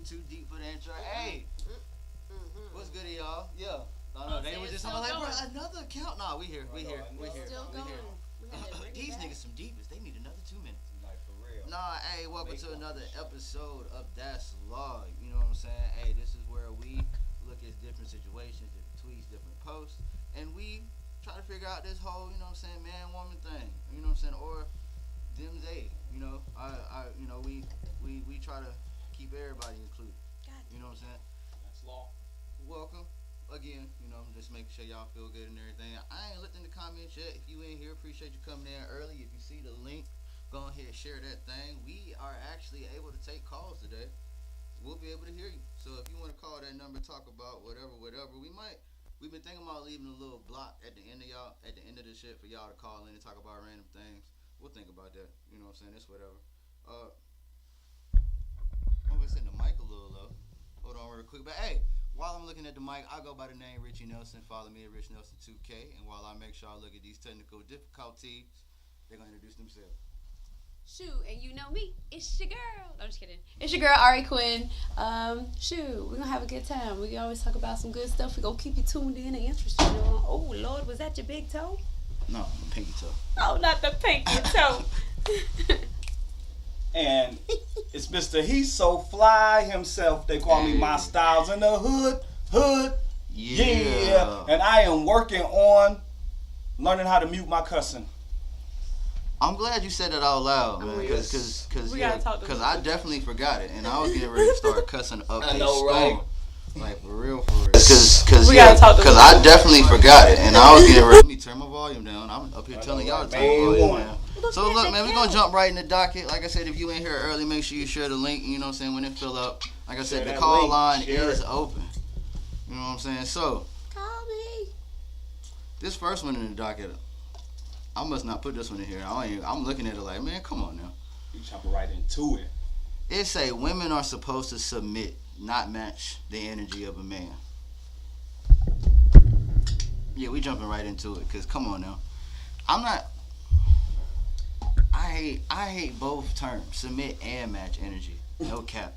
Too deep for the intro. Hey, what's good, y'all? Yeah. No, they was just still like, bro, going. another account. Nah, we here, we here, we here, Still we going. here. We had to bring it These back. niggas some deepest. They need another 2 minutes. Like for real. Nah, hey, welcome to another episode of That's Law. You know what I'm saying? Hey, this is where we look at different situations, different tweets, different posts, and we try to figure out this whole, you know what I'm saying, man woman thing. You know what I'm saying? Or them they. You know, we try to keep everybody included. God. You know what I'm saying? That's law. Welcome again. You know, just making sure y'all feel good and everything. I ain't looked in the comments yet. If you in here, appreciate you coming in early. If you see the link, go ahead and share that thing. We are actually able to take calls today. We'll be able to hear you. So if you want to call that number, talk about whatever, we might. We've been thinking about leaving a little block at the end of the shit for y'all to call in and talk about random things. We'll think about that. You know what I'm saying? It's whatever. I'm gonna set the mic a little low. Hold on real quick. But hey, while I'm looking at the mic, I go by the name Richie Nelson. Follow me at Rich Nelson 2K. And while I make sure I look at these technical difficulties, they're gonna introduce themselves. Shoot, and you know me. It's your girl. No, I'm just kidding. It's your girl, Ari Quinn. Shoot, we're gonna have a good time. We always talk about some good stuff. We're gonna keep you tuned in and interested. You know? Oh Lord, was that your big toe? No, pinky toe. Oh, not the pinky toe. And it's Mr. He's So Fly himself. They call me My Styles in the Hood. Yeah. And I am working on learning how to mute my cussing. I'm glad you said that out loud, man, yes. because I definitely forgot it, and I was getting ready to start cussing up I a know, right? storm. Like, for real. Because I definitely forgot it, and I was getting ready. Let me turn my volume down. I'm up here telling y'all to turn my volume down. So look, man, we're gonna jump right in the docket. Like I said, if you ain't here early, make sure you share the link. You know what I'm saying? When it fill up, like I said, Share the that call link. line Share is it. open. You know what I'm saying? So Call me. this first one in the docket, I must not put this one in here. I'm looking at it like, man, come on now. You jumping right into it. It say women are supposed to submit, not match the energy of a man. Yeah, we jumping right into it, cause come on now. I hate both terms, submit and match energy. No cap.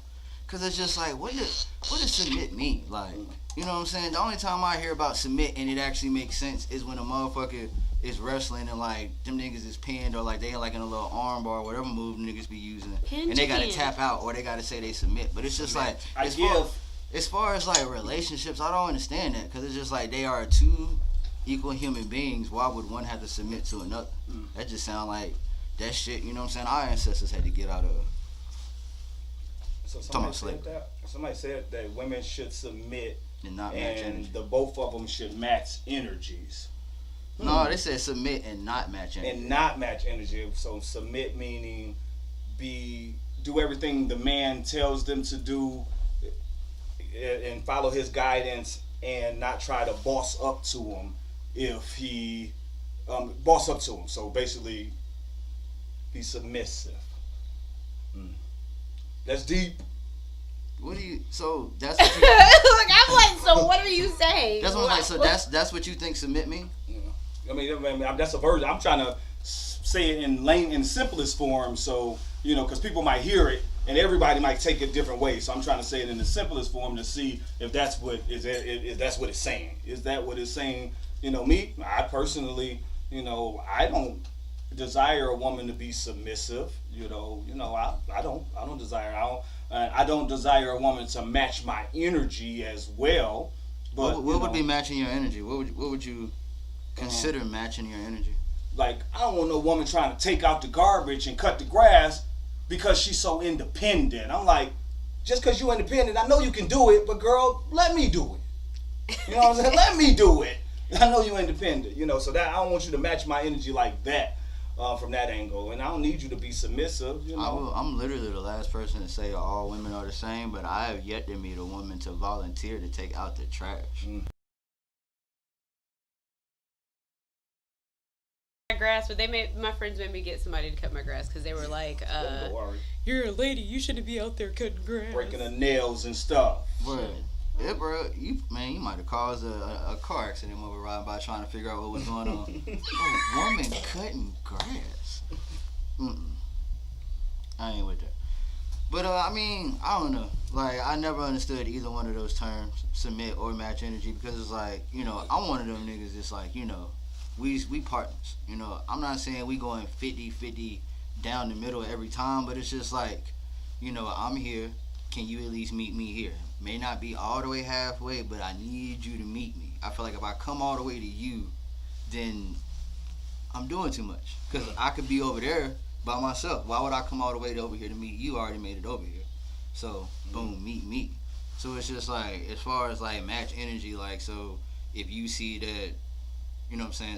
Cause it's just like, what does submit mean? Like, you know what I'm saying? The only time I hear about submit and it actually makes sense is when a motherfucker is wrestling and like them niggas is pinned, or like they like in a little arm bar or whatever move niggas be using, Pin and they gotta pin. tap out or they gotta say they submit. But it's just like as far as like relationships, I don't understand that, because it's just like they are two equal human beings. Why would one have to submit to another? That just sound like that shit, you know what I'm saying, our ancestors had to get out of. So Talking somebody about said that. Somebody said that women should submit And not match energy. and the both of them should match energies. No, they said submit and not match energy. And not match energy. So submit meaning do everything the man tells them to do and follow his guidance, and not try to boss up to him if he boss up to him. So basically be submissive. That's deep. What do you? So that's what you. Look, I'm like, so what are you saying? That's what I'm like. So that's what you think submit mean? I mean, that's a version. I'm trying to say it in simplest form, so because people might hear it and everybody might take it different ways. So I'm trying to say it in the simplest form to see if that's what if that's what it's saying. Is that what it's saying? Me, I personally, I don't desire a woman to be submissive. I don't desire. I don't desire a woman to match my energy as well. But what would be matching your energy? What would you consider matching your energy? Like, I don't want no woman trying to take out the garbage and cut the grass because she's so independent. I'm like, just because you're independent, I know you can do it, but girl, let me do it. You know what I'm saying? Let me do it. I know you're independent, so that I don't want you to match my energy like that from that angle. And I don't need you to be submissive, I'm literally the last person to say all women are the same, but I have yet to meet a woman to volunteer to take out the trash. Grass, but my friends made me get somebody to cut my grass because they were like, Don't worry. "You're a lady, you shouldn't be out there cutting grass." Breaking the nails and stuff. Bro, yeah, bro, you might have caused a car accident when we were riding by trying to figure out what was going on. A woman cutting grass. I ain't with that. But I mean, I don't know. Like, I never understood either one of those terms, submit or match energy, because it's like, I'm one of them niggas. It's like, we partners. I'm not saying we going 50-50 down the middle every time, but it's just like, I'm here. Can you at least meet me here? May not be all the way halfway, but I need you to meet me. I feel like if I come all the way to you, then I'm doing too much. Because I could be over there by myself. Why would I come all the way over here to meet you? I already made it over here. So, boom, meet me. So it's just like, as far as like match energy, like, so if you see that,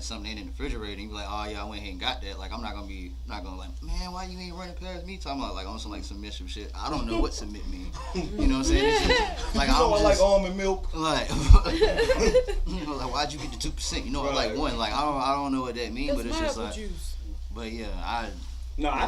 something ain't in the refrigerator, and you be like, oh yeah, I went ahead and got that. Like, I'm not gonna like, man, why you ain't running past me? Talking about like on some like submissive shit. I don't know what submit mean. You know what I'm saying? It's just, like, I like almond milk. Like, like why'd you get the 2%? Like one. Like, I don't know what that means, but it's just like. Juice. But yeah, I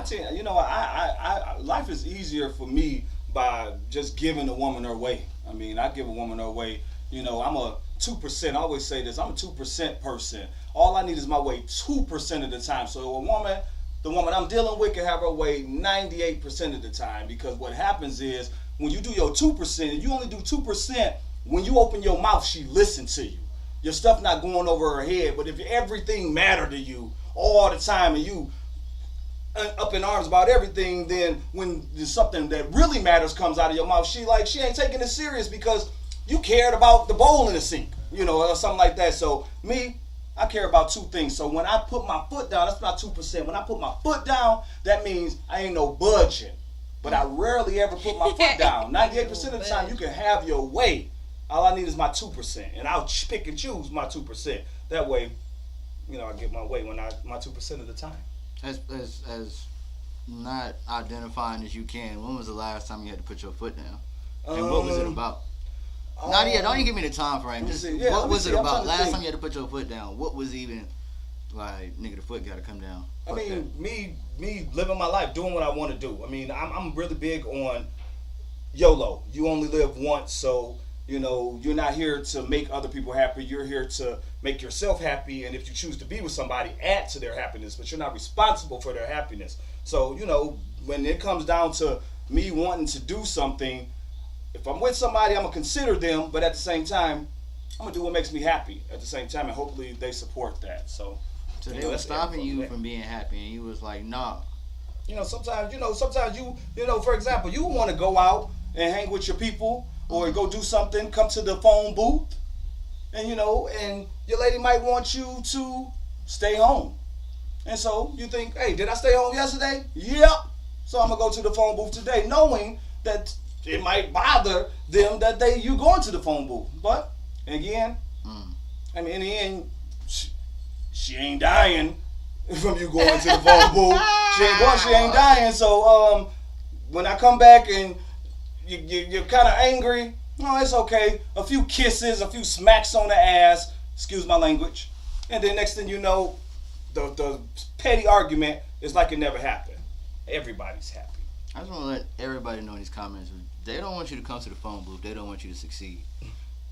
tell you, I life is easier for me by just giving a woman her way. I mean, I give a woman her way. I'm a 2%. I always say this. I'm a 2% person. All I need is my way 2% of the time. So the woman I'm dealing with can have her way 98% of the time. Because what happens is when you do your 2%, and you only do 2%, when you open your mouth, she listens to you. Your stuff not going over her head. But if everything matter to you all the time, and you up in arms about everything, then when there's something that really matters comes out of your mouth, she ain't taking it serious because you cared about the bowl in the sink, or something like that. So me, I care about two things. So when I put my foot down, that's not 2%. When I put my foot down, that means I ain't no budging. But I rarely ever put my foot down. 98% of the time, you can have your way. All I need is my 2%, and I'll pick and choose my 2%. That way, I get my way my 2% of the time. As not identifying as you can, when was the last time you had to put your foot down? And what was it about? Not yet. Don't even give me the time frame. Just what was it about? Last time you had to put your foot down, what was even like, nigga, the foot got to come down? I mean, me living my life, doing what I want to do. I mean, I'm really big on YOLO. You only live once, so you're not here to make other people happy. You're here to make yourself happy, and if you choose to be with somebody, add to their happiness, but you're not responsible for their happiness. So, when it comes down to me wanting to do something, if I'm with somebody, I'm going to consider them, but at the same time, I'm going to do what makes me happy at the same time, and hopefully they support that. So they were stopping you from being happy, and you was like, nah. Sometimes you, for example, you want to go out and hang with your people, or go do something, come to the phone booth, and and your lady might want you to stay home. And so you think, hey, did I stay home yesterday? Yep. So I'm gonna go to the phone booth today, knowing that it might bother them that you going to the phone booth. But again, I mean, in the end, she ain't dying from you going to the phone booth. She ain't dying. So when I come back and you're kind of angry, no, it's okay. A few kisses, a few smacks on the ass, excuse my language, and then next thing you know, the petty argument is like it never happened. Everybody's happy. I just want to let everybody know in these comments, they don't want you to come to the phone booth. They don't want you to succeed.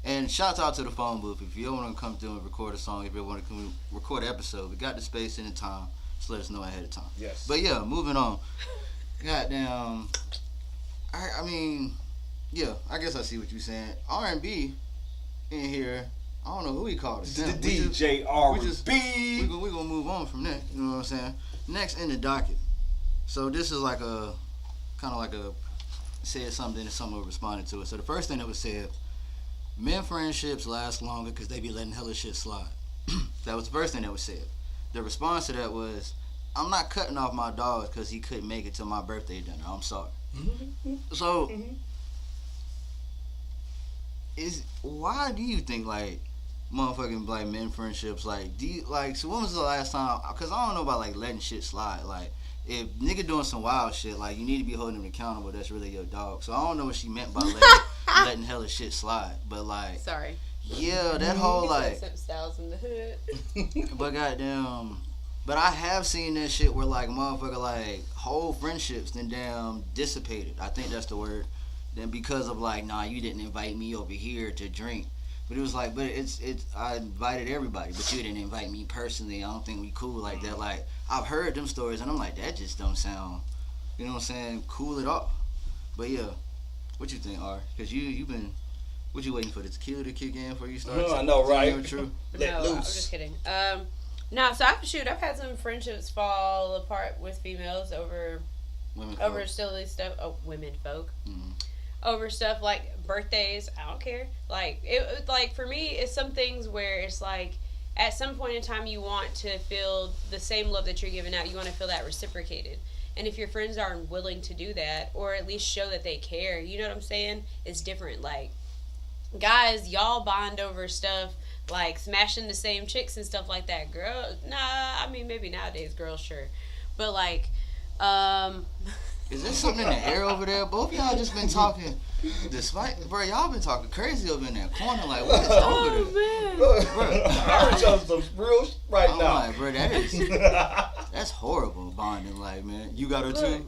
And shout out to the phone booth. If you want to come through and record a song, if you want to come record an episode, we got the space and the time. Just let us know ahead of time. Yes. But yeah, moving on. Goddamn. I mean, yeah, I guess I see what you're saying. R&B in here, I don't know who he called it. The DJ R&B. We're going to move on from that. You know what I'm saying? Next in the docket. So this is like a, kind of like a, said something and someone responded to it. So the first thing that was said, men friendships last longer because they be letting hella shit slide. That was the first thing that was said. The response to that was, I'm not cutting off my dog because he couldn't make it to my birthday dinner. I'm sorry. So, why do you think, like, motherfucking, like, men friendships, like, so when was the last time, because I don't know about, like, letting shit slide, like, if nigga doing some wild shit, like, you need to be holding him accountable, that's really your dog. So I don't know what she meant by letting hella shit slide, but, like, sorry. Yeah, that whole, like, styles in the hood. but goddamn, but I have seen that shit where, like, motherfucker, like, whole friendships then damn dissipated. I think that's the word. Then because of, like, nah, you didn't invite me over here to drink. But it was like, but it's I invited everybody, but you didn't invite me personally. I don't think we cool like that. Like, I've heard them stories, and I'm like, that just don't sound, you know what I'm saying, cool at all. But yeah, what you think, R? Because you been, what you waiting for the tequila to kick in before you start? I know, right? True. Let No, I'm loose. just kidding. No, so I've had some friendships fall apart with females over Women. silly stuff. Oh, women folk. Mhm. Over stuff like birthdays. I don't care. Like like for me, it's some things where it's like at some point in time you want to feel the same love that you're giving out. You want to feel that reciprocated. And if your friends aren't willing to do that, or at least show that they care, you know what I'm saying? It's different. Like guys, y'all bond over stuff like smashing the same chicks and stuff like that. Girl, nah. I mean, maybe nowadays, girls, sure, but like, Is there something in the air over there? Both y'all just been talking. Despite, bro, y'all been talking crazy over in that corner. Like, what is over there? man. Bro, I already tell some real right I'm now. like, bro, that's horrible bonding. Like, man, you got her Look, too.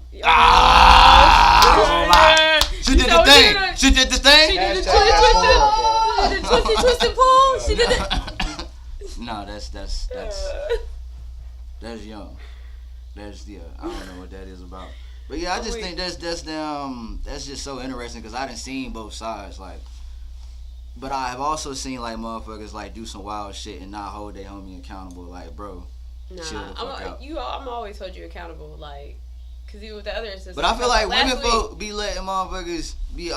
Ah! She did the thing. She did the thing. She did the Hashtag twist and pull. She did it. No, that's young. That's I don't know what that is about. But yeah, I just think that's just so interesting because I done seen both sides. Like, but I have also seen like motherfuckers like do some wild shit and not hold their homie accountable. Like, bro, chill the fuck out. I'm always hold you accountable, like, cause you with the others. But I feel like women folk be letting motherfuckers be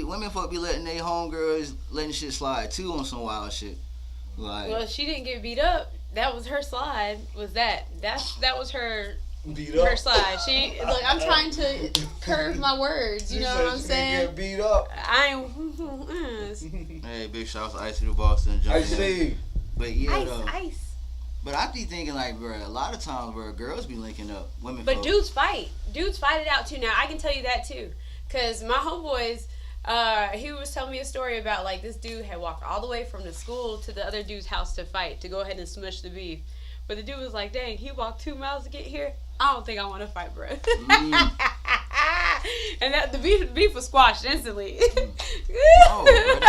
women folk be letting their homegirls letting shit slide too on some wild shit. Like, well, she didn't get beat up. That was her slide. That was her. Beat up. Her slide. Look. I'm trying to curve my words. You know what I'm saying? Get beat up. I ain't. hey, big shout out to Ice through Boston. I see. But yeah, though. Ice. But I be thinking like, bro, a lot of times where girls be linking up, women. But folk. dudes fight. Dudes fight it out too. Now I can tell you that too, cause my homeboys. He was telling me a story about like this dude had walked all the way from the school to the other dude's house to fight to go ahead and smush the beef. But the dude was like, "Dang, he walked 2 miles to get here. I don't think I want to fight, bro." And that the beef was squashed instantly. No, bro,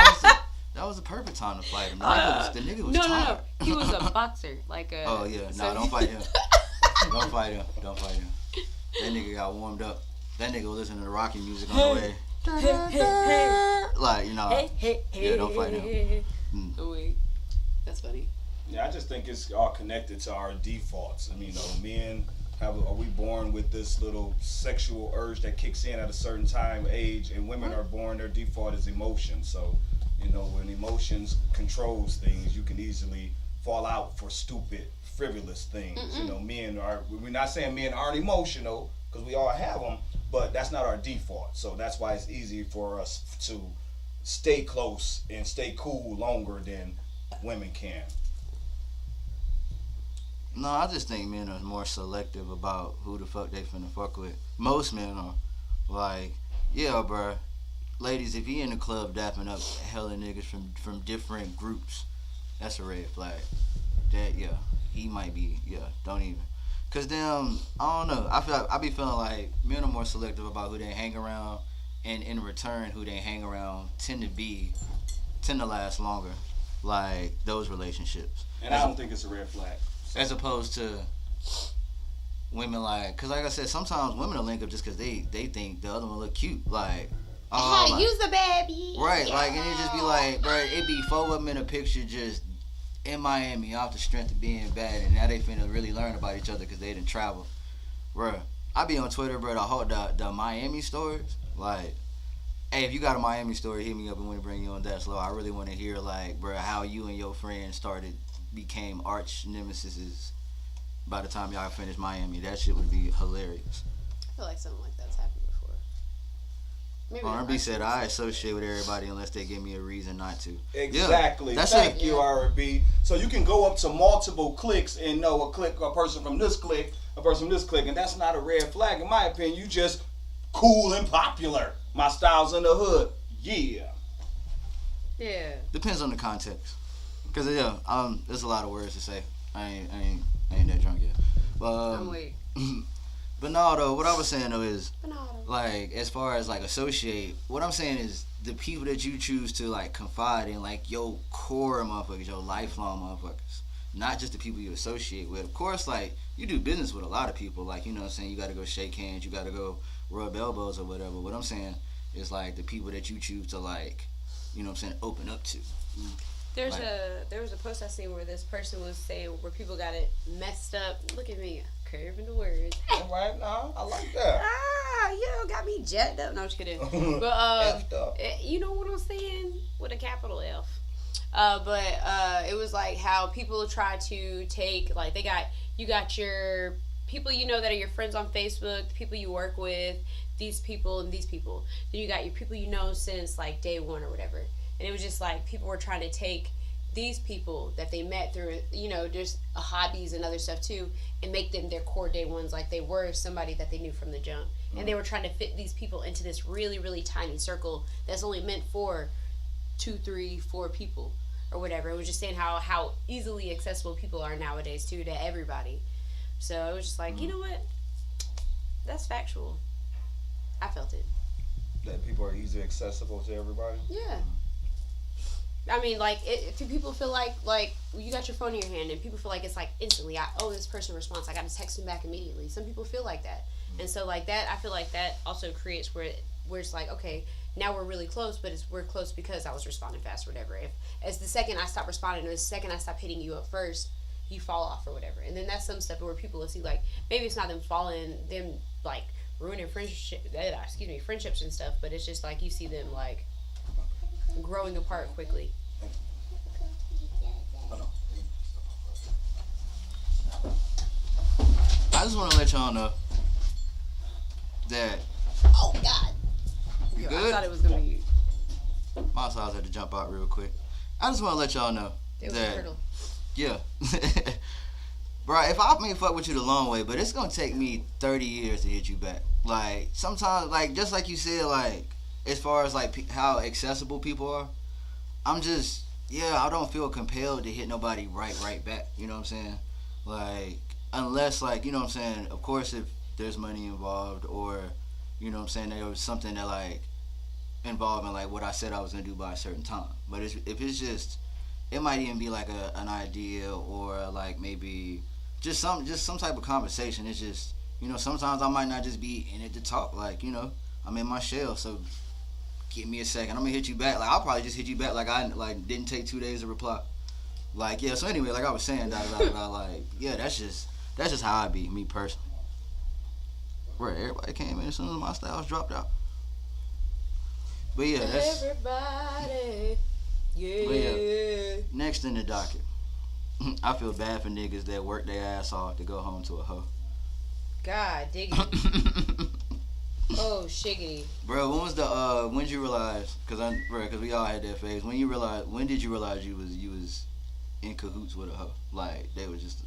that was the perfect time to fight him. The nigga was no, tired. no. He was a boxer, like a. Oh yeah, don't fight him. Don't fight him. Don't fight him. That nigga got warmed up. That nigga was listening to the Rocky music on the way. Like, you know. Yeah, don't fight him. Oh wait, that's funny. Yeah, I just think it's all connected to our defaults. I mean, men are we born with this little sexual urge that kicks in at a certain time, age, and women are born, their default is emotion. So, when emotions controls things, you can easily fall out for stupid, frivolous things. We're not saying men aren't emotional, because we all have them, but that's not our default. So that's why it's easy for us to stay close and stay cool longer than women can. No, I just think men are more selective about who the fuck they finna fuck with. Most men are. Like, yeah, bruh. Ladies, if he in the club dapping up hella niggas from different groups, that's a red flag. That, yeah, he might be, don't even. Cause then, I don't know. I be feeling like men are more selective about who they hang around, and in return, who they hang around tend to last longer. Like those relationships. And I don't think it's a red flag. As opposed to women, like, cause like I said, sometimes women will link up just cause they think the other one look cute. Like, oh, Hey, use the baby. right, like, and it just be like, bro, it be 4 of them in a picture just in Miami off the strength of being bad, and now they finna really learn about each other cause they didn't travel. Bro, I be on Twitter, bro, the Miami stories, like, hey, if you got a Miami story, hit me up and want to bring you on that slow. I really want to hear, like, bro, how you and your friends became arch nemesis by the time y'all finished Miami. That shit would be hilarious. I feel like something like that's happened before. Maybe R&B said I associate with everybody unless they give me a reason not to. Exactly. Yeah, Thank you, R&B. So you can go up to multiple clicks and know a person from this click, a person from this click, and that's not a red flag in my opinion. You just cool and popular. My style's in the hood. Yeah. Yeah. Depends on the context. Cause there's a lot of words to say. I ain't that drunk yet. But I'm weak. But no, though, what I was saying though is, Banana. like, as far as like associate, what I'm saying is the people that you choose to like confide in, like your core motherfuckers, your lifelong motherfuckers, not just the people you associate with. Of course, like, you do business with a lot of people, like, you know what I'm saying, you gotta go shake hands, you gotta go rub elbows or whatever. What I'm saying is like the people that you choose to like, you know what I'm saying, open up to. There was a post I seen where this person was saying where people got it messed up. Look at me, curving the words. All right, no, I like that. Got me jacked up. No, I'm just kidding. But Effed up. you know what I'm saying with a capital F. It was like how people try to take like you got your people you know that are your friends on Facebook, the people you work with, these people and these people. Then you got your people you know since like day one or whatever. And it was just like people were trying to take these people that they met through, you know, just hobbies and other stuff too, and make them their core day ones like they were somebody that they knew from the jump. And they were trying to fit these people into this really, really tiny circle that's only meant for 2, 3, 4 people or whatever. It was just saying how easily accessible people are nowadays too to everybody. So it was just like, you know what? That's factual. I felt it. That people are easily accessible to everybody. Yeah. I mean, like, if people feel like you got your phone in your hand and people feel like it's like instantly, I owe this person a response. I got to text them back immediately. Some people feel like that. And so like that, I feel like that also creates where it's like, okay, now we're really close, but we're close because I was responding fast or whatever. If as the second I stop responding or the second I stop hitting you up first, you fall off or whatever. And then that's some stuff where people will see like, maybe it's not them falling, them like ruining friendships and stuff, but it's just like you see them like growing apart quickly. I just want to let y'all know that. Oh God! You good? I thought it was gonna be you. My size had to jump out real quick. I just want to let y'all know It was a that. turtle. Yeah. Bro, if I may fuck with you the long way, but it's gonna take me 30 years to hit you back. Like sometimes, like just like you said, like as far as like how accessible people are, I don't feel compelled to hit nobody right back. You know what I'm saying? Like unless like, you know what I'm saying, of course if there's money involved or, you know what I'm saying, there was something that like involved in like what I said I was gonna do by a certain time. But if it's just, it might even be like an idea or like maybe just some type of conversation. It's just, you know, sometimes I might not just be in it to talk. Like, you know, I'm in my shell, so give me a second. I'm gonna hit you back. Like I'll probably just hit you back. Like I like didn't take 2 days to reply. Like yeah. So anyway, like I was saying, like yeah, that's just how I be, me personally. Where everybody came in as soon as my styles dropped out. But yeah, that's everybody. Yeah. But yeah, next in the docket. I feel bad for niggas that work their ass off to go home to a hoe. God diggity. Oh shiggity. Bro, when did you realize? Cause we all had that phase. When did you realize you was in cahoots with a hoe? Like they was just,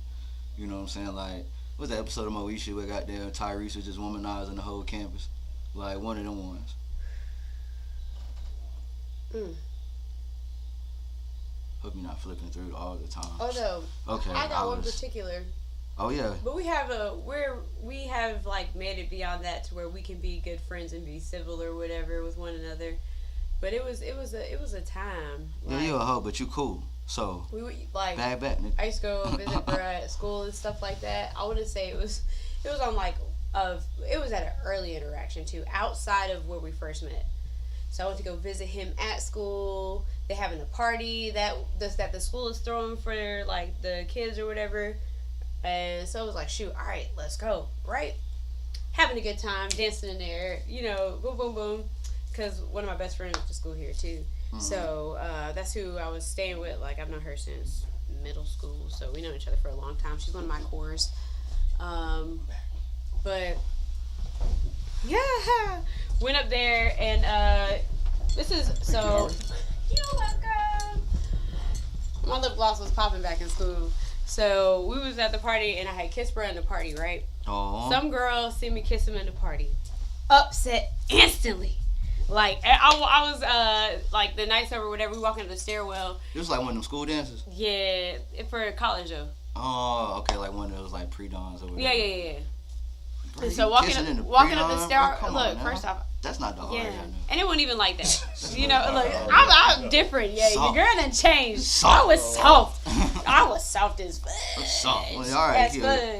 you know what I'm saying? Like what's that episode of Moesha where goddamn Tyrese was just womanizing the whole campus? Like one of them ones. Hope you're not flipping through all the time. Oh no. Okay. I got one particular. Oh yeah. But we have like made it beyond that to where we can be good friends and be civil or whatever with one another. But it was a time. Yeah, you a hoe, but you cool. So we would like bag back, nigga. I used to go visit her at school and stuff like that. I wouldn't say it was on like it was at an early interaction too, outside of where we first met. So I went to go visit him at school. They having a party that the school is throwing for like the kids or whatever. And so I was like, shoot, all right, let's go. Right? Having a good time, dancing in there, you know, boom, boom, boom. Because one of my best friends went to school here too. Mm-hmm. So that's who I was staying with. Like I've known her since middle school. So we know each other for a long time. She's one of my cores. But yeah, went up there and this is so. You're welcome. My lip gloss was popping back in school. So we was at the party and I had kissed Bro in the party, right? Aww. Some girl see me kiss him in the party. Upset instantly. Like I was like the nights over whatever, we walk into the stairwell. It was like one of them school dances? Yeah, for college though. Oh, okay, like one of those like pre-dawns or whatever. Yeah. Bro, so walking up the stairwell, look, first off, that's not the hard. Yeah, and it wasn't even like that. You know, like I'm different. Yeah, soft. Your girl done changed. Soft. I was soft. I was soft as fuck. Soft. Well, all right,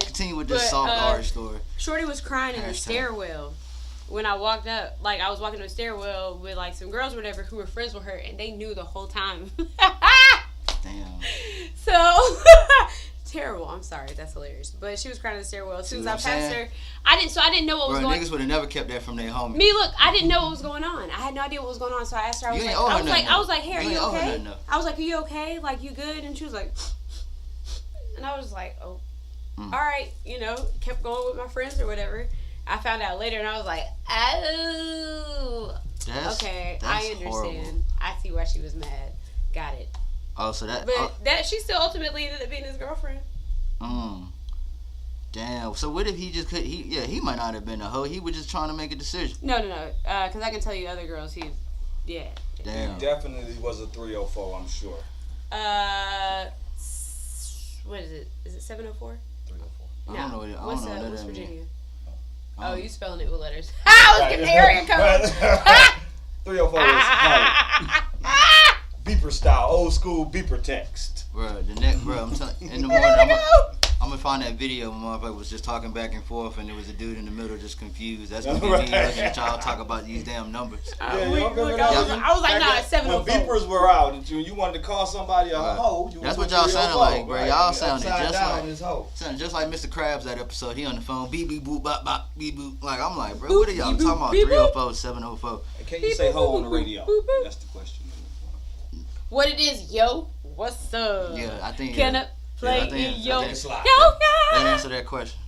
continue with this soft art story. Shorty was crying in the stairwell, when I walked up, like I was walking up the stairwell with like some girls or whatever who were friends with her, and they knew the whole time. Damn. So terrible. I'm sorry. That's hilarious. But she was crying in the stairwell. As soon as I passed her, I didn't know what was Bro, going on. niggas would have never kept that from their homie. Me, look, I didn't know what was going on. I had no idea what was going on. So I asked her. I was like, hey, are you okay? I was like, are you okay? Like, you good? And she was like, and I was like, oh, all right. You know, kept going with my friends or whatever. I found out later, and I was like, oh, okay, I understand. Horrible. I see why she was mad. Got it. Oh, so that. But that she still ultimately ended up being his girlfriend. Damn. So what if he just could? He might not have been a hoe. He was just trying to make a decision. No. Because I can tell you other girls. Yeah. Damn. He definitely was a 304, I'm sure. What is it? Is it 704? 304. I don't know what it- I What's don't know what what's that Virginia? means. Oh, you spelling it with letters. I was getting the area code. 304 is home. Beeper style, old school beeper text. Bro, I'm telling in the morning, I'm gonna find that video when motherfucker was just talking back and forth, and there was a dude in the middle just confused. That's gonna be me looking at y'all talk about these damn numbers. Yeah, you remember that? I was like, nah, it's When 704. beepers were out, and you wanted to call somebody a hoe. That's what y'all sounded like, bro. Y'all sounded just like Mr. Krabs that episode. He on the phone, beep beep boop bop bop beep boop. Like I'm like, bro, what are y'all talking about? 304, 704. Can you say hoe on the radio? That's the question. What it is, yo? What's up? Yeah, I think. Can I play I think- yo? I Yo, think- yo. That answer that question.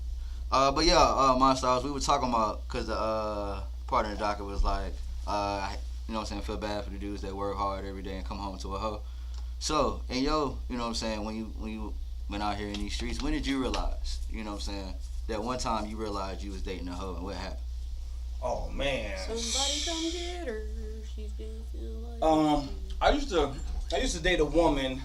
But yeah, Monstars, we were talking about because the part of the docket was like, you know what I'm saying, feel bad for the dudes that work hard every day and come home to a hoe. So, and yo, you know what I'm saying, when you went out here in these streets, when did you realize, you know what I'm saying, that one time you realized you was dating a hoe and what happened? Oh man. Somebody come get her. She's been feeling like I used to date a woman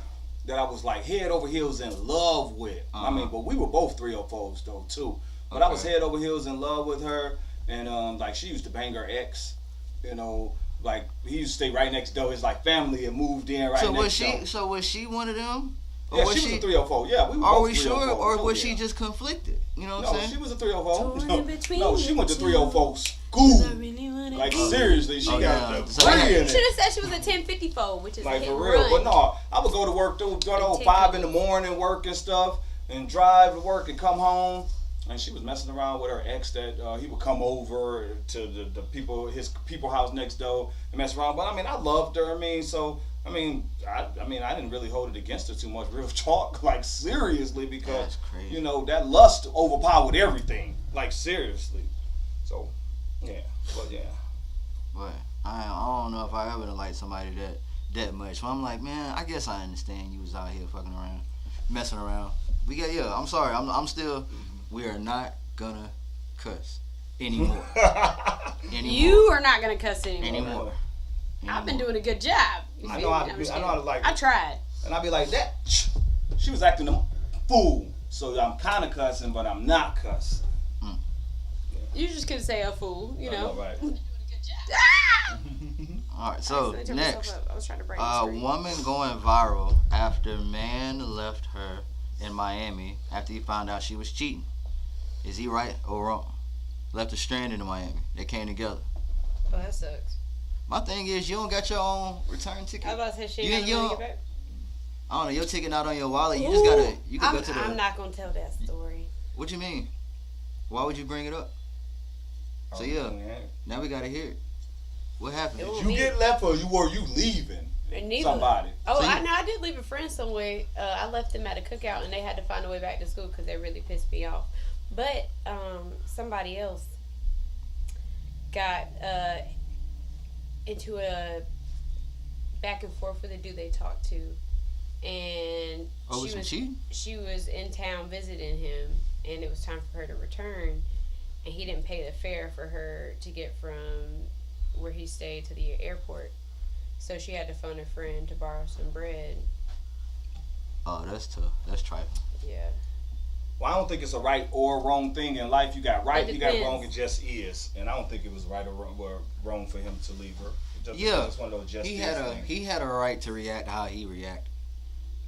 that I was like head over heels in love with. I mean, but we were both 304s though too. But I was head over heels in love with her, and like she used to bang her ex. You know, like he used to stay right next door. His like family had moved in right next door. So was she one of them? Or Yeah, was she was a 304. Yeah, we were Are both we sure, 304s. or was Oh, she yeah. just conflicted? You know what I'm No, saying? she was a 304. Torn in between No, she went to the 304 school. I really wanna Like be. seriously, she Oh, got yeah. the So degree in Should it. have said she was a 1054, which is a Like hit for and real. run. But no, I would go to work, go to 5 in the morning, work and stuff, and drive to work and come home. And she was messing around with her ex that he would come over to his people house next door and mess around. But I mean, I loved her. I mean, I didn't really hold it against her too much. Real talk, like seriously, because That's crazy. you know that lust overpowered everything. Like seriously. So, yeah, but yeah. But I don't know if I ever liked somebody that much. So I'm like, man, I guess I understand you was out here fucking around, messing around. I'm sorry. I'm still. We are not gonna cuss anymore. You are not going to cuss anymore. I've been doing a good job. You I feel know me? how I'm to, just I know how to kidding. like. I tried. And I'd be like, that. She was acting a fool. So I'm kind of cussing, but I'm not cussing. You just couldn't say a fool, you know. Right. All right. So I turned next, myself up. I was trying to break the screen. woman going viral after man left her in Miami after he found out she was cheating. Is he right or wrong? Left her stranded in Miami. They came together. Oh, that sucks. My thing is, you don't got your own return ticket. I was about to say she You- ain't you got don't- to get back. I don't know. Your ticket not on your wallet. You just gotta. You can go to the. I'm not going to tell that story. What you mean? Why would you bring it up? So yeah, now we gotta hear it. What happened? It was You get left or you leaving And neither. somebody? Oh, So you- I did leave a friend somewhere. I left them at a cookout, and they had to find a way back to school because they really pissed me off. But somebody else got into a back and forth with a dude they talked to, and Oh, was some cheating? she was in town visiting him, and it was time for her to return, and he didn't pay the fare for her to get from where he stayed to the airport. So she had to phone a friend to borrow some bread. Oh, that's tough. That's trifling. Yeah. Well, I don't think it's a right or wrong thing in life. You got right, It you got depends. wrong. It just is, and I don't think it was right or wrong for him to leave her. It just Yeah, it's one of those just He is had things. he had a right to react how he reacted.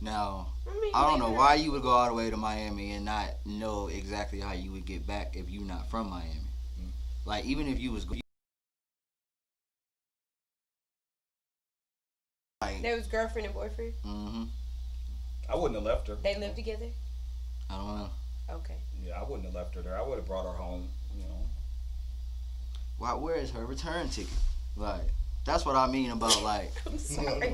Now, mean, I don't know maybe why you would go all the way to Miami and not know exactly how you would get back if you're not from Miami. Like even if you was like, They was girlfriend and boyfriend. I wouldn't have left her. They live together. I don't know. Okay. Yeah, I wouldn't have left her there. I would have brought her home. You know. Why? Where is her return ticket? Like that's what I mean about like. I'm sorry.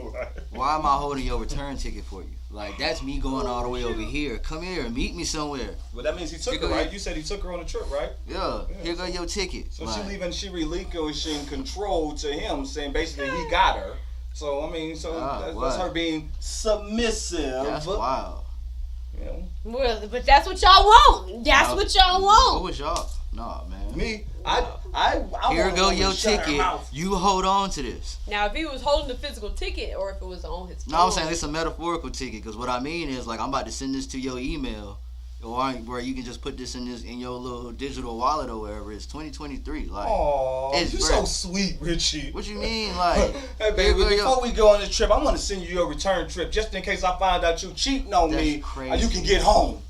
Why am I holding your return ticket for you? Like that's me going all the way over here. Come here and meet me somewhere. Well, that means he took her, right? You said he took her on a trip, right? Yeah, here go your ticket. So like, she relinquishing control to him, saying basically he got her. So I mean, that's her being submissive. That's wild. You know. Well, but that's what y'all want. That's what y'all want. What was y'all? Nah, man. Me, I Here want go her your to shut her ticket. mouth. You hold on to this. Now, if he was holding the physical ticket, or if it was on his phone. No, I'm saying it's a metaphorical ticket because what I mean is like I'm about to send this to your email, or where you can just put this in your little digital wallet or wherever. It's 2023. Like, Aw, it's you're so sweet, Richie. what you mean, like? Hey, baby, before we go on this trip, I'm going to send you your return trip just in case I find out you cheating on That's me. crazy. You can get home.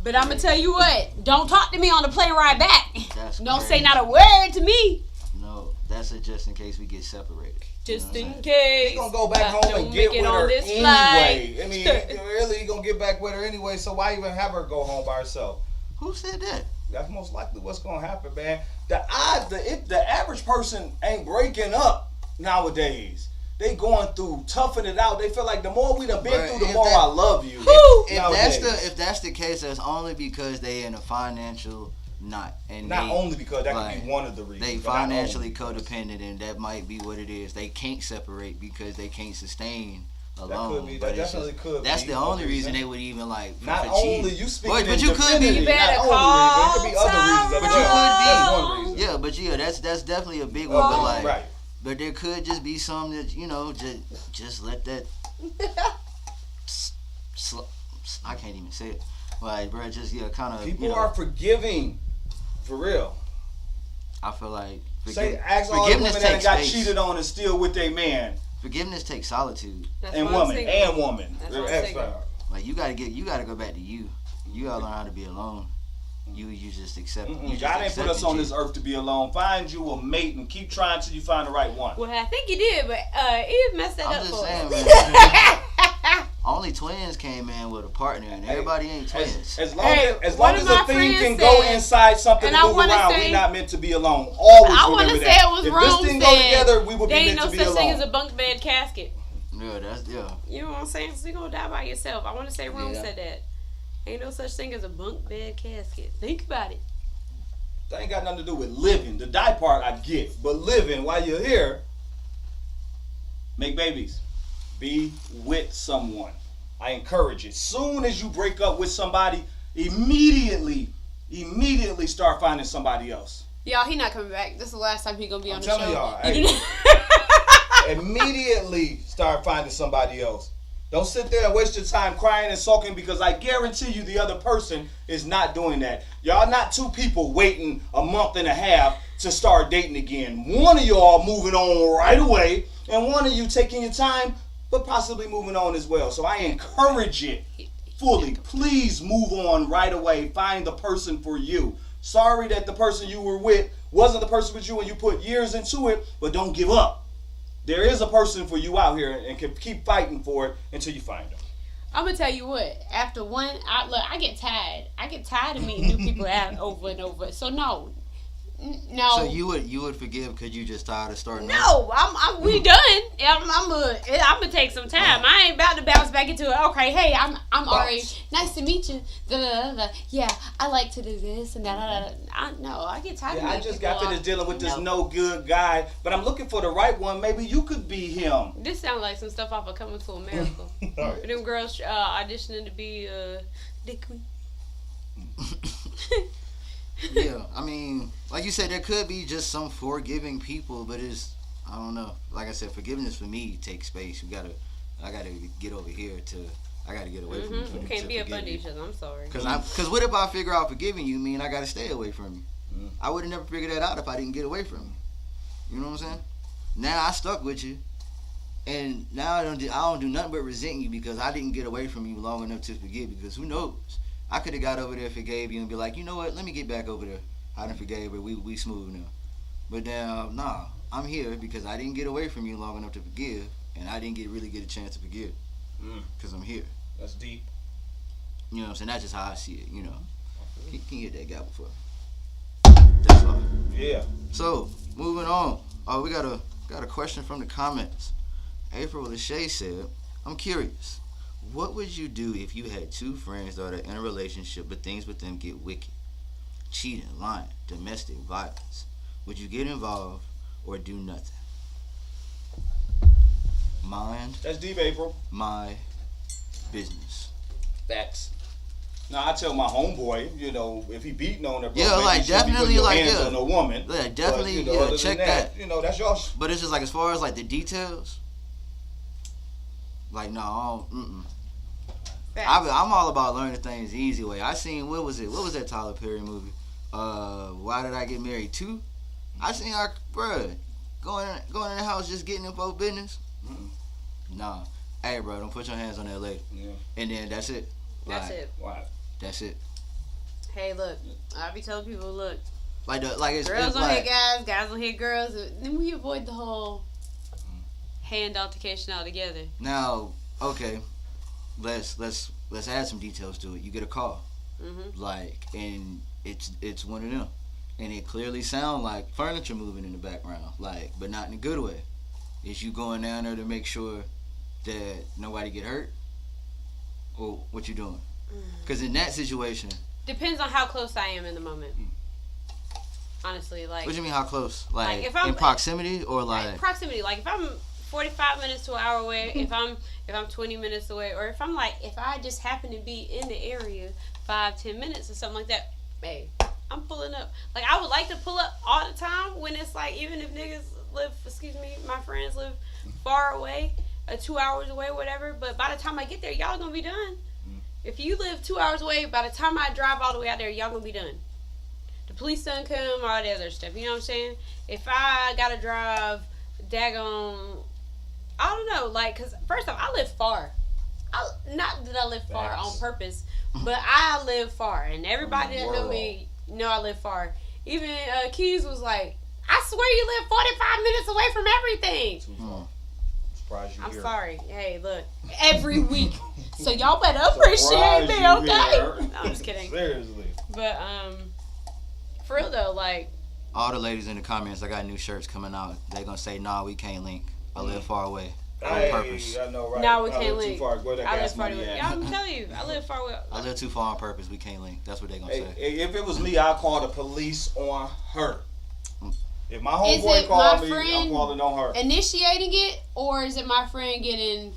But I'm going to tell you what. Don't talk to me on the plane ride back. That's Don't crazy. say not a word to me. No, that's a just in case we get separated. Just You know what I'm in saying? case. He's going to go back home don't and get make it with on her this anyway. flight. I mean, really, he's going to get back with her anyway, so why even have her go home by herself? Who said that? That's most likely what's going to happen, man. The average person ain't breaking up nowadays. They going through, toughing it out. They feel like the more we done been Bruh, through, the if more that- I love you. If that's the case, that's only because they in a financial knot, and Not only because that could like, be one of the reasons. they but not financially only. codependent, and that might be what it is. They can't separate because they can't sustain That alone. could be. But That it's definitely just- could That's be the a only reason reason. they would even like. Not for only cheating. you speaking but in you could be. divinity, You better not only reason. It could be other reasons. But But you could be. That's one reason. Yeah, but yeah, that's definitely a big one. But like, Right. but there could just be some that just let that. I can't even say it. Like, bro, just kind of. People are forgiving, for real. I feel like Ask all the women that takes got space. cheated on and still with their man Forgiveness takes solitude. That's and why I'm woman single. and woman. That's why I'm That's single. fine. Like you gotta go back to you. You gotta learn how to be alone. You just accept. You just God ain't put us accepted on you. this earth to be alone. Find you a mate and keep trying till you find the right one. Well, I think he did, but Eve messed that I'm up just for saying, us. man. Only twins came in with a partner, and everybody ain't twins. As long Hey, as one long of as my a thing friends can go said- inside something and and I move wanna around, say- we're not meant to be alone. Always I want to remember say that. it was if Rome this thing said go together, we would be there ain't meant no to be such thing as alone. a bunk bed casket. Yeah, yeah. You know what I'm saying? So you're going to die by yourself. I want to say Rome Yeah. said that. Ain't no such thing as a bunk bed casket. Think about it. That ain't got nothing to do with living. The die part I get, but living while you're here, make babies. Be with someone. I encourage it. Soon as you break up with somebody, immediately start finding somebody else. Y'all, he not coming back. This is the last time he going to be on I'm the telling show. y'all, You hey. didn't- Immediately start finding somebody else. Don't sit there and waste your time crying and sulking, because I guarantee you the other person is not doing that. Y'all not two people waiting a month and a half to start dating again. One of y'all moving on right away, and one of you taking your time but possibly moving on as well. So I encourage it fully. Please move on right away. Find the person for you. Sorry that the person you were with wasn't the person with you and you put years into it, but don't give up. There is a person for you out here, and can keep fighting for it until you find them. I'm gonna tell you what. After one, I get tired. I get tired of meeting new people out over and over. So no. So you would forgive because you just tired of starting over? No, we done. I'm gonna take some time. I ain't about to bounce back into it. Okay, hey, I'm already nice to meet you. Yeah, I like to do this and that. No, I get tired. Yeah, of I meeting just got people. finished dealing with this No. no good guy, but I'm looking for the right one. Maybe you could be him. This sounds like some stuff off of Coming to America. All right. Them girls auditioning to be Dick Queen. Yeah, I mean, like you said, there could be just some forgiving people, but I don't know. Like I said, forgiveness for me takes space. I gotta get over here I gotta get away from you. You can't be up under each other. I'm sorry. Cause what if I figure out forgiving you mean I gotta stay away from you? I would have never figured that out if I didn't get away from you. You know what I'm saying? Now I stuck with you, and now I don't do nothing but resent you because I didn't get away from you long enough to forgive you. Because who knows? I could have got over there, forgave you, and be like, you know what? Let me get back over there. I done forgave her. We smooth now. But now, nah, I'm here because I didn't get away from you long enough to forgive, and I didn't really get a chance to forgive because I'm here. That's deep. You know what I'm saying? That's just how I see it. You know, can you hit that gavel for? That's all. Yeah. So moving on. Oh, we got a question from the comments. April Lachey said, "I'm curious. What would you do if you had two friends that are in a relationship, but things with them get wicked? Cheating, lying, domestic violence. Would you get involved or do nothing? Mind That's deep, April. my business." Facts. Now I tell my homeboy, you know, if he beating on her, bro, Yeah, make like, sure you put definitely, your like, hands yeah. on a woman. Yeah, definitely, But, you know, yeah, other than check that. You know, that's your. But it's just like as far as like the details, like no, I don't, I'm all about learning things the easy way. I seen what was that Tyler Perry movie? Why Did I Get Married 2? I seen our bruh going in the house just getting info business. Nah, hey bro, don't put your hands on that lady. Yeah. And then that's it. That's it. Why? That's it. Hey, look, I be telling people, look, Like it's girls it's don't like, hit guys, guys don't hit girls. Then we avoid the whole hand altercation altogether. now, okay, let's add some details to it. You get a call, like, and it's one of them, and it clearly sound like furniture moving in the background, like, but not in a good way. Is you going down there to make sure that nobody get hurt, or what you doing? Because in that situation, Depends on how close I am in the moment. Honestly, like, what do you mean how close? Like if I'm in proximity or like? proximity. Like if I'm 45 minutes to an hour away, if I'm 20 minutes away, or if I just happen to be in the area 5-10 minutes or something like that, hey, I'm pulling up. Like I would like to pull up all the time when it's like, even if my friends live far away, 2 hours away, whatever. But by the time I get there, y'all gonna be done. If you live 2 hours away, by the time I drive all the way out there, y'all gonna be done. The police done come, all the other stuff. You know what I'm saying? If I gotta drive, daggone, I don't know, like, cause first off, I live far. Not that I live far Facts. on purpose, but I live far, and everybody that know me know I live far. Even Keys was like, "I swear you live 45 minutes away from everything." Too far. Surprised you I'm here. sorry. Hey, look, every week. So y'all better appreciate me, Surprised you okay? here. No, I'm just kidding. Seriously. But for real though, like, All the ladies in the comments, I got new shirts coming out. They gonna say, "Nah, we can't link. I live far away." On purpose. I know, right? no, we I can't live link. Too far. Where that I live gas far money away. at? Yeah, I'm telling you, I live far away. I live too far on purpose. We can't link. That's what they gonna say. Hey, if it was me, I'd call the police on her. If my Is homeboy it called my me, I'm friend calling on her. initiating it, or is it my friend getting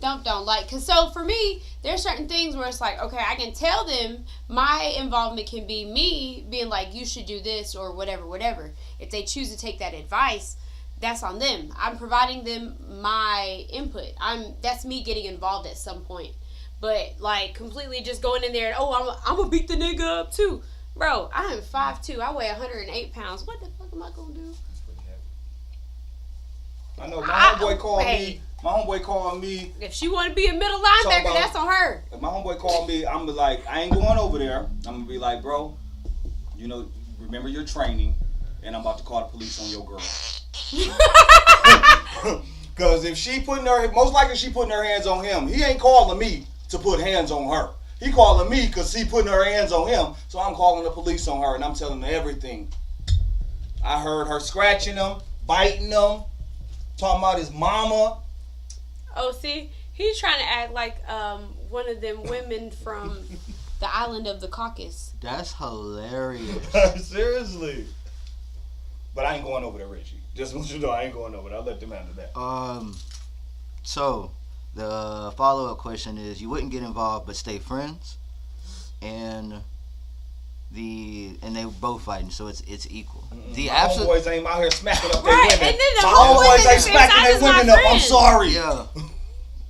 dumped on? Like, cause so for me, there's certain things where it's like, okay, I can tell them my involvement can be me being like, you should do this or whatever. If they choose to take that advice, that's on them. I'm providing them my input. That's me getting involved at some point. But like completely just going in there and I'm gonna beat the nigga up too. Bro, I am 5'2". I weigh 108 pounds. What the fuck am I gonna do? That's pretty heavy. I know my homeboy called me. My homeboy called me. If she want to be a middle linebacker, about- that's on her. If my homeboy called me, I'm be like, I ain't going over there. I'm gonna be like, bro, you know, remember your training, and I'm about to call the police on your girl. Cause if she most likely she putting her hands on him. He ain't calling me to put hands on her. He calling me cause she putting her hands on him. So I'm calling the police on her and I'm telling them everything. I heard her scratching him, biting him, talking about his mama. Oh, see, he's trying to act like one of them women from the island of the Caucasus. That's hilarious. Seriously. But I ain't going over there, Richie. Just want you to know I ain't going over there. I'll let them handle that. So the follow-up question is: you wouldn't get involved, but stay friends, and they both fighting, so it's equal. The My absolute homeboys ain't out here smacking up Right, their women. and then the My homeboys homeboys at ain't the same smacking time their is my women up. I'm friends. sorry. yeah.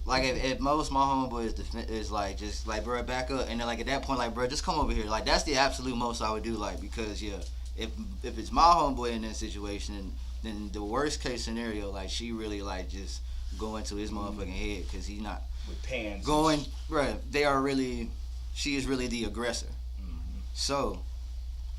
Like if most my homeboys is like just like bro back up, and then like at that point like bro just come over here, like that's the absolute most I would do, like because if it's my homeboy in that situation, then the worst case scenario like she really like just go into his motherfucking head because he's not With pans. going right. She is really the aggressor. So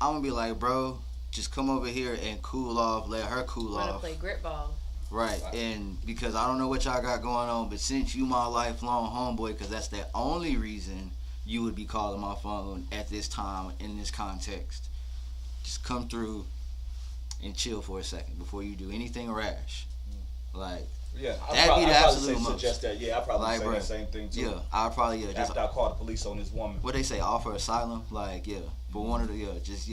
I'm gonna be like, bro, just come over here and cool off, let her cool Want to off. play grip ball? Right, and because I don't know what y'all got going on, but since you my lifelong homeboy, because that's the only reason you would be calling my phone at this time in this context, just come through and chill for a second before you do anything rash. Like, Yeah, that'd be the absolute most. suggest that. Yeah, I probably Like, say bruh, the same thing too. yeah, I'd probably just After I call the police on this woman. what they say, offer asylum. Like, yeah, for one of the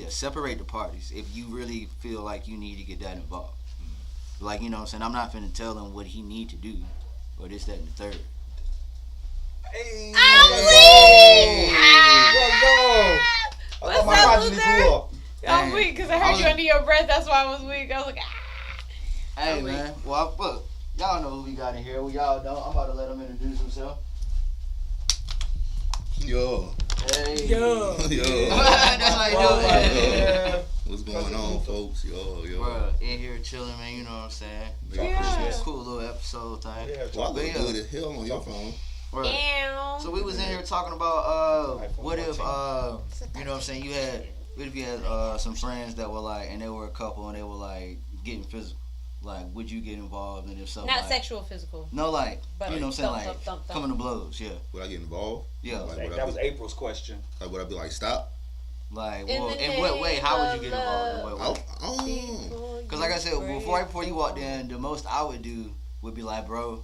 separate the parties if you really feel like you need to get that involved. Like, you know what I'm saying? I'm not finna tell him what he need to do or this, that, and the third. Hey, I What's thought my up, progeny loser? grew up. I'm Dang. weak because I I heard was- you under your breath. That's why I was weak. I was like, Hey, I'm weak. man. Well, look, y'all know who we got in here. Well, y'all don't. I'm about to let him introduce himself. Yo. Hey. Yo. That's how you do it. Yeah. What's going on, folks? Yo. Bruh, in here chilling, man. You know what I'm saying? Yeah. It's a cool little episode thing. Yeah, Well, I But look yeah. good as hell on your phone. Bruh. damn. So we was in here talking about what if you know what I'm saying, what if you had some friends that were like, and they were a couple and they were like getting physical, like would you get involved, and if so, Not like, sexual, physical. no, like But you know what I'm saying, thump, like thump, thump, thump. coming to blows, yeah, Would I get involved? yeah, Like, Hey, would I that was be, April's question. like, would I be like, stop? like In well, the in what way? name How would of you get involved? In what Oh, way? oh. Because like I said, before you walked in, the most I would do would be like, bro,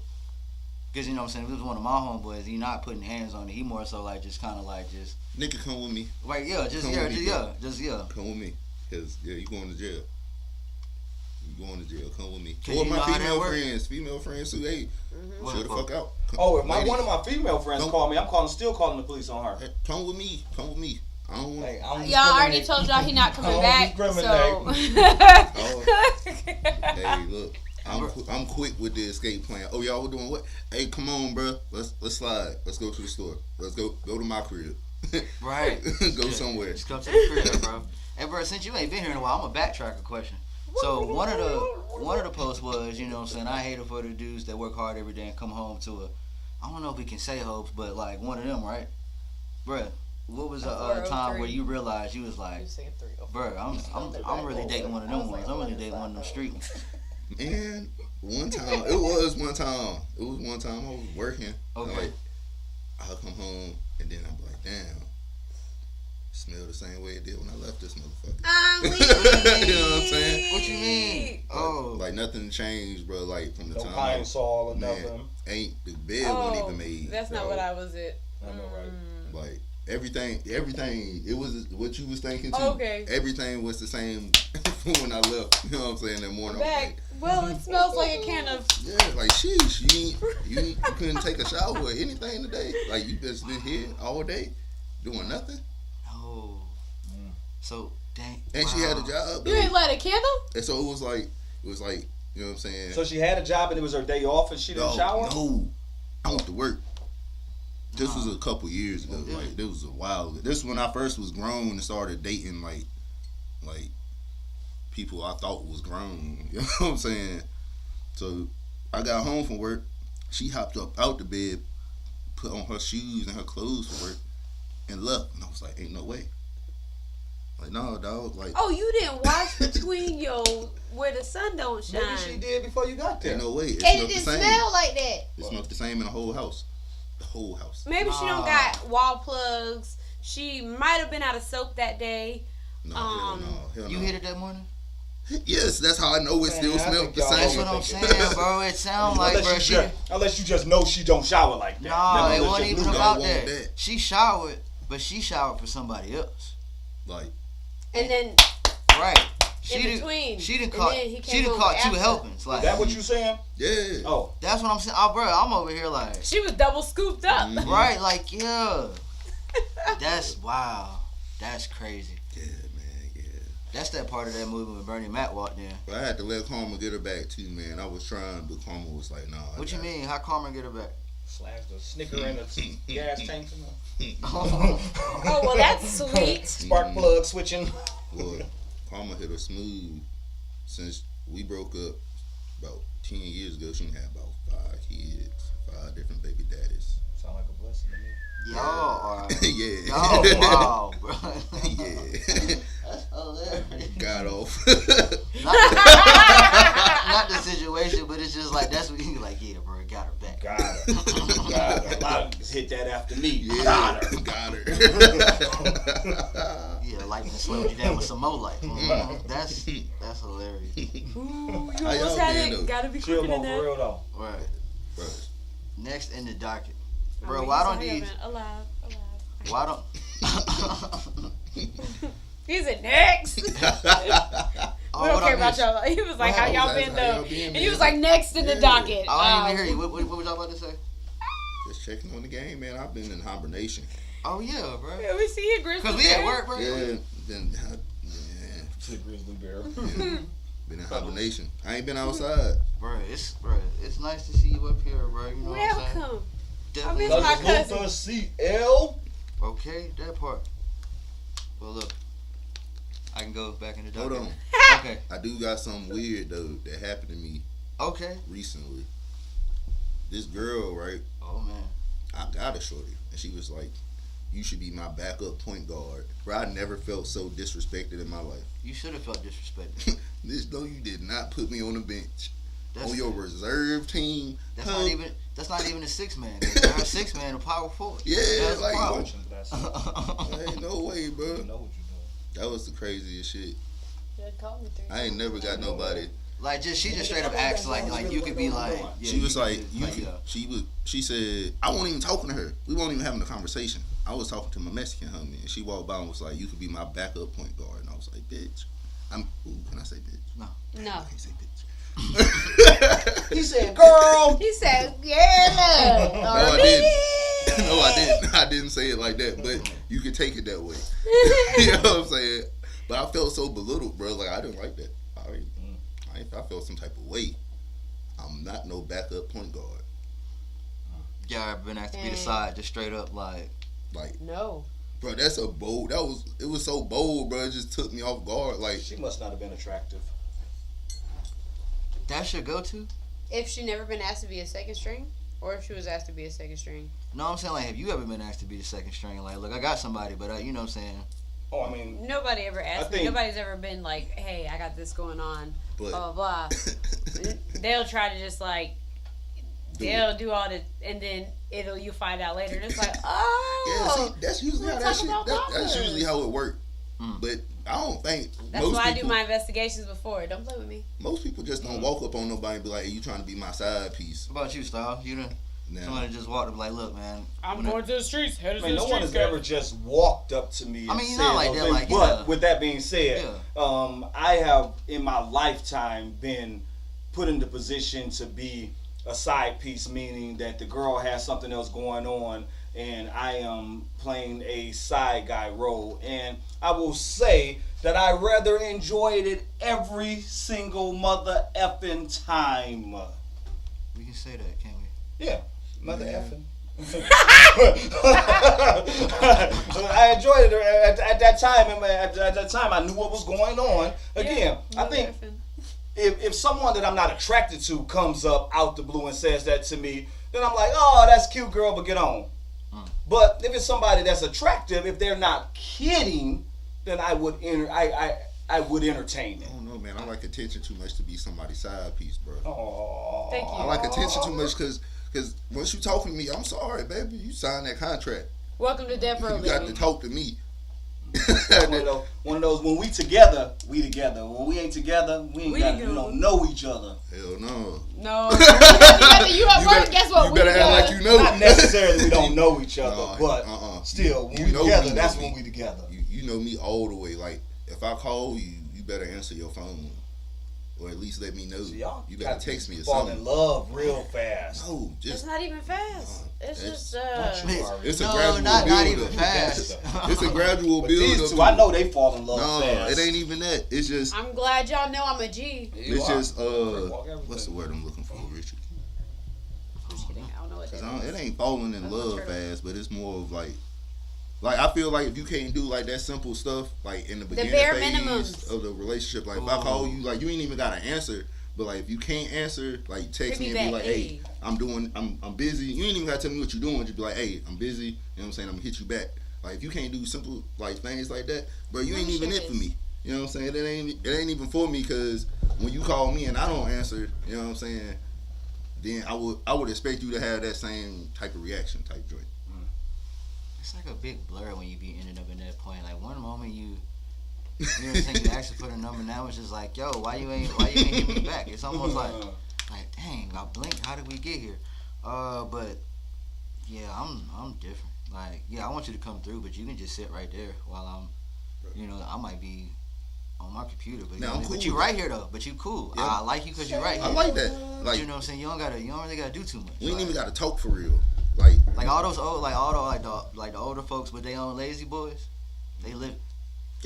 because you know what I'm saying, if it was one of my homeboys, he not putting hands on it. He more so like just kind of like just Nigga, come with me. like just Come yeah, with me, just bro. just yeah. Come with me. Because, yeah, you going to jail. You going to jail. Come with me. 'Cause Or you know my how that female friends who, hey, What chill the the fuck out. Come, Oh, if ladies, one of my female friends Don't- call me, I'm still calling the police on her. hey, come with me. Come with me. I don't want Hey, I don't Y'all already discriminate. told y'all he not coming Don't back. discriminate. So. Hey, look, I'm quick with the escape plan. Oh, y'all doing what? Hey, come on, bro. Let's slide. Let's go to the store. Let's go to my crib. Right. Go Yeah. somewhere. Just come to the crib, bro. Hey, bro, since you ain't been here in a while, I'm gonna backtrack a question. So one of the posts was, you know what I'm saying, I hate it for the dudes that work hard every day and come home to a, I don't know if we can say hopes, but like one of them, right? Bruh, what was a time where you realized you was like, bruh, I'm really dating one of them ones. I'm really dating one of them street ones. Man, it was one time I was working. Okay. Like, I'll come home and then I'm like, damn, smell the same way it did when I left this motherfucker. I'm weak. You know what I'm saying? What you mean? Oh. Like nothing changed, bro. Like from the No time pine saw or man, nothing. ain't the bed wasn't even made. That's not bro. what I was at. I know, right? Like everything. It was what you was thinking too. Okay. Everything was the same from when I left. You know what I'm saying? That morning. I was Back. like, Well, it smells like a can of. yeah, like sheesh, you couldn't take a shower or anything today. Like you just been here all day doing nothing. No. So, dang. And she had a job. You ain't light a candle? And so it was like, you know what I'm saying? So she had a job and it was her day off and she didn't shower? No, I went to work. This was a couple years ago. Like this was a while ago. This was when I first was grown and started dating like people I thought was grown. You know what I'm saying? So I got home from work. She hopped up out the bed, put on her shoes and her clothes for work, and left. And I was like, ain't no way. Like, no, dog. Like, Oh, you didn't wash between your where the sun don't shine. Maybe she did before you got there. ain't no way. It And it smelled the didn't same. smell like that. It smelled the same in the whole house. The whole house. Maybe she don't Nah. got wall plugs. She might have been out of soap that day. No, Um, hell You no. hit it that morning? Yes, that's how I know it still Man, I smelled think the y'all same. That's what I'm saying, bro. It sounds like, bro, Unless you just know she don't shower like that. Nah, Then it let's wasn't just even move don't about want that. that. She showered, but she showered for somebody else. Like, And then Right. in between. She didn't And caught. then he She came didn't over caught two after. helpings. Like Is that what you saying? yeah. Oh. That's what I'm saying. Oh, bro, I'm over here like, she was double scooped up. Mhm. right, like yeah. That's wow. That's crazy. Yeah, man, yeah. That's that part of that movie when Bernie Mac walked in. But I had to let Karma get her back too, man. I was trying, but Karma was like, nah. I What you got it. mean? How Carmen get her back? Slash the snicker in the gas tank. Oh, well, that's sweet. Spark plug switching. Well, Karma hit her smooth. Since we broke up about 10 years ago, she had about 5 kids, 5 different baby daddies. Sound like a blessing to me. Y'all are. Yeah. Y'all wow, bro. Yeah. That's hilarious. Got off. Not the situation, but it's just like that's what you like. Yeah, bro, got her back. Got her. Got her. A lot of niggas hit that after me. Yeah, Got her. got her. Yeah, life slowed you down with some more life. That's hilarious. Ooh, you How y'all almost had been, it. though? Gotta be Chill quicker than more for that. real though. Right. Bro, Next in the docket, Oh, bro. wait, Why so don't how y'all these? been? Alive. Why don't? He said next. Oh, We don't what care I about missed? y'all. He was like, Wow, how y'all that's been how y'all though? been, And man. he was like, next in the Yeah. docket. I didn't even hear you. What was y'all about to say? just checking on the game, man. I've been in hibernation. Oh yeah, bro. Yeah, we see you, Grizzly. Cause we at work, bro. Yeah, been To the grizzly bear. in hibernation. I ain't been outside. Bro, it's nice to see you up here, bro. You know what I'm saying? Welcome. Definitely. miss my cousin. Luther CL. Okay, that part. Well, look, I can go back in the Hold docket. on. Okay. I do got something weird though that happened to me Okay. recently. This girl, right? Oh man. I got a shorty, and she was like, "You should be my backup point guard." Bro, I never felt so disrespected in my life. You should have felt disrespected. This no, you did not put me on the bench That's, on your reserve team. that's Huh? not even. That's not even a 6-man. Our 6-man, a power forward. Yeah, That's like, a problem. Ain't no way, bro. You know what you're That was the craziest shit. Yeah, call me 3 I ain't never got nobody. Like she just straight up acts like you could be like. Yeah, She was you like, could- you could, yeah. she said, I wasn't even talking to her. We weren't even having a conversation. I was talking to my Mexican homie, and she walked by and was like, you could be my backup point guard. And I was like, bitch. Can I say bitch? No. I can't say bitch. He said, girl. He said, yeah, No, I didn't. No, I didn't. I didn't say it like that, but you can take it that way. You know what I'm saying? But I felt so belittled, bro. Like, I didn't like that. I felt some type of way. I'm not no backup point guard. Y'all ever been asked to be the Dang. side, just straight up like. Like, No. bro, that's a bold. It was so bold, bro. It just took me off guard. Like, She must not have been attractive. That's your go-to? If she never been asked to be a second string, or if she was asked to be a second string. No, I'm saying like, have you ever been asked to be the second string? Like, look, I got somebody, but you know what I'm saying. Oh, I mean, Nobody ever asked me. think- Nobody's ever been like, hey, I got this going on, but blah, blah, blah. They'll try to just like, they'll do all the, and then you find out later. And it's like, yeah, oh. see, that's usually we're how that talking shit. about That's bombers. usually how it worked. Mm. But I don't think That's most why I do people. my investigations before. Don't play with me. Most people just don't walk up on nobody and be like, "Hey, you trying to be my side piece?" What about you, Style? You done Now, somebody just walked up like, look, man. I'm when it- going to the streets. Headed I mean, to no the one has streets. ever just walked up to me and I mean, said not like those that, things. like, But yeah. with that being said, Yeah. I have in my lifetime been put in the position to be a side piece, meaning that the girl has something else going on and I am playing a side guy role. And I will say that I rather enjoyed it every single mother effing time. We can say that, can't we? Yeah, mother Yeah. effing. I enjoyed it at that time. And at that time, I knew what was going on. Again, I think if someone that I'm not attracted to comes up out the blue and says that to me, then I'm like, oh, that's cute, girl, but get on. But if it's somebody that's attractive, if they're not kidding, then I would I would entertain I it. don't know, man. I like attention too much to be somebody's side piece, bro. Oh, Thank you. I like attention too much because once you talking to me, I'm sorry, baby. You signed that contract. Welcome to Death Row, You got baby. to talk to me. one of those. When we together, we together. When we ain't together, we don't know each other. Hell no. No. You at work, guess what? You better act like you know. Not necessarily we don't know each other, No, but still, when You we know together, me, that's know when me. we together. You know me all the way. Like, if I call you, you better answer your phone. Or at least let me know. So y'all You better gotta text me or fall something. in love real fast. No, It's just not even fast. It's It's- just it's a No, gradual not build even up. fast. It's a gradual But build these up. two, I know they fall in love No, fast. it ain't even that. It's just I'm glad y'all know I'm a G. You it's are. just Walk everything. what's the word I'm looking for, Richard? Just kidding. I don't know what that 'Cause is. it ain't falling in That's love not true. fast, but it's more of like I feel like if you can't do like that simple stuff, like in the beginning bare phase minimums. of the relationship, like if I call you, like you ain't even got to answer, but like if you can't answer, like text Hit me me and be back, like, hey. hey, I'm busy. You ain't even got to tell me what you're doing. Just be like, hey, I'm busy. You know what I'm saying? I'm gonna hit you back. Like if you can't do simple like things like that, bro, you Let ain't me even share it for this. me. You know what I'm saying? It ain't even for me because when you call me and I don't answer, you know what I'm saying? Then I would expect you to have that same type of reaction type joint. It's like a big blur when you be ending up in that point. Like one moment you know what I'm saying, you actually put a number. Now it's just like, yo, why you ain't hit me back? It's almost like dang, I blinked. How did we get here? But yeah, I'm different. Like, yeah, I want you to come through, but you can just sit right there while I might be on my computer, but Now, I'm cool but you with right that. here though. But you cool. Yeah. I like you because you right I here. like that. Like, You know what I'm saying? You don't really gotta do too much. we ain't Like- even got to talk for real. Like Like all the older folks with their own lazy boys, they live.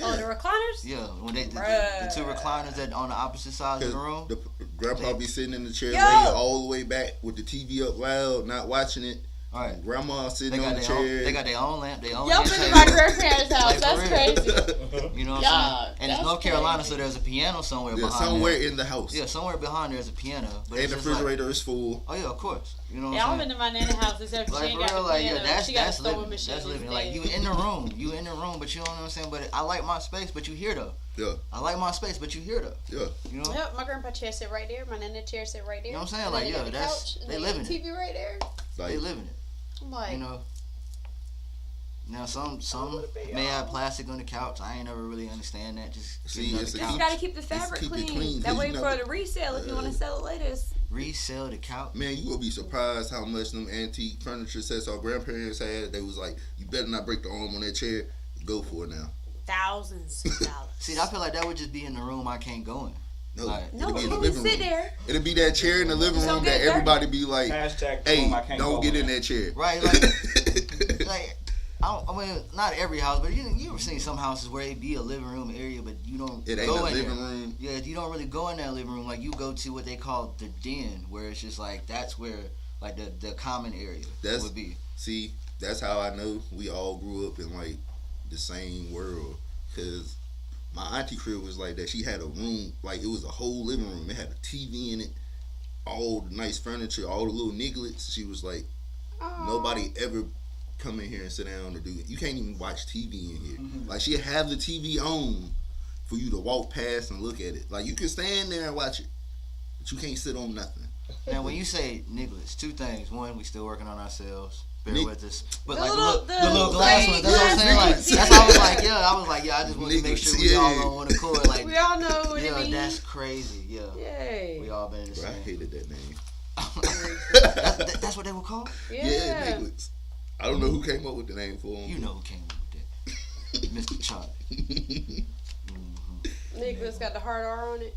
Oh, the recliners? Yeah, when the Bruh. two recliners that on the opposite sides of the room. the grandpa be sitting in the chair, Yo! laid all the way back with the TV up loud, not watching it. All right, Grandma they sitting got on the their own. chair. They got their own lamp. Their own Y'all lamp been to table. my grandparents' house. Like, for That's real. crazy. You know what Yeah, I'm saying? And it's that's North Carolina, crazy. so there's a piano somewhere Yeah, behind somewhere there. in the house. Yeah, somewhere behind there's a piano. But And it's the just like, refrigerator is full. oh yeah, of course. You know what Yeah, I'm I've saying? been to my nanny house except for she Like ain't for got real, the like piano. yeah, She got a that's sewing living. machine. That's living. instead. Like you in the room, but you know what I'm saying. But I like my space, but you here though. Yeah, I like my space, but you here though. yeah. You know. Yep, my grandpa chair sit right there. My nana chair sit right there. You know what I'm saying? And Like, then they yeah, got the that's- couch, and they then living the it. TV right there. Like They living it. I'm like, You know. Now some wanna be may have y'all. plastic on the couch. I ain't never really understand that. Just See, get another it's a you couch. just gotta keep the fabric keep it clean. clean, That 'cause way you for never- the resale if you want to sell it later. Resell the couch. man, you gonna be surprised how much them antique furniture sets our grandparents had. They was like, you better not break the arm on that chair. Go for it now. Thousands of dollars. See, I feel like that would just be in the room I can't go in. No, Like- No, it'll be in the when we living sit room. there. It'll be that chair in the living So room get that dirty. everybody be like, Hashtag hey, room I can't don't go get in in. that chair. Right? Like, like I mean, not every house, but you ever seen some houses where it be a living room area, but you don't It ain't go a in living there. room. Yeah, you don't really go in that living room. Like you go to what they call the den, where it's just like that's where like the common area That's- would be. See, that's how I know we all grew up in like the same world. Cause my auntie crib was like that. She had a room, like it was a whole living room. It had a TV in it, all the nice furniture, all the little nigglets. She was like, nobody ever come in here and sit down to do it. You can't even watch TV in here. Like she'd have the TV on for you to walk past and look at it. Like you can stand there and watch it, but you can't sit on nothing. Now, when you say nigglets, two things. One, we still working on ourselves. Bear Nig- with us. But The like little- the little the glass plate ones. That's what I'm saying. Like glass that's why I was like, I just wanted to make sure we Nigglets, all yeah. on one accord. Like, We all know what yeah, it means. that's crazy. Yeah, Yay. we all been in the Bro, I same. hated that name. That's what they were called. Yeah. Yeah, nigglets. I don't know who came up with the name for them. You know who came up with that, Mr. Charlie. Nicholas got the hard R on it.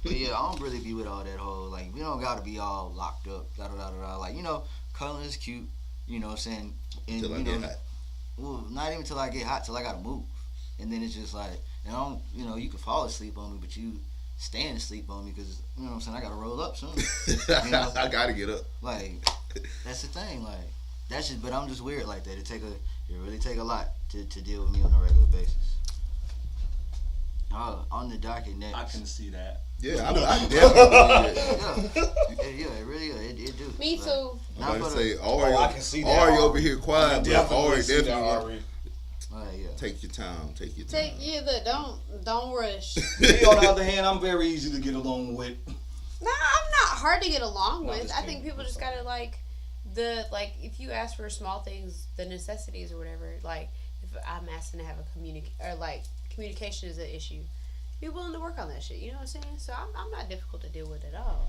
But yeah, I don't really be with all that whole like we don't gotta be all locked up. Da da da da. Da. Like Cullen is cute. You know what I'm saying? And Till I you get know, hot. well, not even till I get hot. Till I gotta move. And then it's just like, and I don't, you can fall asleep on me, but you staying asleep on me because you know what I'm saying. I gotta roll up soon. You know? I gotta get up. Like that's the thing. Like that's just. But I'm just weird like that. It really take a lot to deal with me on a regular basis. On the docket next. I can see that. Yeah, I definitely. Yeah, it really it do. Me Like, too. not I'm for about the- to say, Ari, I can see that, Ari Ari. over here quiet, but Ari see that, definitely want Ari. yeah. take your time. Take your time. Take don't rush. Me, on the other hand, I'm very easy to get along with. No, I'm not hard to get along No, with. just I think kidding. people just gotta if you ask for small things, the necessities or whatever. Like if I'm asking to have a communication is an issue, be willing to work on that shit. You know what I'm saying? So I'm not difficult to deal with at all.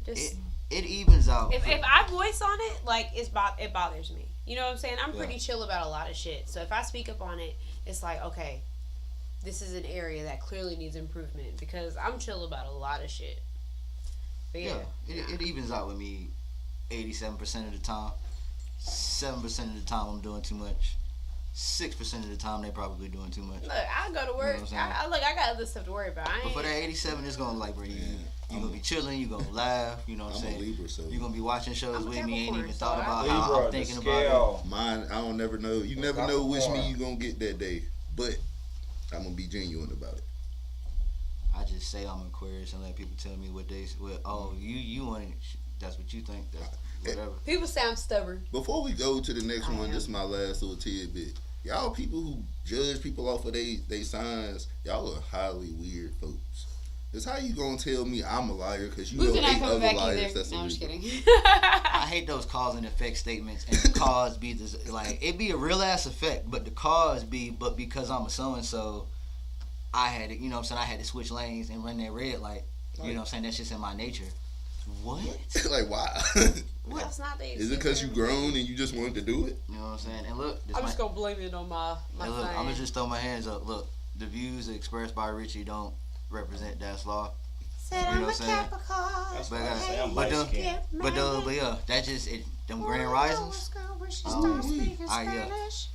Just It evens out. if I voice on it, like it bothers me. You know what I'm saying? I'm pretty chill about a lot of shit. So if I speak up on it, it's like, okay, this is an area that clearly needs improvement because I'm chill about a lot of shit. But yeah, it evens out with me 87% of the time. 7% of the time I'm doing too much. 6% of the time they probably doing too much. Look, I go to work. You know what I'm saying? I got other stuff to worry about. I But for ain't. that 87, it's gonna like, bro, you I'm gonna be chilling, you gonna laugh, you know what I'm I'm a saying? Libra, so You gonna be watching shows I'm a with me, ain't Capricorn, even so thought I- about how Libra, I'm the thinking about scale. mine. I don't never know. You never know which me you gonna get that day, but I'm gonna be genuine about it. it. I just say I'm Aquarius and let people tell me you want it. That's what you think. That's whatever. People say I'm stubborn. Before we go to the next I one, am. this is my last little tidbit. y'all people who judge people off of they signs, y'all are highly weird folks. It's how you gonna tell me I'm a liar because you know Boosie not 8 coming other back liars either. that's No, I'm just illegal. kidding. I hate those cause and effect statements, and the cause be this, like it be a real ass effect, but the cause be but because I'm a so and so, I had to, you know what I'm saying, I had to switch lanes and run that red light. You know what I'm saying? That's just in my nature. What? Like why? That's not the Is it because you grown and you just wanted to do it? You know what I'm saying? And look, this I'm might- just gonna blame it on my and look, thing. I'm gonna just throw my hands up. Look, the views expressed by Richie don't represent That's Law. You know what I'm saying? That's But, what I'm saying. I'm but, light skinned. but yeah, that just them Grand Risings. Yeah.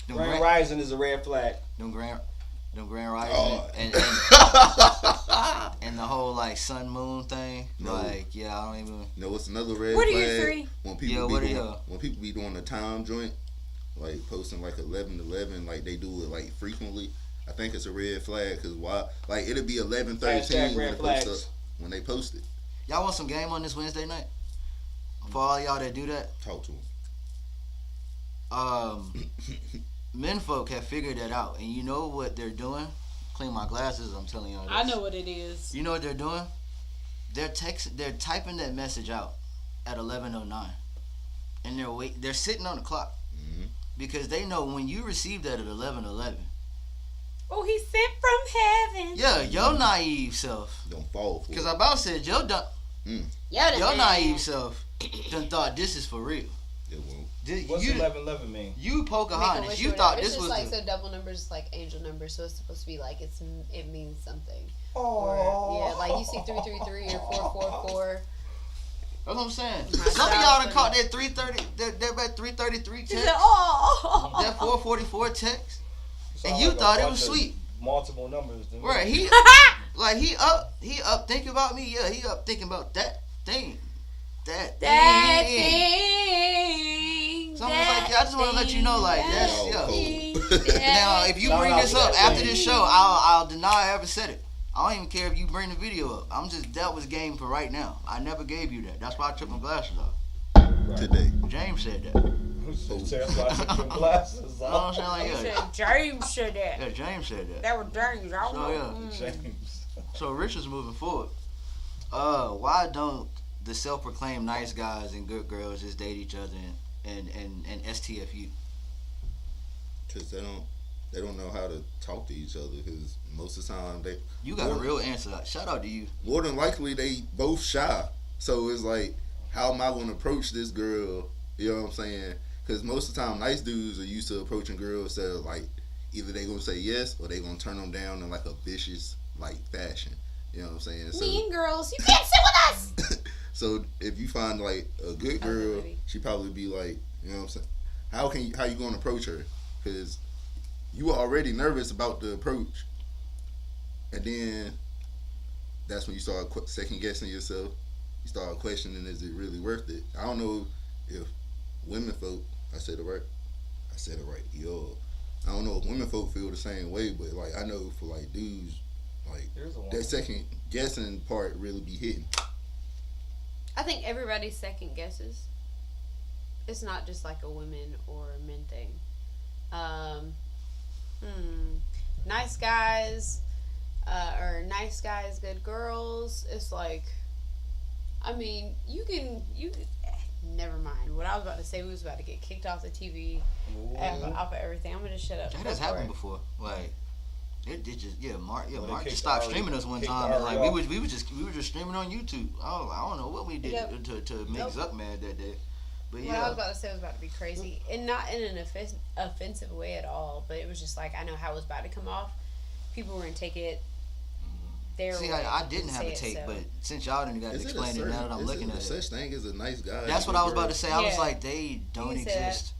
Them Grand Grand, Rising is a red flag. them Grand Risings Oh. and and the whole like sun moon thing. No. Like, yeah, I don't even. No, it's another red What are flag. your three? When Yeah, people what be are doing, your- when people be doing the time joint, like posting like 11:11, like they do it like frequently. I think it's a red flag because why? Like it'll be 11:13 Hashtag when red it posts flags. up, when they post it. Y'all want some game on this Wednesday night? For all y'all that do that, Talk to them. men folk have figured that out, and you know what they're doing? Clean my glasses. I'm telling y'all. This. I know what it is. You know what they're doing? They're typing that message out at 11:09, and they're sitting on the clock because they know when you receive that at 11:11. Oh, he sent from heaven. Yeah, your naive self. Don't fall for Because it. I about said your Your naive self done thought this is for real. It won't. What's You 1111 mean? you Pocahontas. You thought this it's was just like the, so double numbers is like angel numbers, so it's supposed to be like it means something. Oh. Or, yeah, like you see 333 or 444. That's what I'm saying. My Some of God, y'all done funny. caught that 330, that 333 He text, said, "Oh." that 444 text, Sound and you like a thought it bunch was of sweet. Multiple numbers. to me. Right? He up thinking about me. Yeah, he up thinking about that thing, that That thing. thing. So I'm just like, yeah, I just want to let you know, like that's Oh, yeah. cool. Now, if you Shout bring out this to up that after thing. this show, I'll deny I ever said it. I don't even care if you bring the video up. That was game for right now. I never gave you that. That's why I took my glasses off. Today. James said that. That's why I took your glasses You know what I'm off. saying? Like, He yeah, said, James said that. yeah, James said that. That was James. I don't So, know. yeah. James. So Richard's moving forward. Why don't the self-proclaimed nice guys and good girls just date each other and STFU? Because they don't know how to talk to each other. Because most of the time You got a real answer. Shout out to you. more than likely they both shy. So it's like, how am I going to approach this girl? You know what I'm saying? Because most of the time, nice dudes are used to approaching girls that are like, either they going to say yes or they going to turn them down in like a vicious like fashion. You know what I'm saying? So, Mean girls, you can't sit with us. so if you find like a good girl, maybe. she probably be like, you know what I'm saying? How you going to approach her? Because you are already nervous about the approach, and then that's when you start second guessing yourself. You start questioning, is it really worth it? I don't know if women folk, I said it right, yo. I don't know if women folk feel the same way, but like I know for like dudes, like Here's a one. that second guessing part really be hitting. I think everybody second guesses. It's not just like a women or a men thing. Nice guys, or nice guys, good girls. It's like, I mean, you can. Never mind. What I was about to say, we was about to get kicked off the TV, off of everything. I'm gonna just shut up. That Go has for happened it. before. Like it just Mark Well, they Mark kicked just stopped Ari- streaming us one kicked time. And Ari like off. we were just streaming on YouTube. I don't know what we did Yep. to make Zuck mad that day. But What I was yeah, about to say was about to be crazy, and not in an offensive way at all. But it was just like I know how it was about to come off. People were gonna take it their see, way. I didn't and have say a it, take, so. but since y'all didn't got to Is it a explain it certain- now that I'm is looking it at such it, thing as a nice guy? that's what I was about to say. I was Yeah. like, they don't You can say that. exist.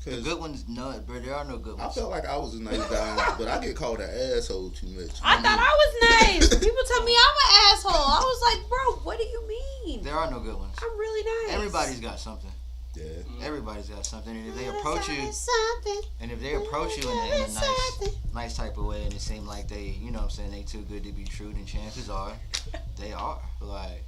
The 'Cause good ones, no, bro. There are no good I ones. felt like I was a nice guy, but I get called an asshole too much. I thought I was nice. People tell me I'm an asshole. I was like, bro, what do you mean? There are no good ones. I'm really nice. Everybody's got something. Yeah. Everybody's got something, and if they approach you, Something. and if they approach you in a nice type of way, and it seems like they, you know what I'm saying, they too good to be true, then chances are they are. Like,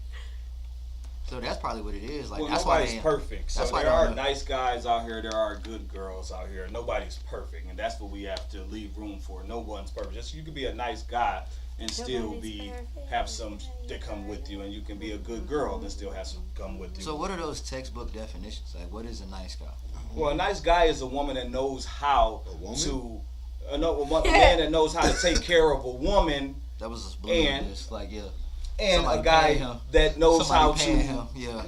So that's probably what it is. Like Well, that's why nobody's they, perfect. So that's why there they are don't know. nice guys out here. There are good girls out here. Nobody's perfect, and that's what we have to leave room for. No one's perfect. Just you can be a nice guy and still have some that come with you, and you can be a good girl and still have some come with you. So what are those textbook definitions? Like what is a nice guy? Well, a nice guy is a woman that knows how A woman? to. A man that knows how to take care of a woman, That was just blue. And- It's like yeah. and Somebody a guy paying him. that knows Somebody how paying to him, yeah.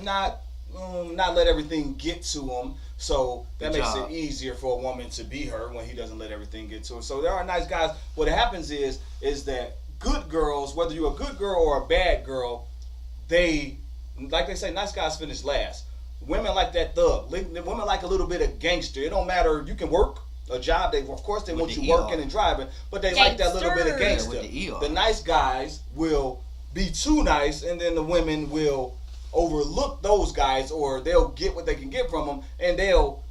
not let everything get to him. So that Good makes job. it easier for a woman to be her when he doesn't let everything get to her. So there are nice guys. What happens is that good girls, whether you're a good girl or a bad girl, they, like they say, nice guys finish last. Women like that thug. Women like a little bit of gangster. It don't matter. You can work a job. They of course they With want the you working ER. and driving, but they like that little bit of Gangster. gangster. Yeah, with the ER. The nice guys will be too nice, and then the women will overlook those guys, or they'll get what they can get from them, and they'll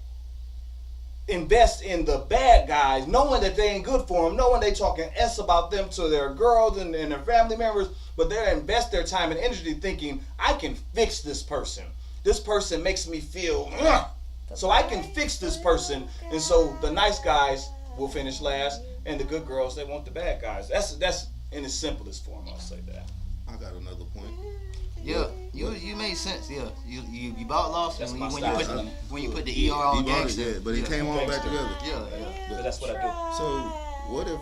invest in the bad guys, knowing that they ain't good for them, knowing they talking S about them to their girls and their family members, but they'll invest their time and energy thinking, I can fix this person. This person makes me feel, "Ugh." So I can fix this person. And so the nice guys will finish last, and the good girls, they want the bad guys. That's in its simplest form, I'll say that. I got another point. Yeah, you made sense. Yeah, you about lost That's when my you style. when you put the ER on He bought it, gangster. yeah, but it came all back together. Yeah. But that's what I do. So what if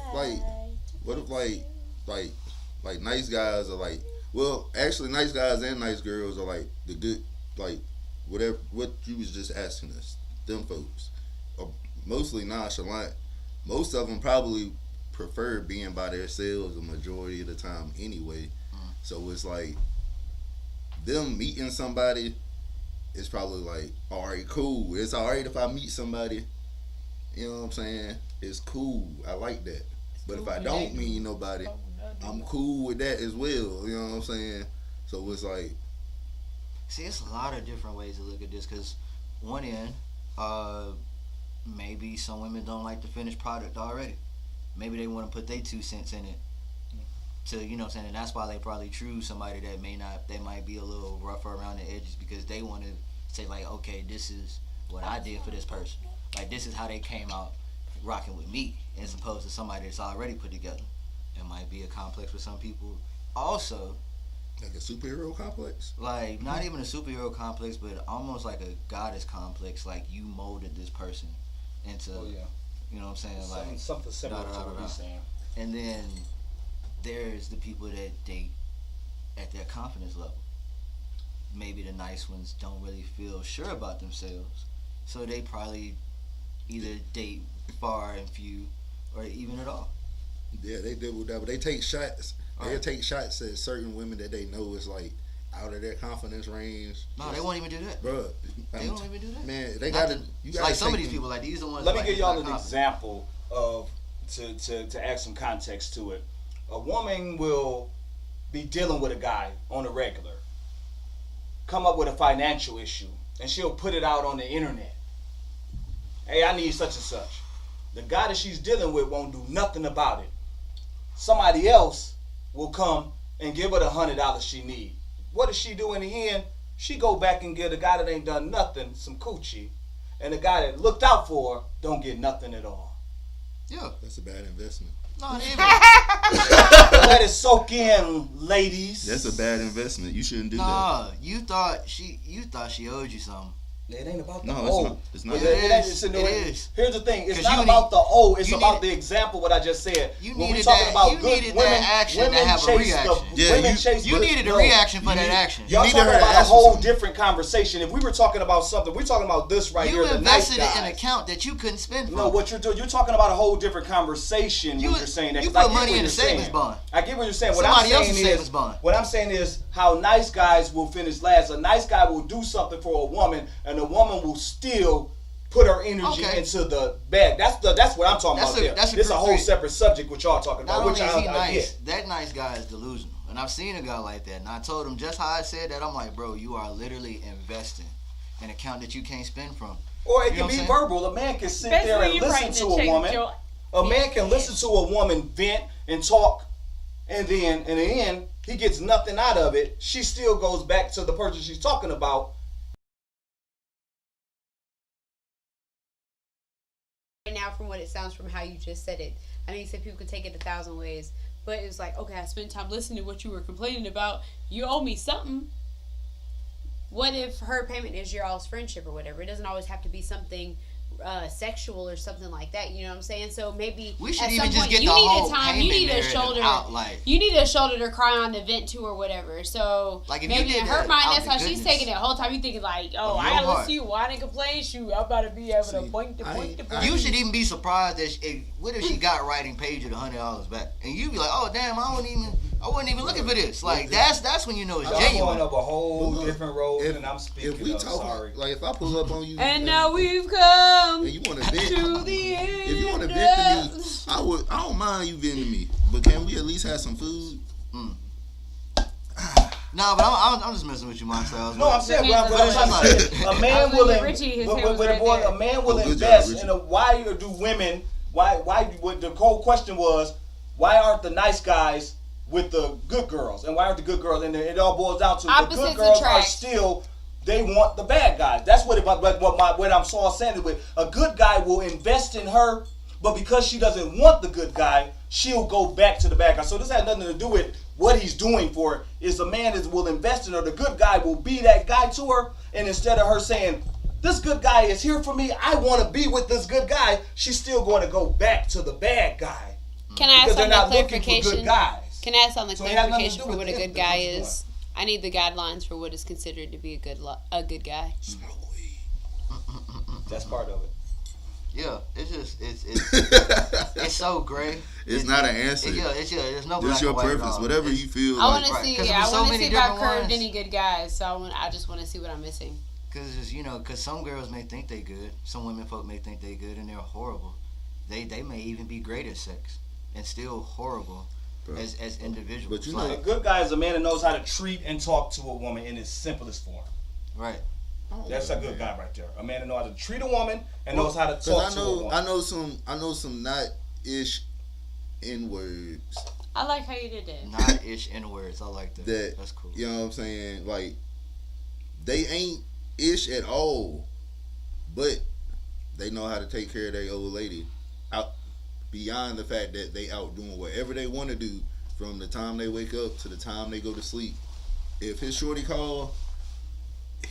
like nice guys are like, well, actually nice guys and nice girls are like the good, like whatever what you was just asking us, them folks are mostly nonchalant. Most of them probably prefer being by themselves the majority of the time anyway. So it's like them meeting somebody is probably like, all right, cool. It's all right if I meet somebody. You know what I'm saying? It's cool. I like that. But if I don't meet nobody, I'm cool with that as well. You know what I'm saying? So it's like, See, it's a lot of different ways to look at this. Cause one end, maybe some women don't like the finished product already. Maybe they want to put their 2 cents in it. To, you know what I'm saying, and that's why they probably choose somebody that they might be a little rougher around the edges, because they want to say like, okay, this is what I did for this person. Like this is how they came out rocking with me, as opposed to somebody that's already put together. It might be a complex for some people. Also, like a superhero complex. like not even a superhero complex, but almost like a goddess complex. Like you molded this person into, Oh yeah. you know what I'm saying, like. Something similar to what he's saying. And then there's the people that date at their confidence level. Maybe the nice ones don't really feel sure about themselves, so they probably either date far and few, or even at all. Yeah, they deal with that, but they take shots. They Alright. take shots at certain women that they know is like out of their confidence range. No, they won't even do that. Bruh, They don't even do that. man, they Not gotta. the- You it's gotta like some of take these them- people, like these are the ones. Let that me like, give y'all not an confident. example of to add some context to it. A woman will be dealing with a guy on a regular, come up with a financial issue, and she'll put it out on the internet. Hey, I need such and such. The guy that she's dealing with won't do nothing about it. Somebody else will come and give her the $100 she need. What does she do in the end? She go back and get a guy that ain't done nothing some coochie, and the guy that looked out for her don't get nothing at all. Yeah. That's a bad investment. No, it ain't. Let it soak in, ladies. That's a bad investment. You shouldn't do that. Nah, you thought she owed you something. It ain't about the No, it's O. not. It's not. It It ain't- is. it's- It is. Here's the thing. It's 'Cause not you about need- the O. It's you about needed- the example what I just said. You When we needed talking that- about you good needed women, that action to women have a chase reaction. Yeah, women you- chase. You but needed a no, reaction for you that need- action. Y'all needed talking her to about a ask for whole something. different conversation. If we were talking about something, we're talking about this right You here. The nice invested it in an guys. account that you couldn't spend. No, from. what you're doing, you're talking about a whole different conversation You- when you're saying that. you 'cause I put get money what in a you're savings saying. bond. I get what you're saying. Somebody what I'm else's saying savings is, bond. what I'm saying is how nice guys will finish last. A nice guy will do something for a woman, and the woman will still put her energy Okay. into the bag. That's what I'm talking That's about a- there. that's a This is a group whole three. separate subject what y'all talking Not about, which only is he I nice, get. that nice guy is delusional. And I've seen a guy like that. And I told him just how I said that. I'm like, bro, you are literally investing in an account that you can't spend from. Or it You know can what be I'm verbal. A man can sit Especially there and you listen writing to the a check, woman. Joe. A man can listen to a woman vent and talk, and then in the end, he gets nothing out of it, she still goes back to the person she's talking about. Right now, from what it sounds from how you just said it, I know you said people could take it 1,000 ways, but it was like, okay, I spent time listening to what you were complaining about. You owe me something. What if her payment is your all's friendship or whatever? It doesn't always have to be something sexual or something like that. You know what I'm saying? So maybe We should at even some just point get you the need whole a time, you payment need a narrative shoulder, out, like- you need a shoulder to cry on, to vent to, or whatever. So Like, if you maybe did in her that mind, out that's the how she's goodness taking it. The whole time you thinking like, oh, of I your gotta heart. listen to you whine and complain. Shoot, I'm about to be able to See, point to point to point. You should even be surprised that what if she got writing Paige at $100 back, and you be like, oh damn, I wasn't even looking for this. Like that's when you know it's Y'all going genuine. up a whole But look, different road, if- and I'm speaking If we of, talk, sorry. like if I pull up on you, And now we've come and you want to vent, to the end. if you want to vent to me, I don't mind you venting to me, but can we at least have some food? No, but I'm just messing with you, Monsters. No, I'm saying, but I'm trying to say, a man will, a man will Oh, good job, invest Richie. in a. Why do women? Why? What the whole question was? Why aren't the nice guys with the good girls, and why aren't the good girls? And it all boils down to the Opposites good girls attract. are still. They want the bad guys. That's what what I'm saying with a good guy will invest in her, but because she doesn't want the good guy, she'll go back to the bad guy. So this has nothing to do with what he's doing for her. Is the man will invest in her. The good guy will be that guy to her, and instead of her saying, "This good guy is here for me. I want to be with this good guy," she's still going to go back to the bad guy. Can I ask Because they're on the not looking for clarification? good guys. Can I ask on the So it has nothing to clarification do for with what a him, good but guy what's is? I need the guidelines for what is considered to be a good guy. Smoke weed. That's part of it. Yeah, it's just it's so gray. It's not an answer. There's no. Just black your and white at preference, all. whatever It's- you feel. I like. want to Right, see. 'cause I there's so want to many see if I've different curved ones. any good guys. So I just want to see what I'm missing. Cause some girls may think they good, some women folk may think they good, and they're horrible. They may even be great at sex and still horrible Bro. as individuals. But you Like, know- A good guy is a man that knows how to treat and talk to a woman in its simplest form. right. That's a good guy right there. A man that knows how to treat a woman and knows how to talk Because to a woman. I know some not ish N words I like how you did that. Not ish in words. I like that. that That's cool. you know what I'm saying. Like they ain't ish at all, but they know how to take care of their old lady out beyond the fact that they out doing whatever they want to do from the time they wake up to the time they go to sleep. If his shorty call,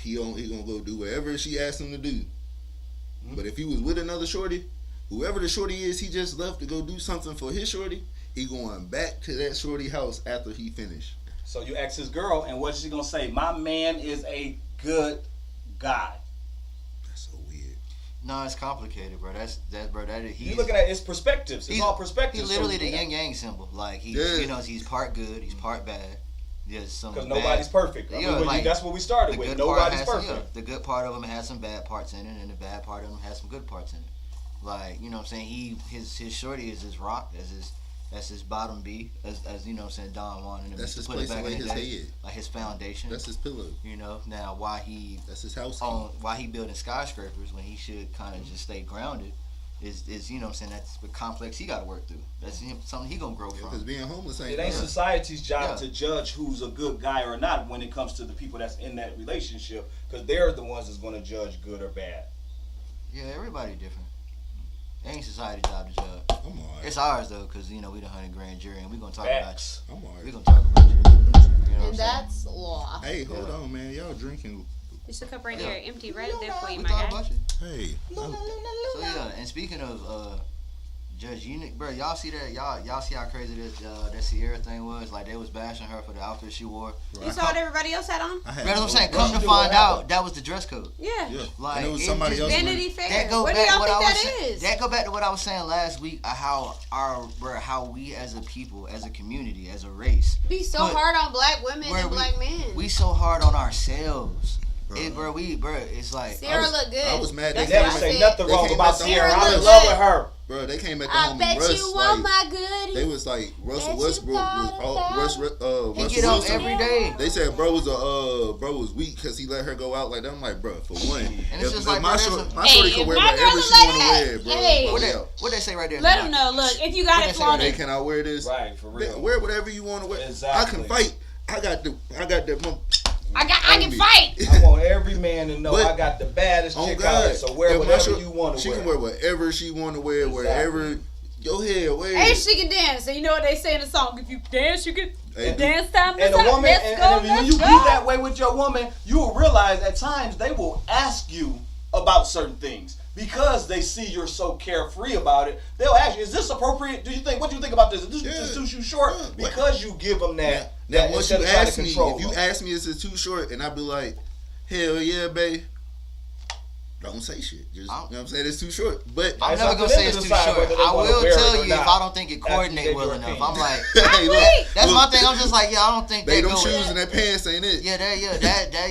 he gonna go do whatever she asked him to do. But if he was with another shorty, whoever the shorty is, he just left to go do something for his shorty. He going back to that shorty house after he finished. So you ask his girl, and what's she gonna say? My man is a good guy. That's so weird. No, it's complicated, bro. That is You looking at his perspectives. It's all perspectives. He's literally so, the yin yang symbol. Like he's part good, he's part bad. There's some Because bad- nobody's perfect. I mean, like, that's what we started the with. good part Nobody's has perfect. some, the good part of him has some bad parts in it, and the bad part of him has some good parts in it. Like, you know what I'm saying? His shorty is his rock, that's his bottom B, as you know what I'm saying, Don Juan and them That's used his to put it place to back lay in the his day. head. Like his foundation. That's his pillow. You know, now That's his house. why he building skyscrapers when he should kind of just stay grounded is you know what I'm saying, that's the complex he got to work through. That's something he gonna grow Because from. being homeless ain't. It ain't fun. society's job Yeah. to judge who's a good guy or not when it comes to the people that's in that relationship, because they're the ones that's going to judge good or bad. Yeah, everybody different. It ain't society's job to judge. I'm alright. It's ours though, cause you know we the 100 grand jury, and we gonna talk Facts. I'm about we alright. gonna talk about you. You know what I'm And saying? that's law. Hey, hold on, man. Y'all drinking? There's a cup right Yeah. here, empty, right up there for you, We my thought guy. about you. Hey. So yeah, and speaking of Judge Unique, bro, y'all see that? Y'all see how crazy that Sierra thing was? Like they was bashing her for the outfit she wore. You saw what everybody else had on? I had Bro, that's what I'm saying. What Come you to do, find what out, happened? that was the dress code. Yeah. Yeah. Like, and it was it somebody just- else. Vanity wearing- Fair. That go What do back y'all what I think was that saying. is? That go back to what I was saying last week. How we as a people, as a community, as a race, Be so But hard on black women where and black men. we so hard on ourselves. Bro. It's like Sierra look good. I was mad That's they Never what I say said. nothing They wrong came about at the- Sierra. Sierra I'm in look love good. with her. Bro, they came at the I homie bet Russ, you want like, my goodie. they was like Russell Bet you Westbrook was got all a Russell he get up Wilson. every day. They said bro was weak because he let her go out like that. I'm like, bro, for one, And it's if just like, my bro, shorty Hey, can if wear my girl whatever is she like want to that, wear, bro. hey. What they say right there? Let them know. Look, if you got What it, they say flaunt right Hey, it. can I wear this? Right, for real. Wear whatever you want to wear. Exactly. I can fight. I got that. I can fight. I want every man to know But- I got the baddest Oh chick out God! there. So wear If my whatever short- you want to She wear. can wear whatever she want to wear, wherever. Go ahead, wear And it. she can dance. And you know what they say in the song? If you dance, you can Hey, dance time. And a woman, let's and go, when let's you go. be that way with your woman, you will realize at times they will ask you about certain things because they see you're so carefree about it. They'll ask you, "Is this appropriate? What do you think about this? Is this too short?" Yeah. Because you give them that. Now, that once you instead of trying to ask me, control if you them. ask me, is it too short? And I be like, hell yeah, babe. Don't say shit. Just, you know what I'm saying? It's too short. But I'm It's never up gonna to say them it's to too decide short. whether they I wanna will wear it tell or you if not I don't think it after you coordinate gave well your enough. opinion. I'm like, hey, look, that's my look, thing. I'm just like, yeah, I don't think They they them go. shoes and that pants ain't it. Yeah, that, you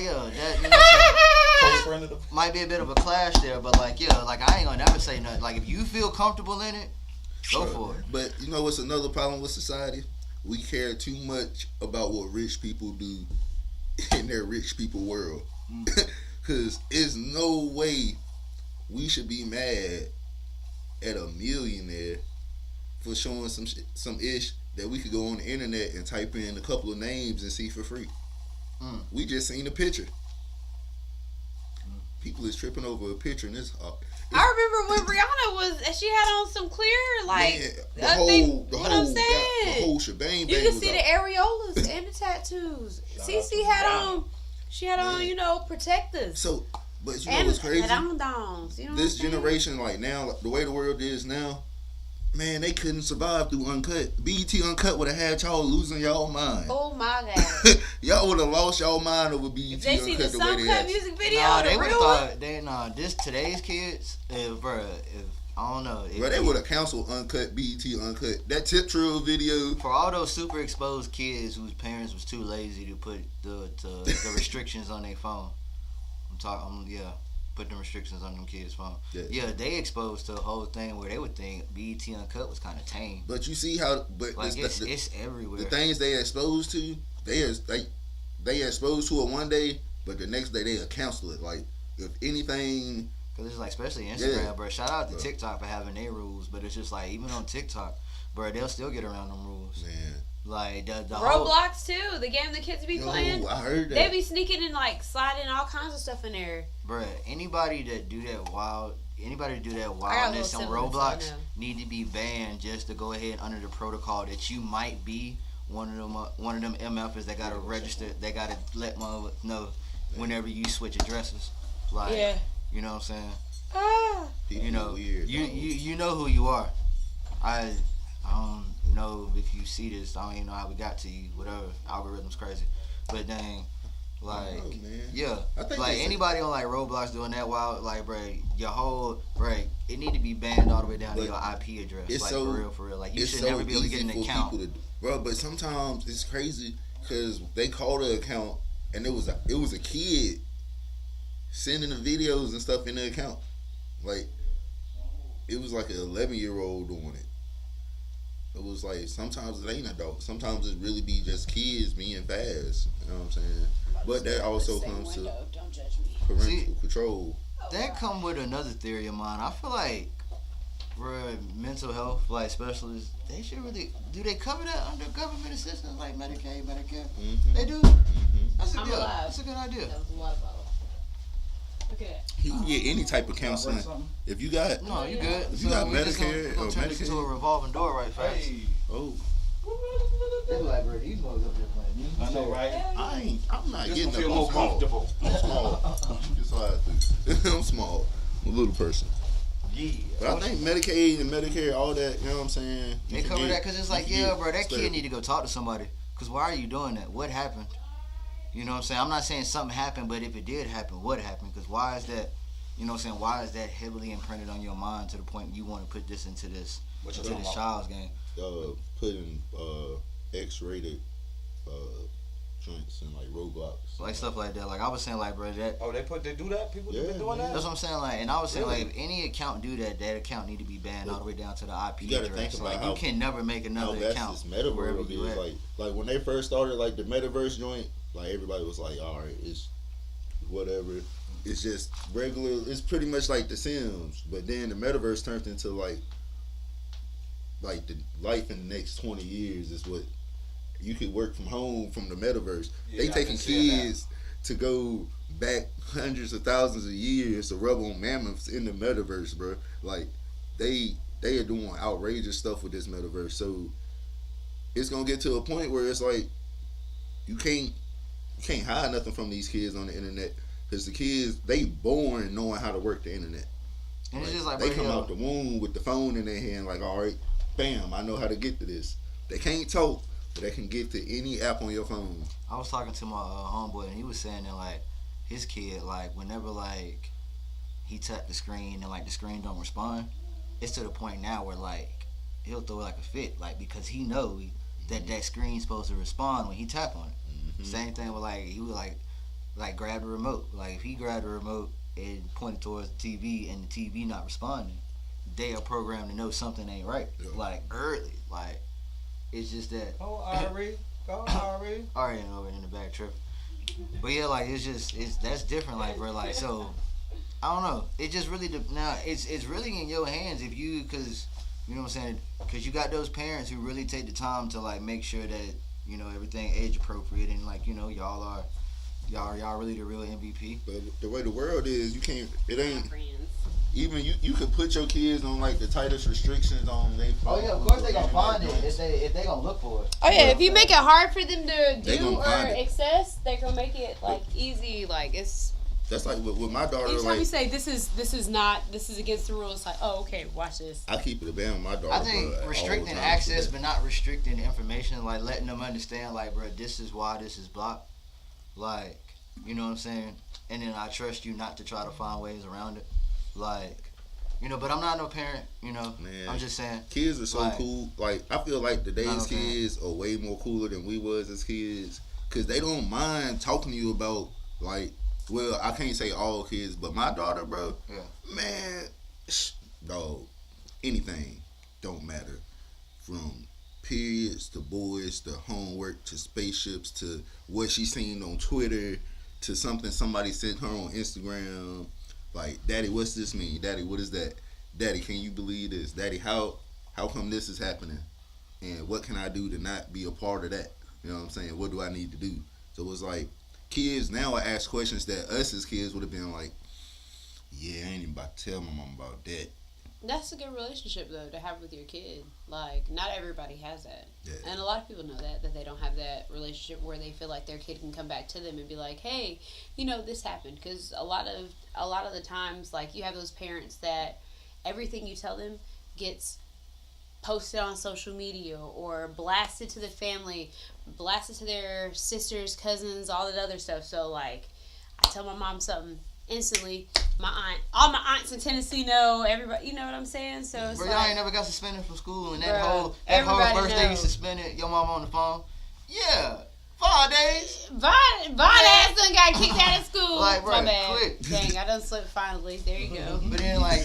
know what I'm saying? Co-friend Might be a bit of a clash there, but like, yeah, like I ain't gonna never say nothing. Like if you feel comfortable in it, go for it. But you know what's another problem with society? We care too much about what rich people do in their rich people world. Cause there's no way we should be mad at a millionaire for showing some ish that we could go on the internet and type in a couple of names and see for free. We just seen a picture. People is tripping over a picture and it's I remember when Rihanna was, she had on some clear, like, man, the what I'm whole saying. shebang. You bang can was see out. the areolas and the tattoos. Cece had on, she had on, Man. you know, protectors. So, but you know And what's crazy? dong-dongs, you know This what I'm saying? generation, like now, like, the way the world is now, man, they couldn't survive through Uncut. BET Uncut would have had y'all losing y'all mind. Oh my God. Y'all would have lost y'all mind over BET If they see Uncut the the way they Sun Cut had. music video, Nah, the they would have real one, thought this today's kids, if I don't know, Bro, they would have canceled Uncut, BET Uncut. That Tip Trill video. for all those super exposed kids whose parents was too lazy to put the restrictions on their phone. Put them restrictions on them kids' phone. Yeah, they exposed to a whole thing where they would think BET Uncut was kind of tame. But you see how, but Like it's everywhere. the things they exposed to, they exposed to it one day, but the next day they'll cancel it. Like, if anything, Cause it's like, especially Instagram, Yeah. bro. Shout out to TikTok for having their rules, but it's just like even on TikTok, bro, they'll still get around them rules. man. Like the whole, Roblox too, the game the kids be playing. Yo, I heard that. They be sneaking and like sliding all kinds of stuff in there. bro. Anybody that do that wildness little on siblings, so I Roblox know. need to be banned just to go ahead under the protocol that you might be one of them MFers that gotta register. They gotta let mother know whenever you switch addresses. Like, Yeah. you know what I'm saying? Ah. People You know, weird, dog. you know who you are. I don't know if you see this. I don't even know how we got to you. Whatever, algorithm's crazy. But dang, like, know, man. yeah, I think like they said- anybody on like Roblox doing that wild, like, bro, your whole, bro, it need to be banned all the way down to But your IP address. it's Like, so- for real. Like, you it's should so never be able to get easy an for account. people to do. Bro, but sometimes it's crazy because they called the account and it was a kid sending the videos and stuff in the account. Like, it was like an 11-year-old doing it. It was like, sometimes it ain't adults. Sometimes it really be just kids being fast. You know what I'm saying? But that also comes to Don't judge me. parental See- control. That come with another theory of mine. I feel like, bro, mental health, like, specialists, they should really, do they cover that under government assistance like Medicaid, Medicare? Mm-hmm. They do? That's a I'm good, alive. that's a good idea. That was a lot of bottle. Look at that. You can get any type of counseling. If you got, No, you good. If you got we just Medicare gonna or turn this into a Medicaid. revolving door right fast. oh, They like, bro, these motherfuckers up here playing music. I know, right? I'm not This getting one feel up. more I'm small. comfortable. I'm small. You can slide through. I'm small. I'm a little person. Yeah. But I think Medicaid and Medicare, all that, you know what I'm saying? They cover that because it's like, yeah, bro, that kid need need to go talk to somebody. Because why are you doing that? What happened? You know what I'm saying? I'm not saying something happened, but if it did happen, what happened? Because why is that, you know what I'm saying, why is that heavily imprinted on your mind to the point you want to put this into this child's game? putting X-rated joints in like Roblox. Like stuff like that. Like I was saying, like, bro, that. Oh, they do that? People Yeah, been doing man. that? That's what I'm saying, like, and I was saying, Really? like, if any account do that, that account need to be banned all the way down to the IP You gotta address. think about Like, how- you can never make How another that's account this wherever metaverse you is at. like when they first started like the metaverse joint, like everybody was like, all right, it's whatever. It's just regular. It's pretty much like The Sims, but then the metaverse turned into like the life in the next 20 years is what you could work from home from the metaverse. Yeah, They I've taking been seeing that. kids to go back hundreds of thousands of years to rub on mammoths in the metaverse, bro. Like they are doing outrageous stuff with this metaverse. So it's gonna get to a point where it's like you can't hide nothing from these kids on the internet because the kids they born knowing how to work the internet. And it's just like, They bro, come yo, out the womb with the phone in their hand, like, all right, bam, I know how to get to this. They can't talk, but they can get to any app on your phone. I was talking to my homeboy, and he was saying that like his kid, like whenever like he tapped the screen and like the screen don't respond, it's to the point now where like he'll throw like a fit, like because he know that screen's supposed to respond when he tap on it. Same thing with like he would like grab the remote. Like if he grabbed the remote and pointed towards the TV and the TV not responding, they are programmed to know something ain't right. Yeah. Like early, like it's just that. Oh, Ari. Go, Ari. Already over in the back trip. But yeah, like it's that's different, like bro, like so. I don't know. It just really now it's really in your hands if you, cause you know what I'm saying, cause you got those parents who really take the time to like make sure that you know everything age appropriate and like you know y'all really the real MVP. But the way the world is, you can't. It ain't Friends. even you could put your kids on like the tightest restrictions on their phone. Oh yeah, of course they gonna find it if they gonna look for it. Oh yeah, if you make it hard for them to They do gonna or find it. access, they're gonna make it like easy. Like it's That's like with my daughter. anytime Like you say this is against the rules. It's like, oh okay, watch this. I keep it a band with my daughter. I think bro, at all restricting times. access but not restricting information, like letting them understand like bro, this is why this is blocked. Like, you know what I'm saying? And then I trust you not to try to find ways around it. Like, you know, but I'm not no parent, you know. Man. I'm just saying. Kids are so Like- cool. Like I feel like today's Not okay. kids are way more cooler than we was as kids, cause they don't mind talking to you about like. Well, I can't say all kids, but my daughter, bro. Yeah. Man, dog, anything don't matter. From periods to boys to homework to spaceships to what she seen on Twitter to something somebody sent her on Instagram. Like, Daddy, what's this mean? Daddy, what is that? Daddy, can you believe this? Daddy, how come this is happening? And what can I do to not be a part of that? You know what I'm saying? What do I need to do? So it's like kids now ask questions that us as kids would have been like, yeah, I ain't even about to tell my mom about that. That's a good relationship though to have with your kid. Like not everybody has that, Yeah. and a lot of people know that they don't have that relationship where they feel like their kid can come back to them and be like, hey, you know, this happened. Because a lot of the times, like you have those parents that everything you tell them gets posted on social media or blasted to the family, blasted to their sisters, cousins, all that other stuff. So like, I tell my mom something. Instantly, all my aunts in Tennessee know, everybody, you know what I'm saying? So it's Bro, like, y'all ain't never got suspended from school and that Bruh, whole everybody first day you knows. suspended your mama on the phone. Yeah. 5 days. Vaughn ass done got kicked out of school. Like, bro, My bad. quick. Dang, I done slipped finally. There you go. But then like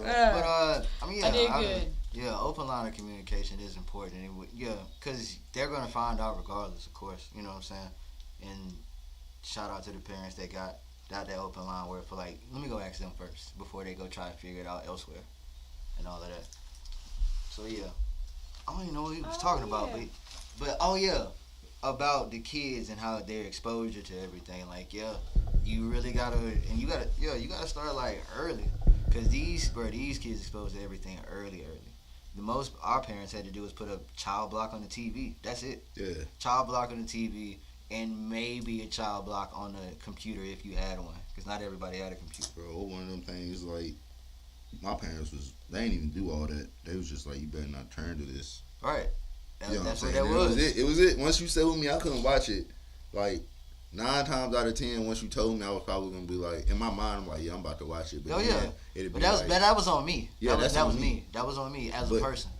Uh, I mean, yeah, I did good. Yeah, open line of communication is important. Because they're going to find out regardless, of course. You know what I'm saying? And shout out to the parents that got that open line where for like, let me go ask them first before they go try to figure it out elsewhere and all of that. So, yeah. I don't even know what he was talking about, yeah. but oh, yeah, about the kids and how their exposure to everything. Like, yeah, you really got to, and you got to start like early. Because these kids exposed to everything early. The most our parents had to do was put a child block on the TV. That's it. Yeah. Child block on the TV and maybe a child block on the computer if you had one. Because not everybody had a computer. Bro, one of them things like my parents they ain't even do all that. They was just like, you better not turn to this. Right. You know That's what what I'm that saying? was. It was it. Once you said with me, I couldn't watch it. Like 9 times out of 10, once you told me, I was probably gonna be like, in my mind, I'm like, yeah, I'm about to watch it. But Oh, then yeah. it'd be But like, that was on me. Yeah, that that's was on me. me. That was on me as But- a person.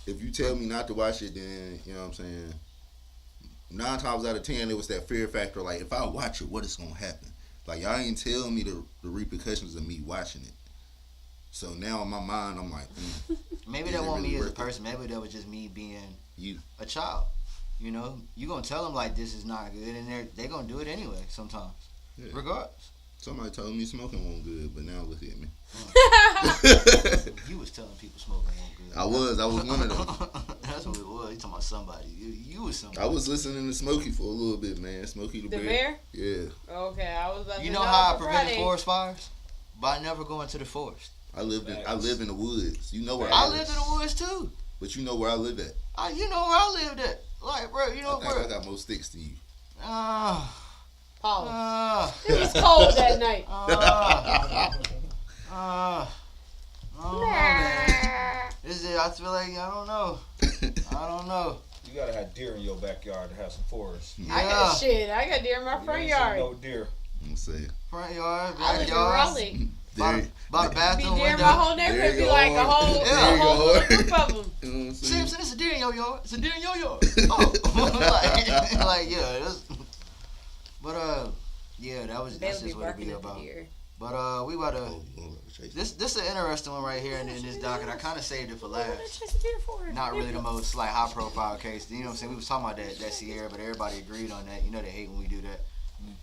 if you tell me not to watch it, then you know what I'm saying. 9 times out of 10, it was that fear factor. Like, if I watch it, what is gonna happen? Like, y'all ain't tell me the repercussions of me watching it. So now in my mind, I'm like, Maybe Is that it wasn't really me as a worth it? person. Maybe that was just me being you. a child. You know, you gonna tell them like this is not good, and they're gonna do it anyway sometimes, Yeah. regardless. Somebody told me smoking wasn't good, but now look at me. You was telling people smoking wasn't good. I was one of them. That's what it was. You talking about somebody. You was somebody. I was listening to Smokey for a little bit, man. Smokey the Bear. Yeah. Okay, I was about to You know know how I for prevented Friday. forest fires? By never going to the forest. I live in the woods. You know where I I lived in the woods too. But you know where I live at. You know where I lived at. Like, bro, you know I think where. I got more sticks than you. Pause. It It was cold that night. I don't know, man. Is it? I feel like I don't know. You gotta have deer in your backyard to have some forest. Yeah. I got deer in my front You ain't yard. seen no deer. I'm saying. Front yard, I live in backyard. Raleigh. By the Be bathroom deer in window. my whole neighborhood. There Be you like a are. whole, There a you whole are. little group of them. You know what I'm saying? Simpson, it's a deer in your yard. It's a deer in your yard. Oh, like yeah. But yeah, that's They'll just be what it barking be at the about. deer. But we about to. Oh, Chase. This is an interesting one right here in this docket. I kind of saved it for What did I last. chase a deer for? Not really the most like high profile case. You know what I'm saying? We was talking about that Sierra, but everybody agreed on that. You know they hate when we do that,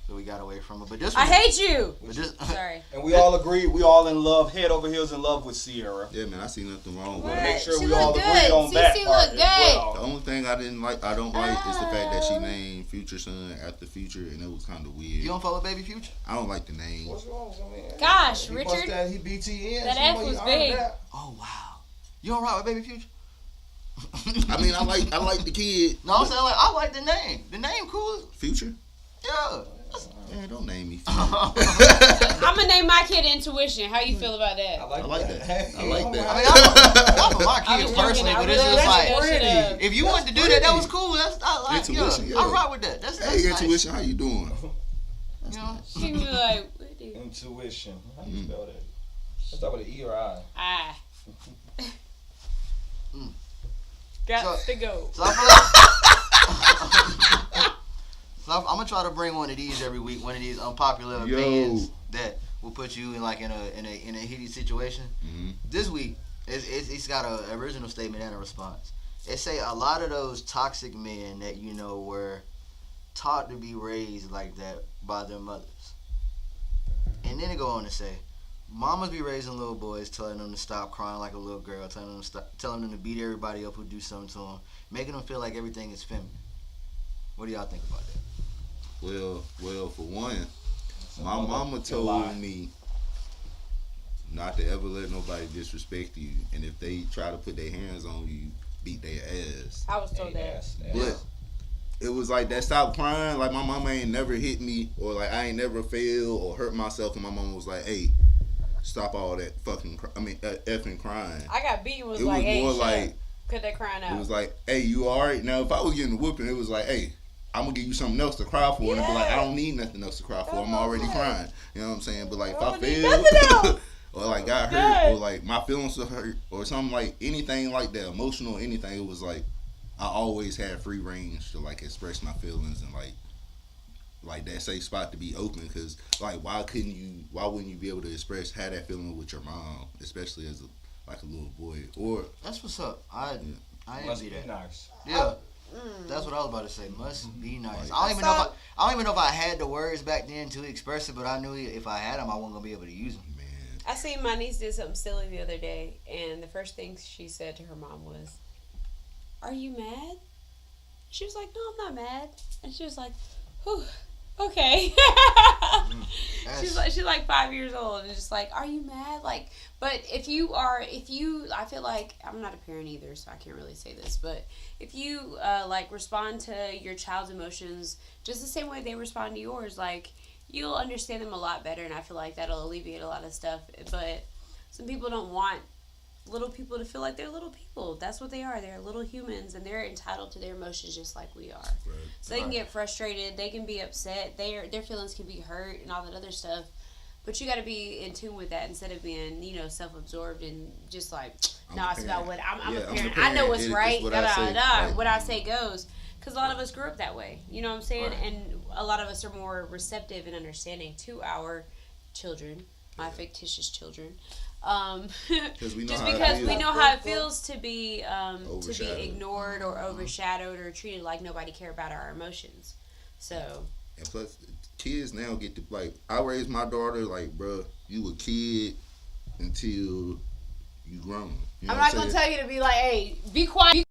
so we got away from it. But this I one, hate you. but this, Sorry. And we all agree, we all in love, head over heels in love with Sierra. Yeah, man, I see nothing wrong with What? it. Make sure She we all look agree good. on that Cece part look as good. well. The only thing I don't like is the fact that she named Future Son after Future, and it was kind of weird. you don't fuck with Baby Future? I don't like the name. What's wrong with me? Gosh, He Richard. bust that, he BTN. That F was big. Oh wow, you don't ride with Baby Future? I mean, I like the kid. No, I'm saying like I like the name. The name cool. Future. Yeah. Man, don't name me. I'm gonna name my kid Intuition. How you feel about that? I like that. I like I mean, that. I'm for my I kids was joking. personally, I but really it's just like like that shit up. if you wanted to do that, that was cool. That's I like Intuition, yeah. yeah. I rock with that. That's Hey, nice. Intuition, how you doing? You know? She was like, what do you? Intuition. How do you spell that? Let's start with an E or I. Ah. Mm. Got So- to go. So I feel like so I'm gonna try to bring one of these every week. One of these unpopular Yo. opinions that will put you in like in a heated situation. Mhm. This week, it's got an original statement and a response. It say a lot of those toxic men that you know were taught to be raised like that by their mothers, and then it go on to say, mamas be raising little boys, telling them to stop crying like a little girl, telling them to beat everybody up who do something to them, making them feel like everything is feminine. What do y'all think about that? Well, for one, my Mother mama can told lie. me not to ever let nobody disrespect you, and if they try to put their hands on you, beat their ass. I was told that. Ass. But it was like that. Stop crying. Like my mama ain't never hit me, or like I ain't never failed or hurt myself, and my mama was like, "Hey, stop all that fucking. Effing crying." I got beaten was It like, was hey, more shut like up. Cut that crying out. it was like, "Hey, you all right?" Now, if I was getting a whooping, it was like, "Hey, I'm gonna give you something else to cry for," and I'd be like, "I don't need nothing else to cry for. I'm already crying." You know what I'm saying? But like, if I don't need nothing failed, else. or like got hurt, or like my feelings were hurt, or something like anything like that, emotional, anything, it was like I always had free range to like express my feelings and like that safe spot to be open. Cause like, why wouldn't you be able to have that feeling with your mom, especially as a little boy? Or That's what's up. I Must envy be that. nice. Yeah. That's what I was about to say. Must be nice. Like, I don't even know if I had the words back then to express it, but I knew if I had them, I wasn't gonna be able to use them. man, I seen my niece did something silly the other day, and the first thing she said to her mom was, "Are you mad?" She was like, "No, I'm not mad." And she was like, "Whew, okay." she's like 5 years old, and just like, "Are you mad?" Like, but I feel like I'm not a parent either, so I can't really say this, but if you like respond to your child's emotions just the same way they respond to yours, like, you'll understand them a lot better, and I feel like that'll alleviate a lot of stuff. But some people don't want little people to feel like they're little people. That's what they are. They're little humans, and they're entitled to their emotions just like we are. right. So they can get frustrated, they can be upset, their feelings can be hurt and all that other stuff. But you got to be in tune with that instead of being, self-absorbed and just like, I'm no, a it's about parent. what I'm Yeah, a I'm the parent. I know parent. what's It's right. what Da I da say, da. right. What I say goes. Because a lot of us grew up that way. You know what I'm saying? Right. And a lot of us are more receptive and understanding to our children, my fictitious children. Because we know Just how because it we feels. know how it feels to be Overshadowed. ignored or overshadowed or treated like nobody care about our emotions. So And plus, kids now get to, like, I raised my daughter like, bruh, you a kid until you grown. You know I'm what not gonna saying? tell you to be like, hey, be quiet.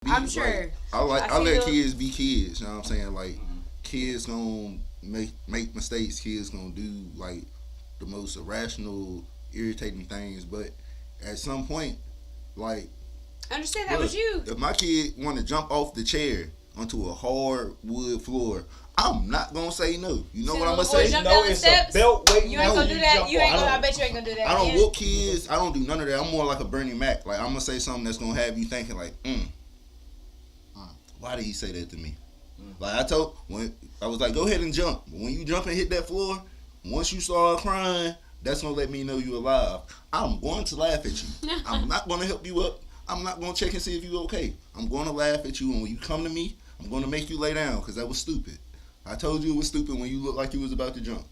I'm sure. I I see let the- kids be kids. You know what I'm saying? Like, kids gonna make mistakes. Kids gonna do like the most irrational, irritating things. But at some point, like, I understand that was you. if my kid want to jump off the chair onto a hard wood floor, I'm not gonna say no. You know See what I'm the gonna little boy say? jump No, down the it's steps? a belt waiting. You ain't on gonna do that. jump You ain't off. gonna. I bet you ain't gonna do that. I don't again. whoop kids. I don't do none of that. I'm more like a Bernie Mac. Like, I'm gonna say something that's gonna have you thinking like, why did he say that to me? Like, when I was like, go ahead and jump. But when you jump and hit that floor, once you start crying, that's gonna let me know you alive. I'm going to laugh at you. I'm not gonna help you up. I'm not gonna check and see if you okay. I'm gonna laugh at you, and when you come to me, I'm gonna make you lay down because that was stupid. I told you it was stupid when you looked like you was about to jump.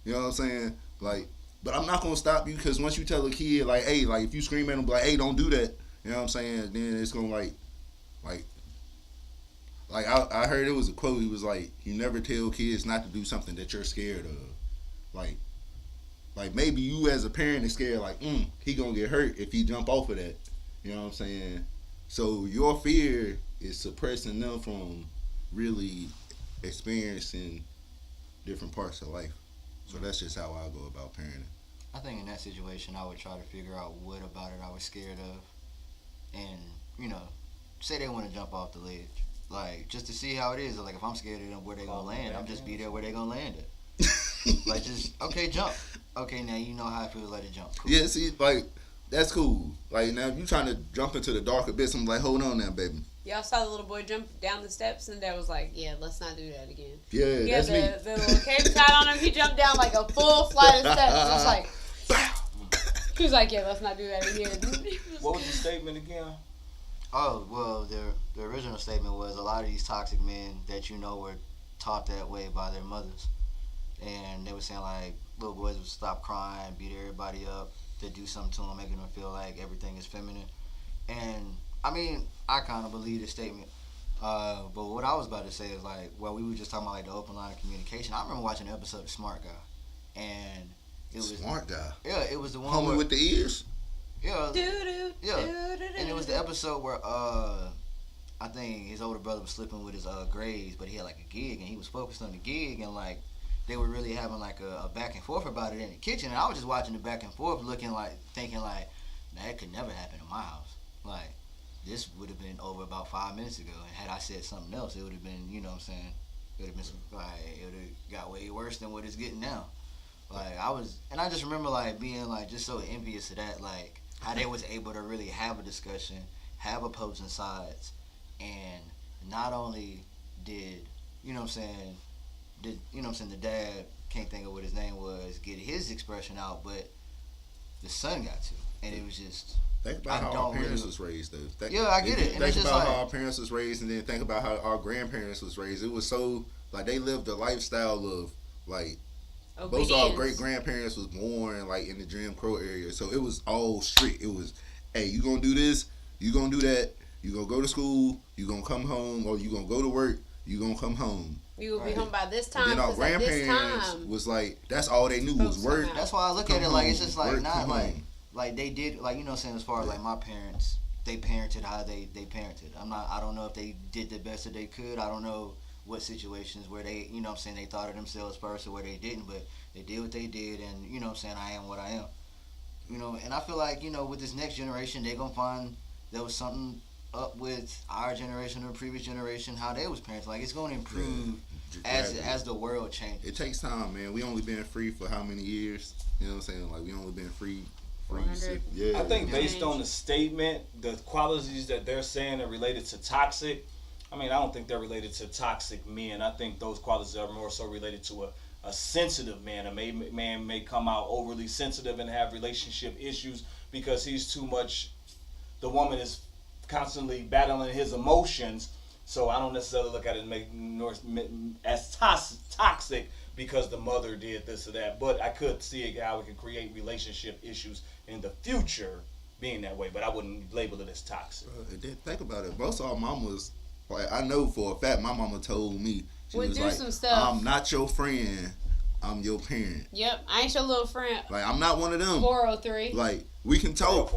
You know what I'm saying? Like, but I'm not gonna stop you because once you tell a kid like, hey, like if you scream at them like, hey, don't do that. You know what I'm saying? Then it's gonna like I heard it was a quote. He was like, you never tell kids not to do something that you're scared of. Like maybe you as a parent is scared like, he gonna get hurt if he jump off of that. You know what I'm saying? So your fear is suppressing them from really experiencing different parts of life. So that's just how I go about parenting. I think in that situation, I would try to figure out what about it I was scared of, and say they want to jump off the ledge, like just to see how it is. Like if I'm scared of them, where they gonna land, I'm just be there where they gonna land at. Like just okay, jump. Okay, now you know how it feels like to jump. Cool. Yeah, see, like that's cool. Like now, if you trying to jump into the dark abyss, I'm like, hold on now, baby. Y'all saw the little boy jump down the steps, and Dad was like, "Yeah, let's not do that again." Yeah, He had that's me. the little cape tied on him. He jumped down like a full flight of steps. It was like, he was like, "Yeah, let's not do that again." What was the statement again? Oh well, the original statement was a lot of these toxic men that were taught that way by their mothers, and they were saying like little boys would stop crying, beat everybody up, to do something to them, making them feel like everything is feminine. And I mean, I kind of believe the statement. But what I was about to say is like, well, we were just talking about like the open line of communication. I remember watching an episode of Smart Guy, and it was Smart Guy. Yeah, it was the one Homie where, with the ears. yeah, Doo-doo, yeah, doo-doo-doo-doo. and it was the episode where I think his older brother was slipping with his grades, but he had like a gig, and he was focused on the gig, and like they were really having like a back and forth about it in the kitchen, and I was just watching the back and forth, thinking like, that could never happen in my house. Like, this would have been over about 5 minutes ago, and had I said something else, it would have been, you know what I'm saying, it would have been it would have got way worse than what it's getting now. Like, I just remember like being like just so envious of that, like how they was able to really have a discussion, have opposing sides, and not only did, the dad, can't think of what his name was, get his expression out, but the son got to, and it was just. Think about how our parents was raised, though. Yeah, I get it. And Think it's just about like, how our parents was raised, and then think about how our grandparents was raised. It was so like they lived a lifestyle of like. Both our great grandparents was born like in the Jim Crow area, so it was all strict. It was, hey, you gonna do this, you gonna do that, you gonna go to school, you gonna come home, or you gonna go to work, you gonna come home. You will be home by this time. And then our 'cause at this grandparents time, was like, that's all they knew was work. that's why I look at it like it's just like Work, not come like home. like they did, like, saying as far as like my parents, they parented how they parented. I don't know if they did the best that they could. I don't know what situations where they, they thought of themselves first or where they didn't, but they did what they did, and I am what I am. And I feel like, with this next generation, they're gonna find there was something up with our generation or previous generation, how they was parenting. Like, it's gonna improve as the world changes. It takes time, man. We only been free for how many years? You know what I'm saying? Like, we only been free. 400. Yeah. I think based on the statement, the qualities that they're saying are related to toxic. I mean, I don't think they're related to toxic men. I think those qualities are more so related to a sensitive man. A man may come out overly sensitive and have relationship issues because he's too much. The woman is constantly battling his emotions. So I don't necessarily look at it as toxic because the mother did this or that. But I could see how it could create relationship issues in the future being that way. But I wouldn't label it as toxic. Think about it. Most of our mamas Like I know for a fact, my mama told me she We'll was do like, some stuff. "I'm not your friend. I'm your parent. Yep, I ain't your little friend. Like I'm not one of them. 403. Like we can talk.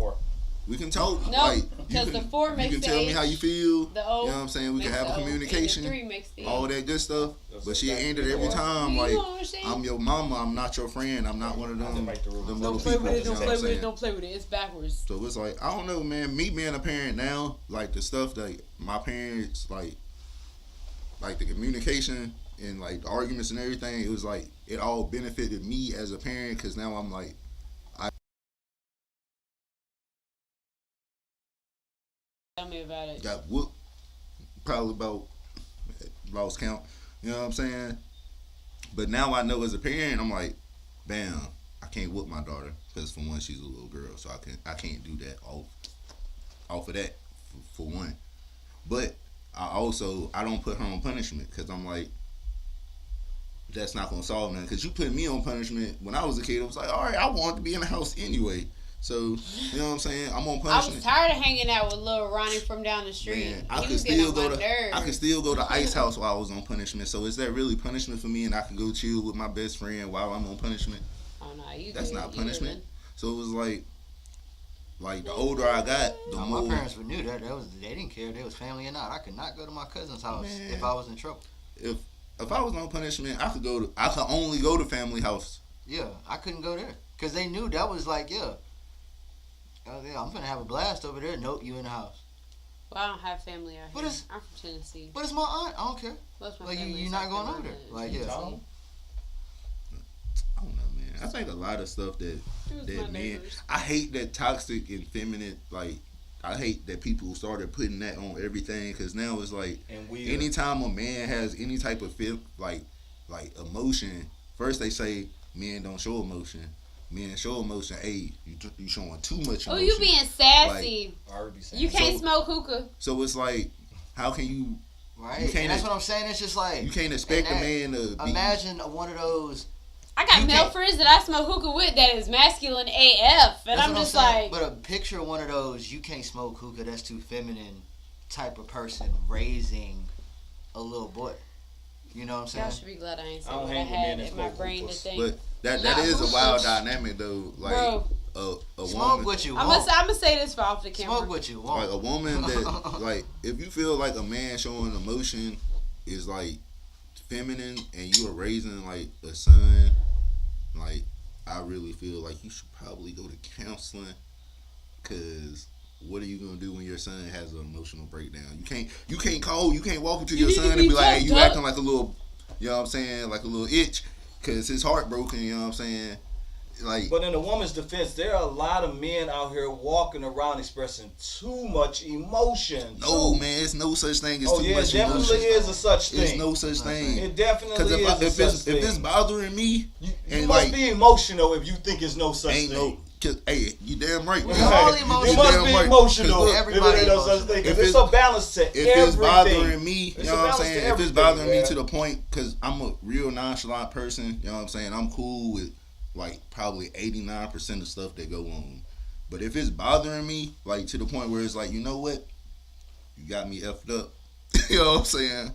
We can talk. No, like, because you the can- 4 makes You can the tell me H, how you feel. the O You know what I'm saying? We can makes have the a O, and the communication. 3 makes the All N. that good stuff. That's But she exactly ended every what it time You like, don't understand? I'm your mama. I'm not your friend. I'm not one of them. make the rules. Them Don't little play people. with it, you don't know play what I'm with it, saying? don't play with it. It's backwards. So it's like I don't know, man. Me being a parent now, like the stuff that my parents like the communication and like the arguments and everything. It was like it all benefited me as a parent because now I'm like Tell me about it. got whooped probably about lost count. You know what I'm saying? But now I know as a parent, I'm like, bam, I can't whoop my daughter because for one, she's a little girl, so I can't do that off of that for one. But I don't put her on punishment because I'm like, that's not gonna solve nothing. Because you put me on punishment when I was a kid, it was like, all right, I wanted to be in the house anyway. So you know what I'm saying? I'm on I punishment. was tired of hanging out with little Ronnie from down the street. Man, I He could was getting still on go my to nerves. I could still go to Ice House while I was on punishment. So is that really punishment for me? And I can go chill with my best friend while I'm on punishment. Oh no, you That's good. not You punishment. living. So it was like the older I got, the No, more my parents knew that. They didn't care. They was family or not. I could not go to my cousin's house Man. if I was in trouble. if I was on punishment, I could only go to family house. Yeah, I couldn't go there because they knew that was like, yeah, I'm gonna have a blast over there. Nope, you in the house. Well, I don't have family out But here. it's- I'm from Tennessee. But it's my aunt. I don't care. Most of my Like family you're is not South going over there. Carolina. Like yeah. Tom? I don't know, man. I think a lot of stuff that Who's my men. neighbors? I hate that toxic and feminine. Like I hate that people started putting that on everything because now it's like And weird. anytime a man has any type of feel like emotion, first they say men don't show emotion. Men show emotion. Hey, you showing too much emotion. Oh, you being sassy. I already be saying You that. can't So- smoke hookah. So it's like, how can you? Right. You can't And that's ex- what I'm saying. It's just like You can't expect a and man to be. imagine one of those. I got You male can't- friends that I smoke hookah with that is masculine AF, and That's I'm what just saying. like, But a picture of one of those, you can't smoke hookah. That's too feminine, type of person raising a little boy. You know what I'm y'all saying? should be glad I ain't I said don't what I hang with had men that in my smoke brain to hookahs. think. But that Not is a wild hookahs. dynamic though. Like Bro, a Smoke woman. what you I'm want. gonna say this for off the camera. Smoke what you Like want. a woman that like if you feel like a man showing emotion is like feminine and you are raising like a son, like I really feel like you should probably go to counseling because what are you gonna do when your son has an emotional breakdown? You can't walk up to You your need to son and be be like, hey, you toughed up. acting like a little, you know what I'm saying, like a little itch because his heart broken, you know what I'm saying? Like But in a woman's defense, there are a lot of men out here walking around expressing too much emotion. no man, it's no such thing as Oh too yeah, it much definitely emotion. is a such It's thing. no such thing. It definitely Because is a such thing. if it's bothering me, you and must like be emotional if you think it's no such ain't thing. no, cause hey, you damn right. We're man. all You emotional. must damn be right. emotional 'Cause look, if everybody it ain't no such emotional. thing. If Because it's it's- a balance to If everything. it's bothering me, you It's know a what I'm balance saying? to If it's everything, bothering me man. to the point, cause I'm a real nonchalant person, you know what I'm saying? I'm cool with like probably 89% of stuff that go on. But if it's bothering me, like to the point where it's like, you know what? You got me effed up. You know what I'm saying?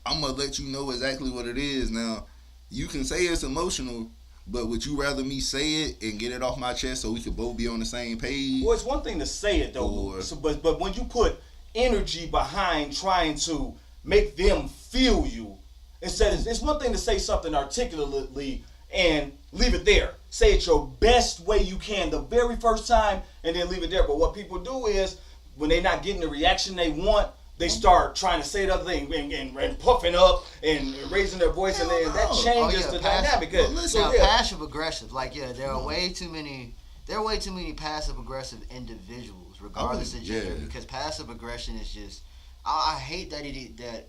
I'm gonna let you know exactly what it is. Now, you can say it's emotional, but would you rather me say it and get it off my chest so we could both be on the same page? Well, it's one thing to say it though, Or- but when you put energy behind trying to make them feel you, instead it's one thing to say something articulately and leave it there. Say it your best way you can the very first time, and then leave it there. But what people do is when they're not getting the reaction they want, they start trying to say the other thing and puffing up and raising their voice, and then that no. changes the dynamic. Well, listen, Now, yeah. passive aggressive, like there are way too many. There are way too many passive aggressive individuals, regardless of gender. yeah. Because passive aggression is just. I hate that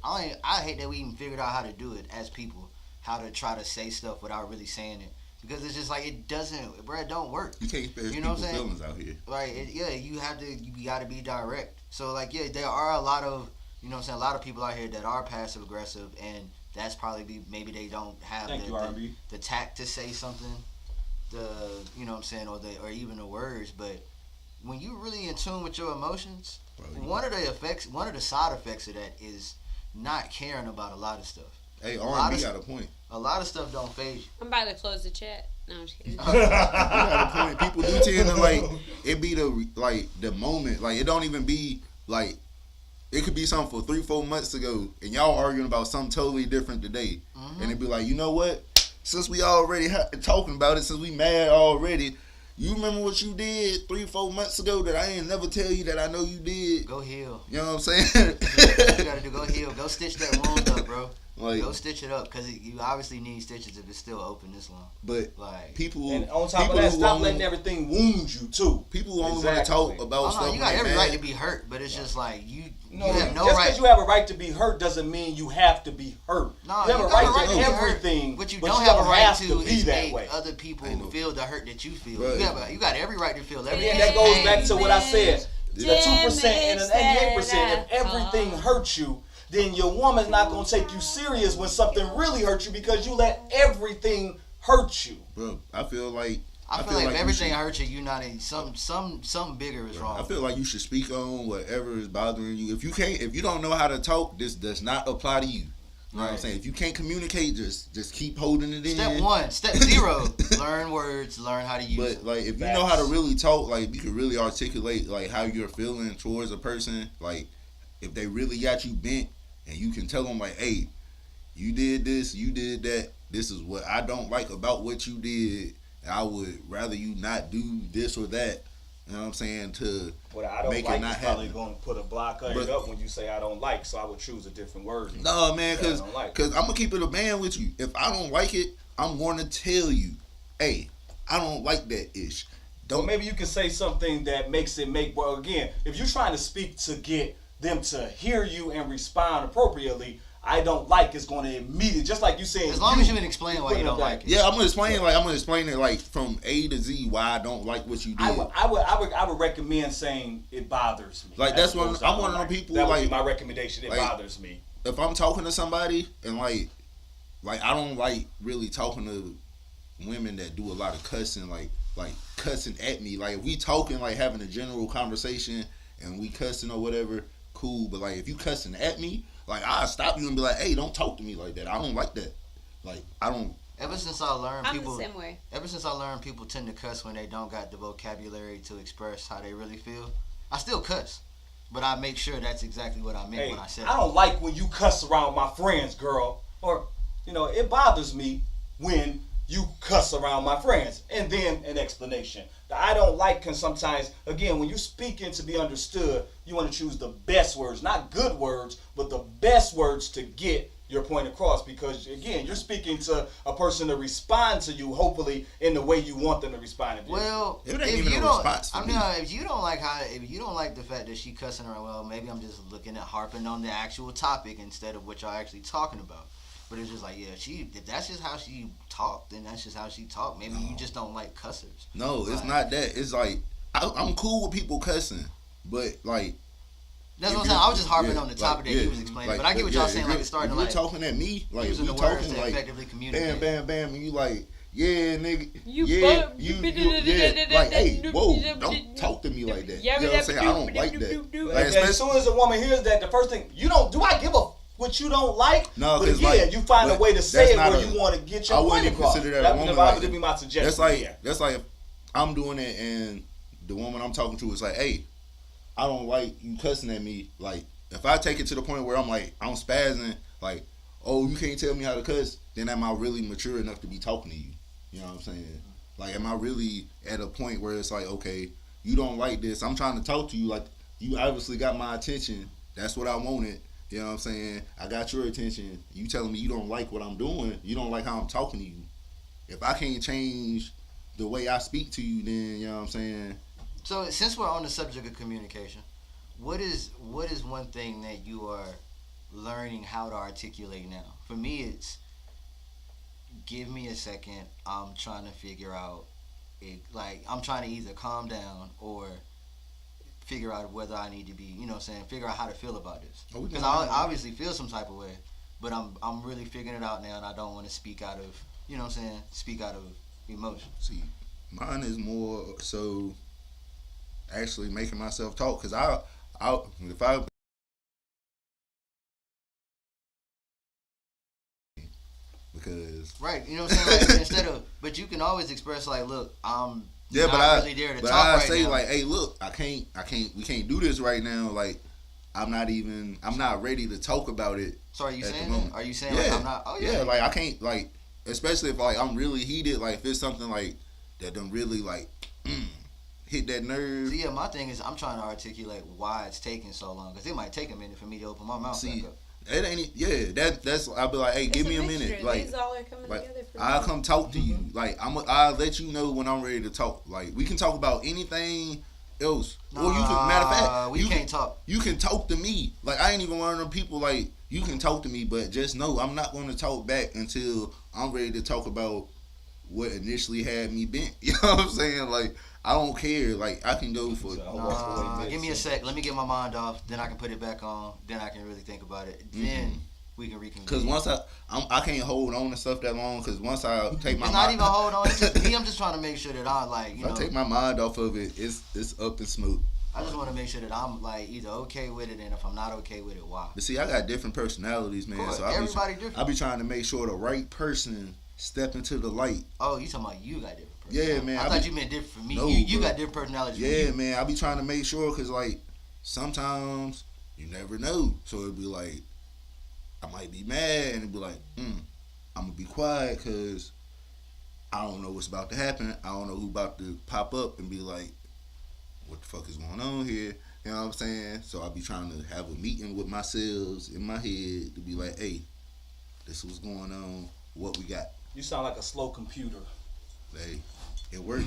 I hate that we even figured out how to do it as people, how to try to say stuff without really saying it. Because it's just like it doesn't, bro. It don't work. You can't spare You know what people's I'm saying? feelings out here. Right? You got to be direct. So like there are a lot of a lot of people out here that are passive aggressive, and that's probably maybe they don't have Thank you, R&B. the tact to say something, or even the words, but when you really in tune with your emotions, Bro, one of the side effects of that is not caring about a lot of stuff. Hey, lot R&B of- got a point. A lot of stuff don't phase you. I'm about to close the chat. No, I'm just kidding. You got a point. People do tend to like it be the moment. Like it don't even be like it could be something for 3-4 months ago, and y'all arguing about something totally different today, and it be like, you know what? Since we already talking about it, since we mad already, you remember what you did 3-4 months ago that I ain't never tell you that I know you did. Go heal. You know what I'm saying? You gotta do. Go heal. Go stitch that wound up, bro. Like, Go stitch it up, cause you obviously need stitches if it's still open this long. but Like, people, And on top people of that, who stop only- letting everything wound you too. People only want Exactly. to talk about oh stuff. no, you got when every they right mad. to be hurt, but it's just like you No, have no just right. because you have a right to be hurt doesn't mean you have to be hurt. No, you have a got right to be hurt. everything, What you but don't you have a don't right have to to be is that make way. other people Ain't no- feel the hurt that you feel. Right. You got every right to feel everything. Again, that goes back to what I said. The Yeah. 2% and an 88%. If everything hurts you, then your woman's not gonna take you serious when something really hurts you because you let everything hurt you. Bro, I feel like I feel like if you everything should- hurts you, you not in something bigger is wrong. I feel like you should speak on whatever is bothering you. If you don't know how to talk, this does not apply to you. You know what I'm Right. saying? If you can't communicate, just keep holding it in. Step 1, step 0, learn words, learn how to use But it. like, if you Facts. know how to really talk, like you can really articulate like how you're feeling towards a person. Like if they really got you bent, and you can tell them like, hey, you did this, you did that. This is what I don't like about what you did. And I would rather you not do this or that. You know what I'm saying? To What I don't make it like not is probably happen. going to put a block on But- it up when you say I don't like, so I would choose a different word. no, man, Yeah, I don't like because I'm gonna keep it a man with you. If I don't like it, I'm going to tell you, hey, I don't like that ish. Or Don't maybe you can say something that makes it make, well, again, if you're trying to speak to get them to hear you and respond appropriately, I don't like is going to immediately, just like you saying. As long as you can explain why you don't like it. Yeah, I'm gonna explain it like from A to Z why I don't like what you did. I would recommend saying it bothers me. Like, as that's what- opposed to I'm I don't one of them like it. people, That would be like- my recommendation. It like- bothers me. If I'm talking to somebody and like I don't like really talking to women that do a lot of cussing, like cussing at me. Like if we talking like having a general conversation and we cussing or whatever, cool. But like if you cussing at me, like I'll stop you and be like, hey, don't talk to me like that. I don't like that. Like I don't. Ever since I learned I'm people the same way. Ever since I learned people tend to cuss when they don't got the vocabulary to express how they really feel, I still cuss. But I make sure that's exactly what I meant Hey, when I said I don't like when you cuss around my friends, girl. Or, it bothers me when you cuss around my friends. And then an explanation. The I don't like can sometimes, again, when you're speaking to be understood, you want to choose the best words. Not good words, but the best words to get your point across. Because, again, you're speaking to a person to respond to you, hopefully, in the way you want them to respond. Well, It ain't if even you a don't, response for I me. mean, if you don't like the fact that she cussing around, well, maybe I'm just looking at harping on the actual topic instead of what y'all actually talking about. But it's just like, yeah, if that's just how she talked, then that's just how she talked. Maybe you just don't like cussers. No, it's Like, not that. It's like I'm cool with people cussing, but like. That's if what I'm you- saying. I was just harping yeah, on the topic that he was explaining. But I get what y'all saying. Like it's starting if to you're like talking at me, like using we the words talking to like effectively communicate. bam, bam, bam, and you like, yeah, nigga, You yeah, butt- yeah, like, hey, whoa, don't talk to me like that. You know what I'm saying? I don't like that. Like, And as soon as a woman hears that, the first thing, do I give a what you don't like? No, but 'cause, again, like, you find a but way to say that's it not where a- you want to get I your point wouldn't across. consider that a That woman would like be my suggestion. that's like if I'm doing it and the woman I'm talking to is like, hey, I don't like you cussing at me. Like if I take it to the point where I'm like I'm spazzing, like, oh, you can't tell me how to cuss, then am I really mature enough to be talking to you? You know what I'm saying? Like, am I really at a point where it's like, okay, you don't like this, I'm trying to talk to you, like you obviously got my attention. That's what I wanted. You know what I'm saying? I got your attention. You telling me you don't like what I'm doing. You don't like how I'm talking to you. If I can't change the way I speak to you, then, you know what I'm saying? So since we're on the subject of communication, what is one thing that you are learning how to articulate now? For me, it's give me a second. I'm trying to figure out it. Like I'm trying to either calm down or figure out whether I need to be, figure out how to feel about this. Oh, we Because going I obviously feel some type of way, but I'm really figuring it out now, and I don't want to speak out of, speak out of emotion. See, mine is more so actually making myself talk. Cause if I because Right, you know what I'm saying? Like, instead of, but you can always express like, look, I'm yeah, not really there to but talk I right say now. like, hey, look, we can't do this right now. Like, I'm not ready to talk about it. So are you at the saying moment. that? Are you saying Yeah, like I'm not? Oh yeah. yeah, like I can't like, especially if like I'm really heated. Like if it's something like that, done really like hit that nerve. See, yeah, my thing is I'm trying to articulate why it's taking so long because it might take a minute for me to open my mouth See, back up. it ain't. Yeah, that's. I'll be like, hey, give me a minute. Like, These all are coming like together for I'll me. come talk to you. Like I'll let you know when I'm ready to talk. Like we can talk about anything else. Or you can, matter of fact, we can't talk. You can talk to me. Like I ain't even one of them people. Like you can talk to me, but just know I'm not going to talk back until I'm ready to talk about what initially had me bent. You know what I'm saying? Like I don't care. Like I can go for. Give me a sec. Let me get my mind off. Then I can put it back on. Then I can really think about it. Then we can reconvene. Because once I can't hold on to stuff that long. Because once I take my it's not even hold on. It's just me. I'm just trying to make sure that I like if I take my mind off of it, it's up in smoke. I just want to make sure that I'm like either okay with it, and if I'm not okay with it, why? But see, I got different personalities, man. Cool. So Everybody different. I be trying to make sure the right person step into the light. Oh, you talking about you got different personalities? Yeah, man. I thought you meant different for me. No, you bro. got different personalities. Yeah, for you. man. I be trying to make sure because like sometimes you never know. So it'd be like I might be mad and it'd be like, I'm gonna be quiet because I don't know what's about to happen. I don't know who about to pop up and be like, what the fuck is going on here? You know what I'm saying? So I be trying to have a meeting with myself in my head to be like, hey, this is what's going on. What we got? You sound like a slow computer. Hey, it worked.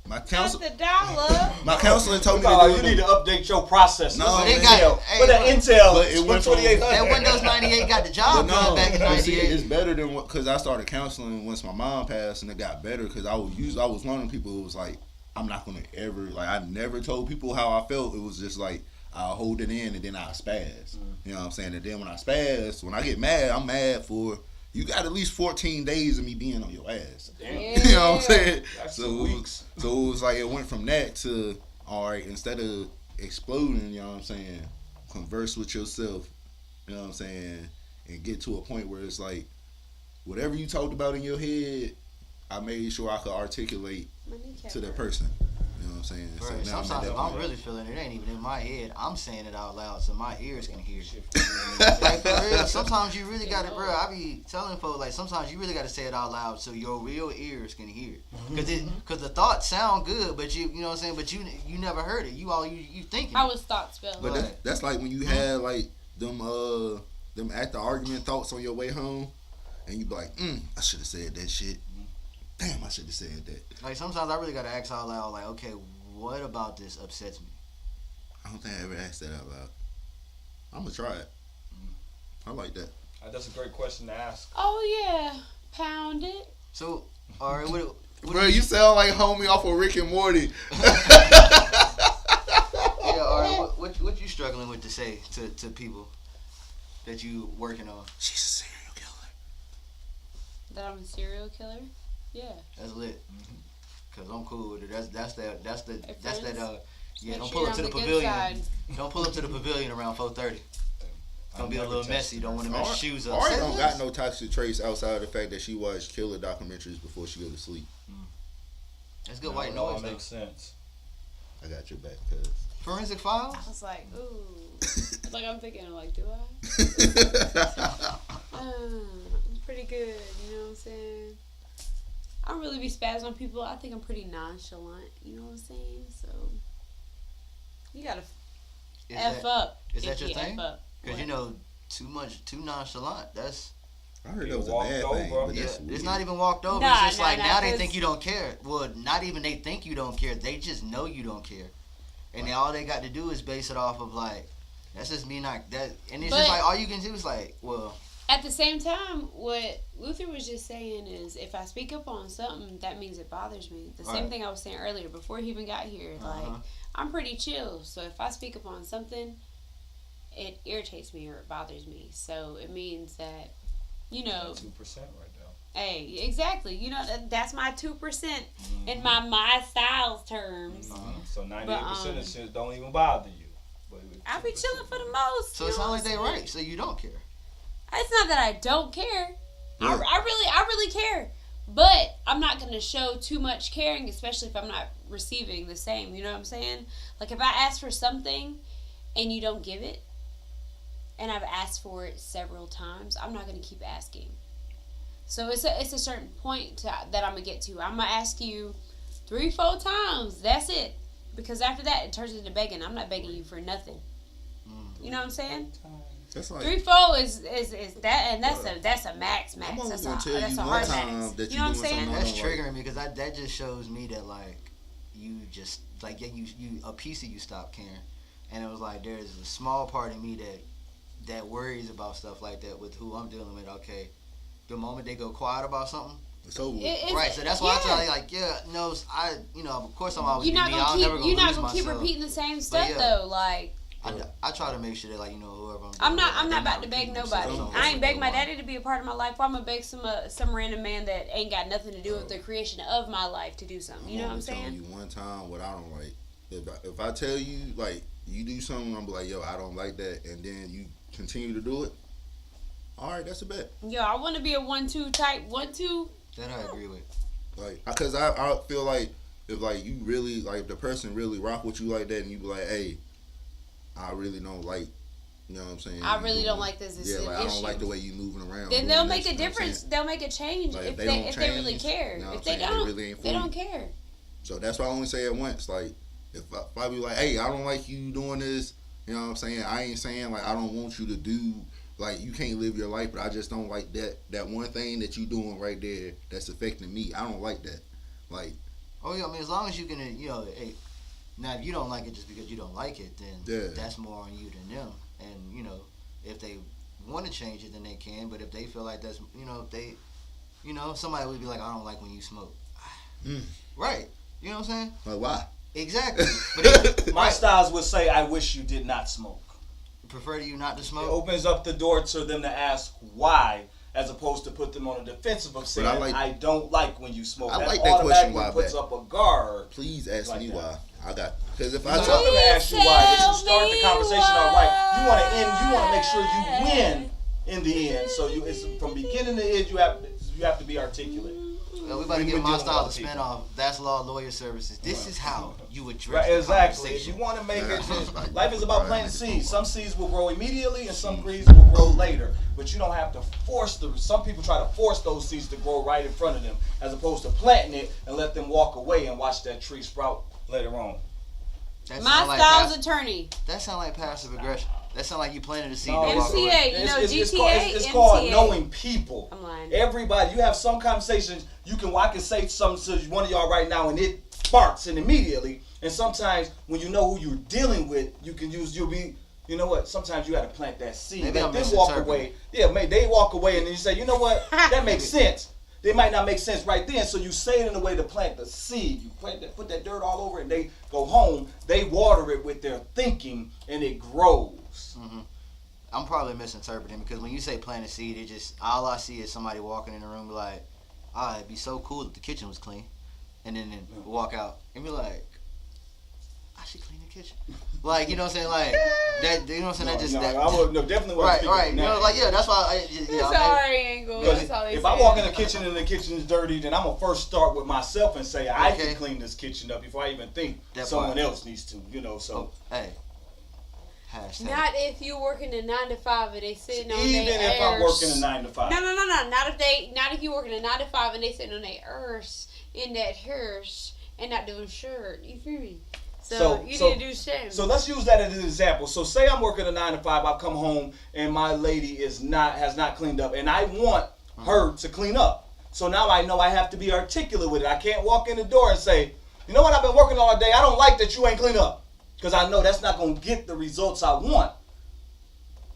My Not counselor, the dollar. my counselor told me to You do need it. to update your processor. No, Put they that got- Intel. hey, Put that Intel. but it went from- 2800. That Windows 98 got the But job no, done back in but see, 98. it's better than what because I started counseling once my mom passed, and it got better because I was one of the people who was like, I'm not gonna ever like I never told people how I felt. It was just like I'll hold it in and then I'll spaz. You know what I'm saying? And then when I spaz, when I get mad, I'm mad for you got at least 14 days of me being on your ass. Damn. You know what I'm saying? That's So 2 weeks. So it was like it went from that to all right, instead of exploding, you know what I'm saying, converse with yourself, you know what I'm saying, and get to a point where it's like whatever you talked about in your head, I made sure I could articulate to that person. You know what I'm saying? Right. So now I'm at Sometimes that if I'm point. really feeling it, it ain't even in my head. I'm saying it out loud so my ears can hear it. Like for real, sometimes you really gotta, bro. I be telling folks like sometimes you really gotta say it out loud so your real ears can hear it. Cause the thoughts sound good, but you know what I'm saying. But you never heard it. You thinking. How was thought spelled? But Right. that's like when you had like them after argument thoughts on your way home, and you be like, I should have said that shit. Damn, I should have said that. Like sometimes I really gotta ask out loud, like, okay, what about this upsets me? I don't think I ever asked that out loud. I'm gonna try it. I like that. That's a great question to ask. Oh yeah, pound it. So, all right, what Bro, you sound like homie off of Rick and Morty. yeah, all right, what you struggling with to say to people that you working on? She's a serial killer. That I'm a serial killer. Yeah. That's lit. Cause I'm cool with it. That's that. Yeah, Make don't sure pull you're up to on the the good pavilion. side. Don't pull up to the pavilion around 4:30. It's gonna be a little messy. Don't want to mess shoes up. Ari Say don't this. got no toxic traits outside of the fact that she watched killer documentaries before she go to sleep. That's good white noise. Makes Though. sense. I got your back, cuz. Forensic files. I was like, ooh. Like I'm thinking, like, do I? I'm pretty good. You know what I'm saying? I don't really be spazzing on people. I think I'm pretty nonchalant. You know what I'm saying? So you gotta Is F that, up. is that if your you thing? F up. Cause What? you know, too nonchalant. That's I heard Get that was a walked bad over. thing, but yeah. that's weird. It's not even walked over. Nah, it's just nah, like nah, now they 'cause- think you don't care. Well, not even they think you don't care. They just know you don't care, and then all they got to do is base it off of like, that's just me not that. And it's But- just like all you can do is like, well, At the same time, what Luther was just saying is, if I speak up on something, that means it bothers me. The same Right. thing I was saying earlier before he even got here. Uh-huh. Like, I'm pretty chill. So if I speak up on something, it irritates me or it bothers me. So it means that, you know, 2% right Hey, exactly. You know, that's my 2% in my styles terms. So 98% But, of shit don't even bother you. But I be chilling for the most. So you it know sounds like what they I'm saying? right. So you don't care. It's not that I don't care. Yeah. I really care. But I'm not going to show too much caring, especially if I'm not receiving the same. You know what I'm saying? Like, if I ask for something and you don't give it, and I've asked for it several times, I'm not going to keep asking. So it's a certain point that I'm going to get to. I'm going to ask you 3-4 times. That's it. Because after that, it turns into begging. I'm not begging you for nothing. You know what I'm saying? That's like 3-4 is that, and that's a max. I'm only That's gonna tell that's you a one hard time max. that You you know what I'm doing saying? something That's don't like. triggering me because that just shows me that like you just like you a piece of you stopped caring, and it was like there's a small part of me that worries about stuff like that with who I'm dealing with. Okay, the moment they go quiet about something, It's over. right? So that's why I tell you like of course I'm always You're not be me. gonna I'm keep never gonna you're not lose gonna keep myself. repeating the same stuff yeah. though. Like I try to make sure that like whoever I'm not dealing with, about to beg repeating nobody. themselves. I ain't beg my daddy to be a part of my life. Or I'm gonna beg some random man that ain't got nothing to do with the creation of my life to do something. You know what I'm telling saying? you one time what I don't like. If I tell you like you do something, I'm like, yo, I don't like that, and then you continue to do it. All right, that's a bet. Yo, I want to be a 1-2 type. 1-2. That I agree with. Like, cause I feel like if like you really like if the person really rock with you like that, and you be like, hey, I really don't like. You know what I'm saying? I You really doing- don't like this. This Yeah, is like an I issue. don't like the way you moving around. Then doing they'll this, make a you know what I'm difference. saying? They'll make a change Like, if they they don't if they really change, care. you know what If I'm they saying? They don't, really ain't they for don't you. care. So that's why I only say it once. Like if I be like, hey, I don't like you doing this. You know what I'm saying? I ain't saying like I don't want you to do like you can't live your life, but I just don't like that one thing that you doing right there that's affecting me. I don't like that. Like Oh yeah, I mean as long as you can hey, now if you don't like it just because you don't like it, then that's more on you than them. And if they want to change it, then they can. But if they feel like that's somebody would be like, I don't like when you smoke. Right. You know what I'm saying? Like why? Exactly. But my styles would say, I wish you did not smoke. prefer to you not to It smoke. opens up the door to them to ask why, as opposed to put them on the defensive of saying, I don't like when you smoke. I That like that question. automatically Why puts back? up a guard. Please ask Like me that. why. I got because if I'm I not talk, going to ask you why. This will start the conversation all right. You want to end. You want to make sure you win in the end. So it's from beginning to end. You have to be articulate. We about to When give we're my dealing style a with people. spinoff. That's Law Lawyer Services. This is how you address Right, the exactly. If conversation. you want to make it, Yeah. life is about planting seeds. Some seeds will grow immediately, and some seeds will grow later. But you don't have to force them. Some people try to force those seeds to grow right in front of them, as opposed to planting it and let them walk away and watch that tree sprout later on. That My sound like style's attorney. that sound like passive aggression. That sound like you planted a seed. No, to walk away. MCA, you know, It's GTA, called MCA. knowing people. I'm lying. Everybody, you have some conversations. I can say something to one of y'all right now, and it sparks and immediately. And sometimes when you know who you're dealing with, you'll be. You know what? Sometimes you got to plant that seed. Maybe Let I'm them walk misinterpreting. away. Yeah, they walk away, and then you say, you know what? That makes sense. They might not make sense right then, so you say it in a way to plant the seed. You put that dirt all over it, and they go home. They water it with their thinking, and it grows. I'm probably misinterpreting because when you say plant a seed, it just all I see is somebody walking in the room be like, it'd be so cool if the kitchen was clean, and then walk out and be like, I should clean the kitchen. Like, you know what I'm saying? Like that. You know what I'm saying? I would definitely. Right. You know, like that's why. Sorry, Angle. Because That's all they if say. I walk in the kitchen and the kitchen's dirty, then I'm gonna first start with myself and say I Okay. can clean this kitchen up before I even think That someone part. else needs to. So Hey. Hashtag. Not if you working a 9 to 5 and they sitting on their even if I'm arse. working a 9 to 5, No. Not if you working a 9 to 5 and they sitting on their arse in that hearse and not doing shirt. You feel me? So you need to do same. So let's use that as an example. So say I'm working a 9 to 5. I come home and my lady has not cleaned up, and I want her to clean up. So now I know I have to be articulate with it. I can't walk in the door and say, you know what? I've been working all day. I don't like that you ain't clean up. Because I know that's not going to get the results I want.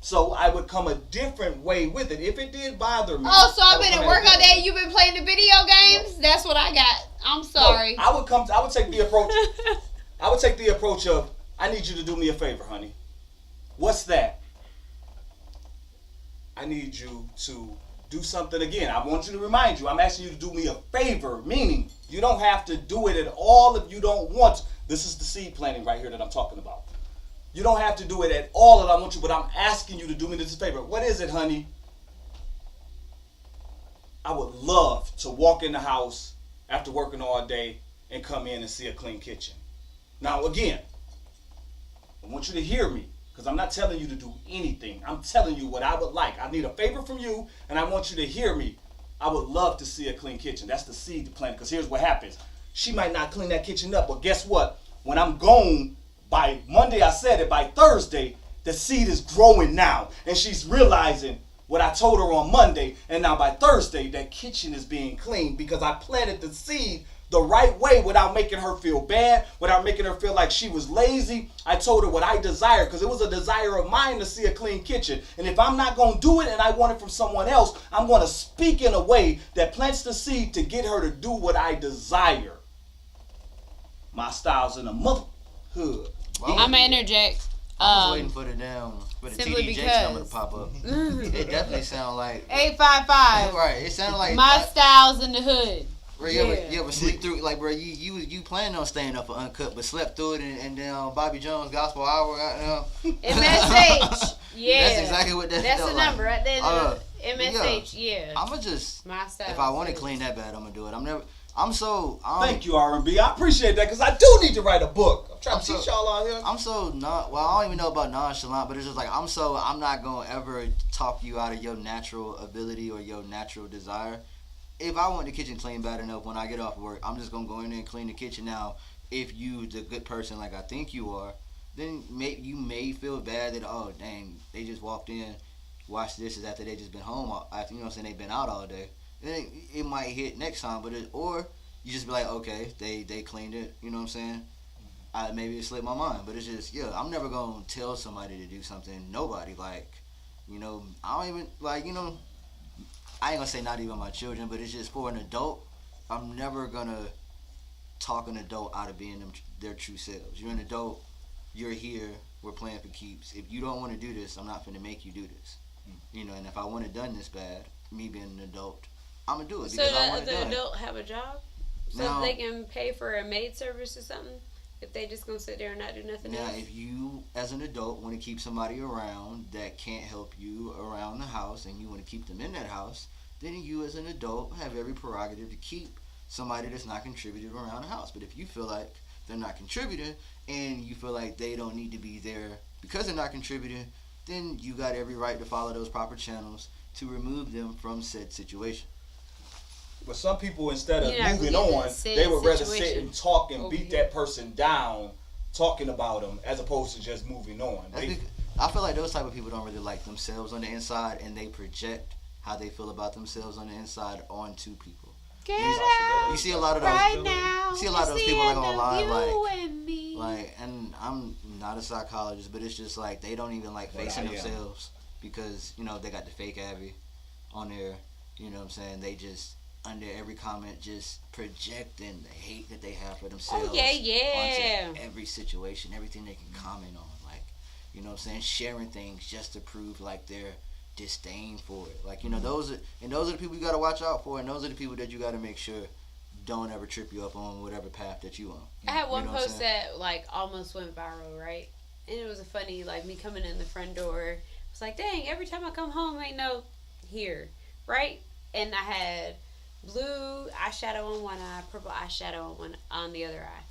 So I would come a different way with it. If it did bother me. Oh, so I I've would been come at work a all different day. You've been playing the video games. That's what I got. I'm No, sorry. I would take the approach. I would take the approach of, I need you to do me a favor, honey. What's that? I need you to do something again. I want you to remind you, I'm asking you to do me a favor, meaning you don't have to do it at all if you don't want to. This is the seed planting right here that I'm talking about. You don't have to do it at all if I want you, but I'm asking you to do me this favor. What is it, honey? I would love to walk in the house after working all day and come in and see a clean kitchen. Now, again, I want you to hear me, because I'm not telling you to do anything. I'm telling you what I would like. I need a favor from you, and I want you to hear me. I would love to see a clean kitchen. That's the seed to plant, because here's what happens. She might not clean that kitchen up, but guess what? When I'm gone, by Monday, I said it, by Thursday, the seed is growing now. And she's realizing what I told her on Monday, and now by Thursday, that kitchen is being cleaned because I planted the seed the right way without making her feel bad, without making her feel like she was lazy. I told her what I desired because it was a desire of mine to see a clean kitchen. And if I'm not going to do it and I want it from someone else, I'm going to speak in a way that plants the seed to get her to do what I desire. My style's in the motherhood. I'm going to interject. I was waiting for the Simply TD Jakes because. number to pop up. It definitely sounded like 855. right. It sounded like My style's in the hood. Bro, you ever sleep through, like, bro, you planned on staying up for Uncut, but slept through it, and then Bobby Jones Gospel Hour, MSH. Yeah. That's exactly what that That's felt the like. number right there. MSH, yeah. I'ma just, My style. if I want to clean that bad, I'm gonna do it. Thank you, R&B. I appreciate that because I do need to write a book. I'm trying to teach y'all out here. I'm so not, well, I don't even know about nonchalant, but it's just like, I'm not gonna ever talk you out of your natural ability or your natural desire. If I want the kitchen clean bad enough when I get off work, I'm just gonna go in there and clean the kitchen. Now, if you the good person like I think you are, then you may feel bad that, oh dang, they just walked in, washed dishes after they just been home after, you know what I'm saying, they've been out all day. Then it might hit next time, or you just be like, okay, they cleaned it, you know what I'm saying? Maybe it slipped my mind, but it's just, I'm never gonna tell somebody to do something. Nobody, like, I don't even, like, I ain't gonna say not even my children, but it's just for an adult, I'm never gonna talk an adult out of being their true selves. You're an adult, you're here, we're playing for keeps. If you don't want to do this, I'm not gonna make you do this. And if I want it done this bad, me being an adult, I'm gonna do it because I want it done. So does the adult have a job? So Now, they can pay for a maid service or something? If they just gonna sit there and not do nothing now, else? if you, as an adult, want to keep somebody around that can't help you around the house and you want to keep them in that house, then you as an adult have every prerogative to keep somebody that's not contributing around the house. But if you feel like they're not contributing and you feel like they don't need to be there because they're not contributing, then you got every right to follow those proper channels to remove them from said situation. But some people, instead of You're not moving really in on, the same they would rather sit situation and talk and over beat here. that person down, talking about them, as opposed to just moving on. I feel like those type of people don't really like themselves on the inside, and they project how they feel about themselves on the inside onto people. Get out You see a lot of those. right now. You see a lot of those It's people the like end online, of you like, and me. and I'm not a psychologist, but it's just like they don't even like But facing I am. themselves because they got the fake Abby on there. You know what I'm saying? They just under every comment just projecting the hate that they have for themselves. yeah. Onto every situation, everything they can comment on, like, you know what I'm saying, sharing things just to prove like their disdain for it. Like, those are the people you gotta watch out for, and those are the people that you gotta make sure don't ever trip you up on whatever path that you on. I had one You know what I'm post saying? that like almost went viral, right? And it was a funny, like me coming in the front door. It's like, dang, every time I come home, ain't no here, right? And I had blue eyeshadow on one eye, purple eyeshadow on the other eye.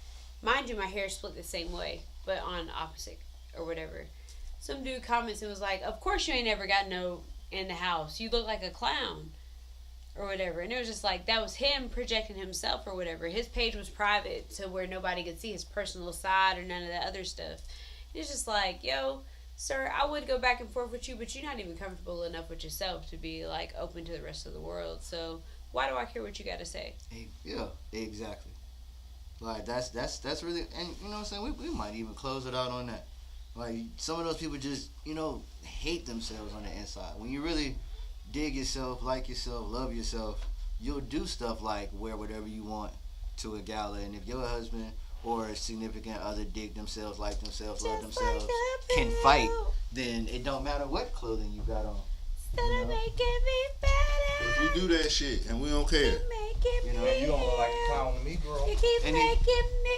Mind you, my hair split the same way, but on opposite or whatever. Some dude comments and was like, of course you ain't ever got no in the house. You look like a clown or whatever. And it was just like, that was him projecting himself or whatever. His page was private to where nobody could see his personal side or none of that other stuff. It's just like, yo, sir, I would go back and forth with you, but you're not even comfortable enough with yourself to be like open to the rest of the world. So why do I care what you got to say? Yeah, exactly. Like that's really, and you know what I'm saying, we might even close it out on that. Like, some of those people just hate themselves on the inside. When you really dig yourself, like yourself, love yourself, you'll do stuff like wear whatever you want to a gala. And if your husband or a significant other dig themselves, like themselves, love themselves, can fight, then it don't matter what clothing you got on. Instead of making me better, If we do that shit and we don't care, making You know, me You don't look like a clown to me, girl. You keep And making me.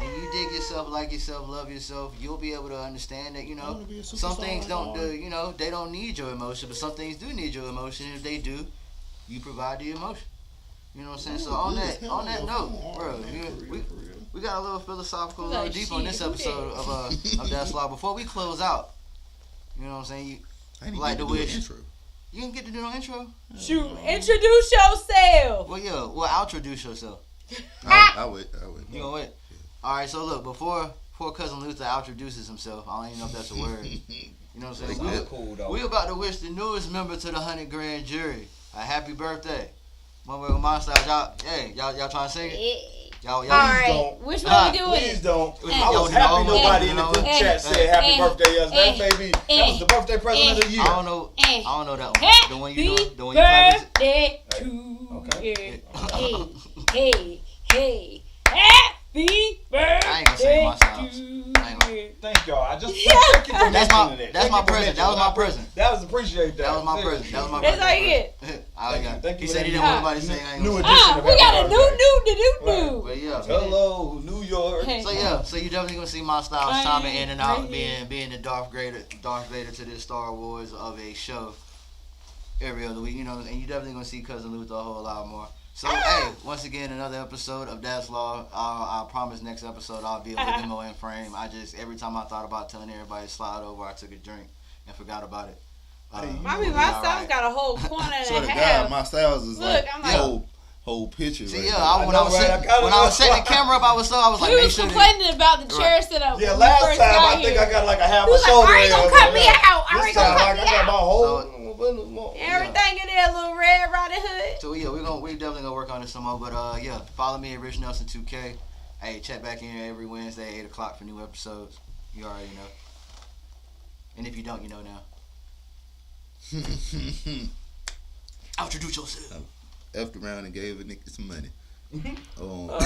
and you dig yourself, like yourself, love yourself, you'll be able to understand that, you I know, wanna be a some superstar things like don't do, Lauren. you know, they don't need your emotion, but some things do need your emotion, and if they do, you provide the emotion. You know what I'm saying? So on that note, bro, we got a little philosophical, a little Like, deep on this shit, who episode of That's Law. Before we close out, you know what I'm saying? I didn't Like get the to do an wish. intro. You can get to do no intro. Shoot, introduce yourself. Well, yeah. Well, introduce yourself. I would. You gonna wait? All right. So look, before cousin Luther introduces himself, I don't even know if that's a word. You know what I'm saying? Like We- that. Cool though. We about to wish the newest member to the 100 grand jury a happy birthday. One way with my style, y'all trying to sing it? Y'all, All right, don't. which one we doing? Please don't. Eh, I was eh, happy eh, nobody eh, in the eh, group eh, chat said happy birthday yesterday. That may be that was the birthday present of the year. I don't know. Eh. I don't know that one. The one you doing? The one you Happy playing with? birthday to Okay. you. Hey, happy birthday I ain't gonna sing my songs. to I ain't gonna- you. Thank y'all. I just thank you for That's my- mentioning it. that's Thank my you for present. mentioning That was it. my present. That was appreciate that. That was my present. That was my That's birthday all you get. present. I got. Thank you He for said he that. didn't want nobody to sing. I ain't New gonna edition. sing. of We got a happy new. But yeah. Hello, New York. Hey. So yeah, so you definitely gonna see my styles timing in and out, Right. being the Darth Vader to this Star Wars of a show every other week, you know, and you definitely gonna see Cousin Luther a whole lot more. So hey, once again, another episode of That's Law. I promise next episode I'll be a little bit more in frame. I just every time I thought about telling everybody to slide over, I took a drink and forgot about it. I mean, we'll my be style's alright. got a whole corner So and the a guy, half. my styles is Look, like I'm like- whole picture. See, right yeah, there. when I was setting the camera up, I was He was complaining about the chair setup. Yeah, when we last first time got I think here. I got like a half He a was like, shoulder. "Ari gonna area cut over me there. out. Ari This gonna time cut I me got my out." whole. Everything in there, little Red Riding Hood. So yeah, we definitely gonna work on this some more. But yeah, follow me at Rich Nelson 2K. Hey, check back in every Wednesday 8 o'clock for new episodes. You already know. And if you don't, you know now. Introduce yourself. Effed around and gave a nigga some money. Oh.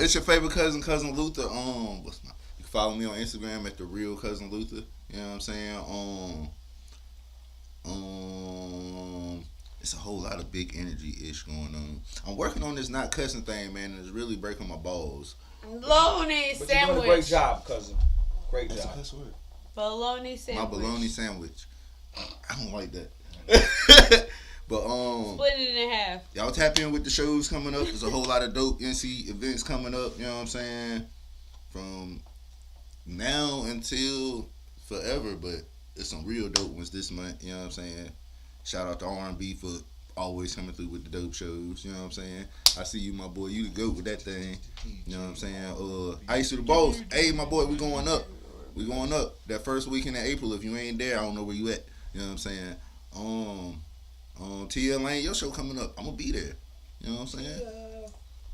It's your favorite cousin Luther. What's my? You can follow me on Instagram at the real cousin Luther. You know what I'm saying? It's a whole lot of big energy ish going on. I'm working on this not cussing thing, man, and it's really breaking my balls. Bologna But you're doing a great sandwich. job, cousin. Great That's a job. cuss word. Bologna My sandwich. bologna sandwich. I don't like that. But Split it in half. y'all tap in with the shows coming up. There's a whole lot of dope NC events coming up. You know what I'm saying? From now until forever, but it's some real dope ones this month. You know what I'm saying? Shout out to R&B for always coming through with the dope shows. You know what I'm saying? I see you, my boy. You the goat with that thing. You know what I'm saying? Ice to the Boss. Hey, my boy, we going up. We going up. That first weekend in April. If you ain't there, I don't know where you at. You know what I'm saying? TL Lane, your show coming up. I'm gonna be there. You know what I'm saying?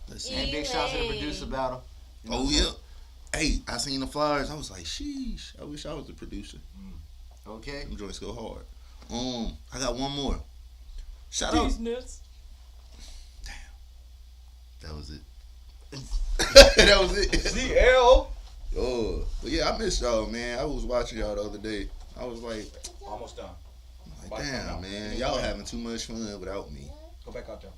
Let's see. And big shout out to the producer battle. You know Oh what I'm yeah. Hey, I seen the flyers. I was like, sheesh. I wish I was the producer. saying? Okay. Them joints go hard. I got one more. Shout out. These nuts. That was it. That was it. CL. Oh, but yeah, I missed y'all, man. I was watching y'all the other day. I was like, Almost done. damn, man, y'all having too much fun without me. Go back out there.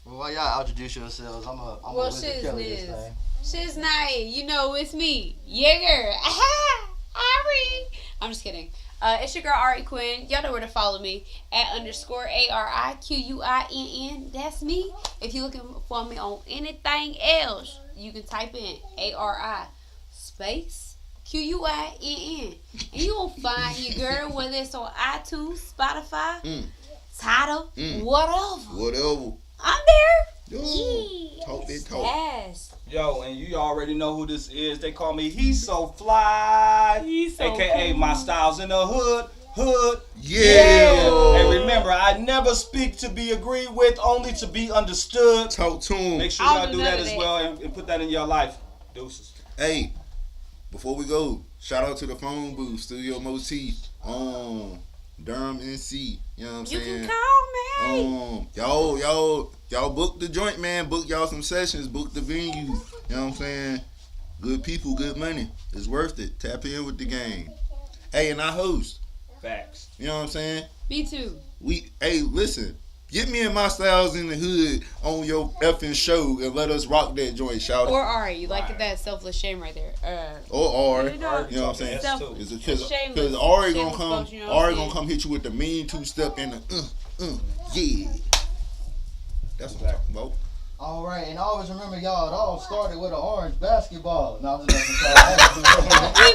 Well, while y'all introduce yourselves, I'm Well, a shit's Kelly this Liz. thing. Shit's nice. You know, it's me. Yeager. Aha! Ari. I'm just kidding. It's your girl Ari Quinn. Y'all know where to follow me at _ARIQUINN. That's me. If you're looking for me on anything else, you can type in ARI space QUINN. And you will find your girl, whether it's on iTunes, Spotify, Tidal, whatever. Whatever. I'm there. Yo, Yeah. talk big talk. Yes. Yo, and you already know who this is. They call me He's So Fly. He's so AKA cool. My Styles in the Hood. Yeah. And remember, I never speak to be agreed with, only to be understood. Talk to him. Make sure I'll y'all do do none that of as that. well and put that in your life. Deuces. Hey, before we go, shout out to the phone booth, Studio Motif, Durham, NC. You know what I'm You saying? can call me. Y'all book the joint, man. Book y'all some sessions. Book the venue. You know what I'm saying? Good people, good money. It's worth it. Tap in with the game. Hey, and I host Facts. You know what I'm saying? Me too. Hey, listen. Get me and my styles in the hood on your effing show and let us rock that joint, shout Or it. Ari, you like Right. that selfless shame right there. Or Ari. You You know, know what I'm saying? That's Self- too. Is it Shameless. because Ari gonna Shameless come? folks, you know what I'm Ari saying? gonna come hit you with the mean 2-step and the yeah. That's what I'm talking about. All right, and always remember, y'all, it all started with an orange basketball. No, I'm just messing with y'all. We